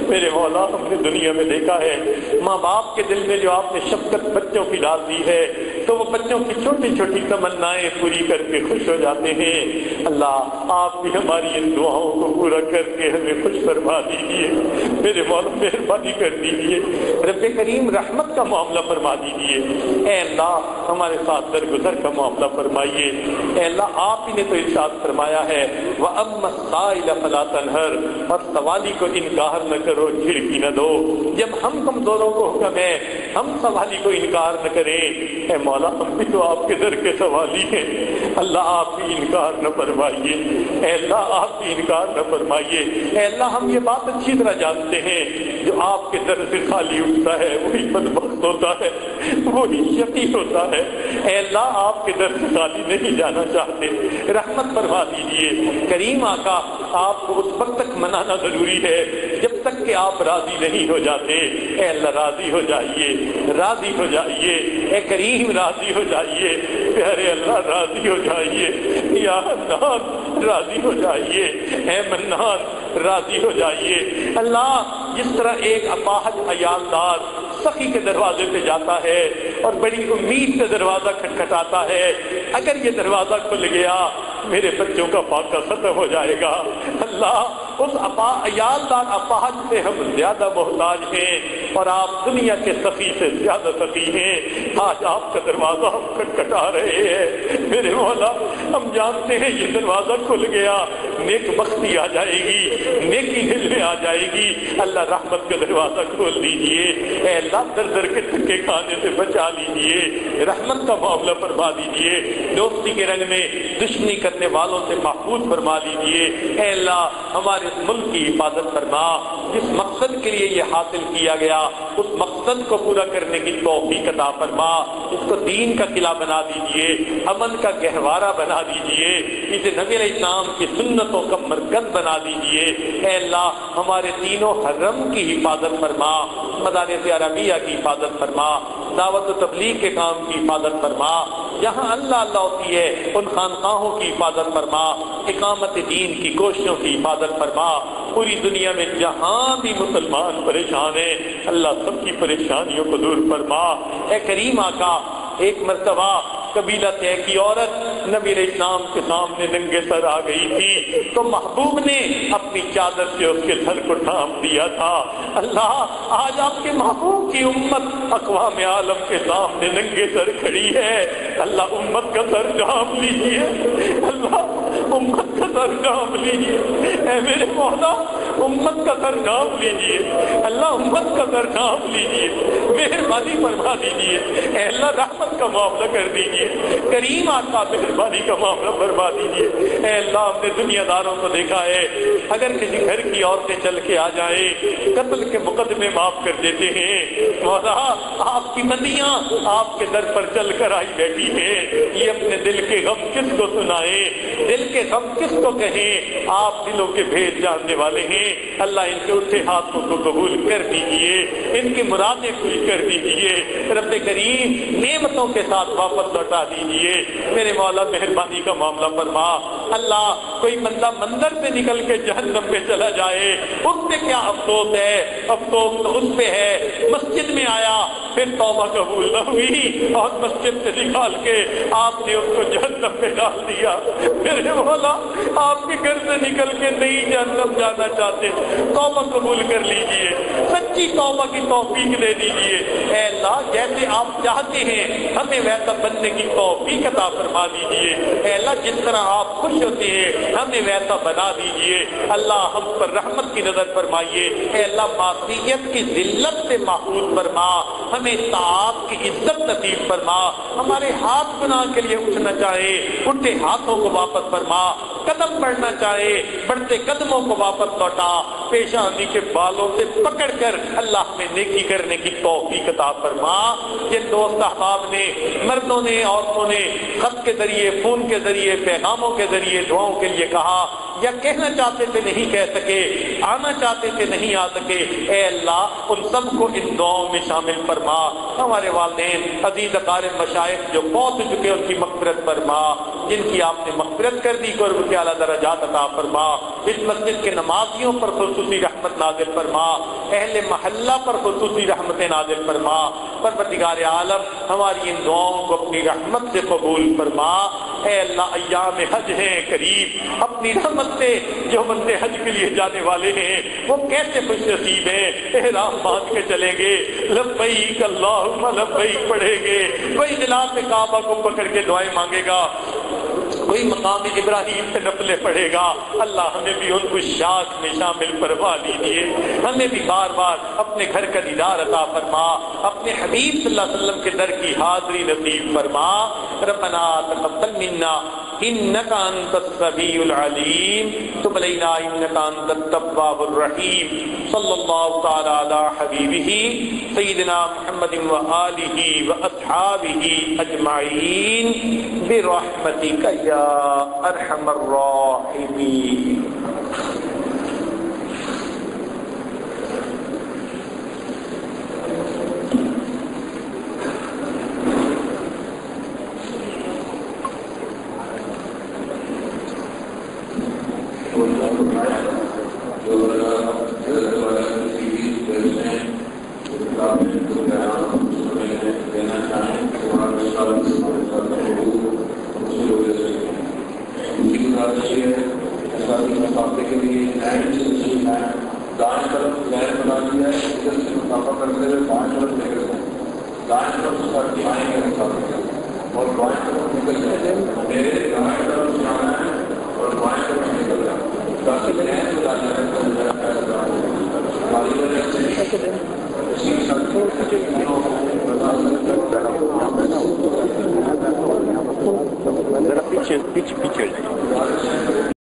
میرے مولا ہم نے دنیا میں دیکھا ہے ماں باپ کے دل میں جو آپ نے شفقت بچوں کی ڈال دی ہے تو وہ بچوں کی چھوٹی چھوٹی تمنائیں پوری کر کے خوش ہو جاتے ہیں۔ اللہ آپ بھی ہماری ان دعاؤں کو پورا کر کے ہمیں خوش فرما دیجیے، میرے مولا مہربانی کر دیجیے، رب کریم رحمت کا معاملہ فرما دیجیے۔ اے اللہ ہمارے ساتھ درگزر کا معاملہ فرمائیے۔ اے اللہ آپ ہی نے تو ارشاد فرمایا ہے وَأَمَّا السَّائِلَ فَلَا تَنْهَرْ، اور سوالی کو انکار نہ کرو، جھڑکی نہ دو۔ جب ہم کمزوروں کو حکم ہے ہم سوالی کو انکار نہ کریں، اے مولا ہم بھی تو آپ کے در کے سوالی ہیں، اللہ آپ بھی انکار نہ فرمائیے، اے اللہ آپ بھی انکار نہ فرمائیے۔ اے اللہ ہم یہ بات اچھی طرح جانتے ہیں جو آپ کے در سے خالی اٹھتا ہے وہی بدبخت ہوتا ہے، وہی شقی ہوتا ہے۔ اے اللہ آپ کے در سے خالی نہیں جانا چاہتے، رحمت فرما دیجیے۔ کریم آقا آپ کو اس وقت تک منانا ضروری ہے جب تک کہ آپ راضی نہیں ہو جاتے۔ اے اللہ راضی ہو جائیے، راضی ہو جائیے، اے کریم راضی ہو جائیے، پیارے اللہ راضی ہو جائیے، یا حنان راضی ہو جائیے، اے منان راضی ہو جائیے۔ اللہ جس طرح ایک اپاہج عیالدار سخی کے دروازے پہ جاتا ہے اور بڑی امید سے دروازہ کھٹکھٹاتا ہے، اگر یہ دروازہ کھل گیا میرے بچوں کا فاقہ ختم ہو جائے گا۔ اللہ اس عیالدار اپاہج سے ہم زیادہ محتاج ہیں اور آپ دنیا کے سخی سے زیادہ سخی ہیں۔ آج آپ کا دروازہ ہم کھٹکھٹا رہے ہیں میرے مولا، ہم جانتے ہیں یہ دروازہ کھل گیا نیک بختی آ جائے گی، نیکی دل میں آ جائے گی۔ اللہ رحمت کا دروازہ کھول دیجئے، اے اللہ در در کے دھکے کھانے سے بچا لیجئے، رحمت کا معاملہ فرما دیجئے، دوستی کے رنگ میں دشمنی کرنے والوں سے محفوظ فرما لیجئے۔ اے اللہ ہمارے اس ملک کی حفاظت فرما، جس مقصد کے لیے یہ حاصل کیا گیا اس مقصد کو پورا کرنے کی توفیق عطا فرما، اس کو دین کا قلعہ بنا دیجئے، امن کا گہوارہ بنا دیجئے، اسے نبی علیہ السلام کی سنتوں کا مرکز بنا دیجئے۔ اے اللہ ہمارے تینوں حرم کی حفاظت فرما، مدارس عربیہ کی حفاظت فرما، دعوت و تبلیغ کے کام کی حفاظت فرما، جہاں اللہ اللہ ہوتی ہے ان خانقاہوں کی حفاظت فرما، اقامت دین کی کوششوں کی حفاظت فرما۔ پوری دنیا میں جہاں بھی مسلمان پریشان ہیں اللہ سب کی پریشانیوں کو دور فرما۔ اے کریم آقا، ایک مرتبہ قبیلہ طے کی عورت نبی علیہ السلام کے سامنے ننگے سر آ گئی تھی تو محبوب نے اپنی چادر سے اس کے سر کو ڈھانپ دیا تھا۔ اللہ آج آپ کے محبوب کی امت اقوام عالم کے سامنے ننگے سر کھڑی ہے، اللہ امت کا سر ڈھانپ لیجیے، اللہ امت کا سر ڈھانپ لیجیے، اے میرے مولا امت کا سر ڈھانپ لیجیے، اللہ امت کا سر ڈھانپ لیجیے، مہربانی فرما دیجیے، اے اللہ رحمت کا معاملہ کر دیجیے، کریم آقا مہربانی کا معاملہ فرما دیجیے۔ اے اللہ ہم نے دنیا داروں کو دیکھا ہے اگر کسی گھر کی عورتیں چل کے آ جائیں قتل کے مقدمے معاف کر دیتے ہیں۔ مولا آپ کی مندیاں آپ کے در پر چل کر آئی بیٹھی ہیں، یہ اپنے دل کے غم کس کو سنائیں، دل کے غم کس کو کہیں، آپ دلوں کے بھید جاننے والے ہیں۔ اللہ ان کے اٹھے ہاتھوں کو قبول کر دیجیے، ان کی مرادیں پوری کر دیجیے، رب کریم نعمتوں کے ساتھ واپس لوٹا دیجیے، میرے مولا مہربانی کا معاملہ فرما۔ اللہ کوئی بندہ مندر سے نکل کے جہنم میں چلا جائے اس پہ کیا افسوس ہے، افسوس تو اس پہ ہے مسجد میں آیا پھر توبہ قبول نہ ہوئی اور مسجد سے نکال کے آپ نے اس کو جہنم میں ڈال دیا۔ میرے مولا آپ کے گھر سے نکل کے نہیں جہنم جانا چاہتے، توبہ قبول کر لیجئے، سچی توبہ کی توفیق دے دیجئے۔ اے اللہ جیسے آپ چاہتے ہیں ہمیں ویسا بننے کی توفیق عطا فرما دیجئے۔ اے اللہ جس طرح آپ خوش ہوتے ہیں ہمیں ویسا بنا دیجئے۔ اللہ ہم پر رحمت کی نظر فرمائیے، اے اللہ معصیت کی ذلت سے محفوظ فرما، ہمیں طاعت کی عزت نصیب فرما، ہمارے ہاتھ گناہ کے لیے اٹھنا چاہے اٹھے ہاتھوں کو واپس فرما، قدم بڑھنا چاہے بڑھتے قدموں کو واپس لوٹا، پیشانی کے بالوں سے پکڑ کر اللہ میں نیکی کرنے کی توفیق عطا فرما۔ جن دوست احباب نے، مردوں نے، عورتوں نے خط کے ذریعے، فون کے ذریعے، پیغاموں کے ذریعے دعاؤں کے لیے کہا یا کہنا چاہتے تھے نہیں کہہ سکے، آنا چاہتے تھے نہیں آ سکے، اے اللہ ان سب کو ان دعاؤں میں شامل فرما۔ ہمارے والدین عزیز اقارب مشائخ جو فوت ہو چکے ان کی مغفرت فرما، جن کی آپ نے مغفرت کر دی قرب کے اعلیٰ درجات عطا فرما۔ اس مسجد کے نمازیوں پر خصوصی رحمت نازل فرما، اہل محلہ پر خصوصی رحمت نازل فرما۔ پروردگار عالم ہماری ان دعاؤں کو اپنی رحمت سے قبول فرما۔ اے اللہ ایام حج ہیں قریب، اپنی رحمت سے جو بندے حج کے لیے جانے والے ہیں وہ کیسے خوش نصیب ہیں، احرام باندھ کے چلیں گے، لبیک اللہم لبیک پڑھیں گے، کوئی غلاف کعبہ کو پکڑ کے دعائیں مانگے گا، کوئی مقام ابراہیم سے نفلیں پڑھے گا۔ اللہ ہمیں بھی ان کو شاخ میں شامل فرما لیجیے، ہمیں بھی بار بار اپنے گھر کا دیدار عطا فرما، اپنے حبیب صلی اللہ علیہ وسلم کے در کی حاضری نصیب فرما۔ ربنا تقبل منا انک انت السمیع العلیم تب علینا انک انت التواب الرحیم۔ صلی اللہ تعالی علی حبیبہ سیدنا محمد وآلہ واصحابہ اجمعین برحمتک یا ارحم الراحمین۔ دینا چاہیں مسافے کے لیے دائیں طرف لہر بنا دیا ہے، ادھر سے مسافہ کرتے ہوئے بائیں طرف لے کر دائیں طرف اس کا دائیں کا مسافہ اور بائیں طرف نکل جائے، میرے دائیں طرف جانا ہے اور بائیں طرف نکل جائے تاکہ لہر بنا جائے ہماری وجہ سے اسی پیچھے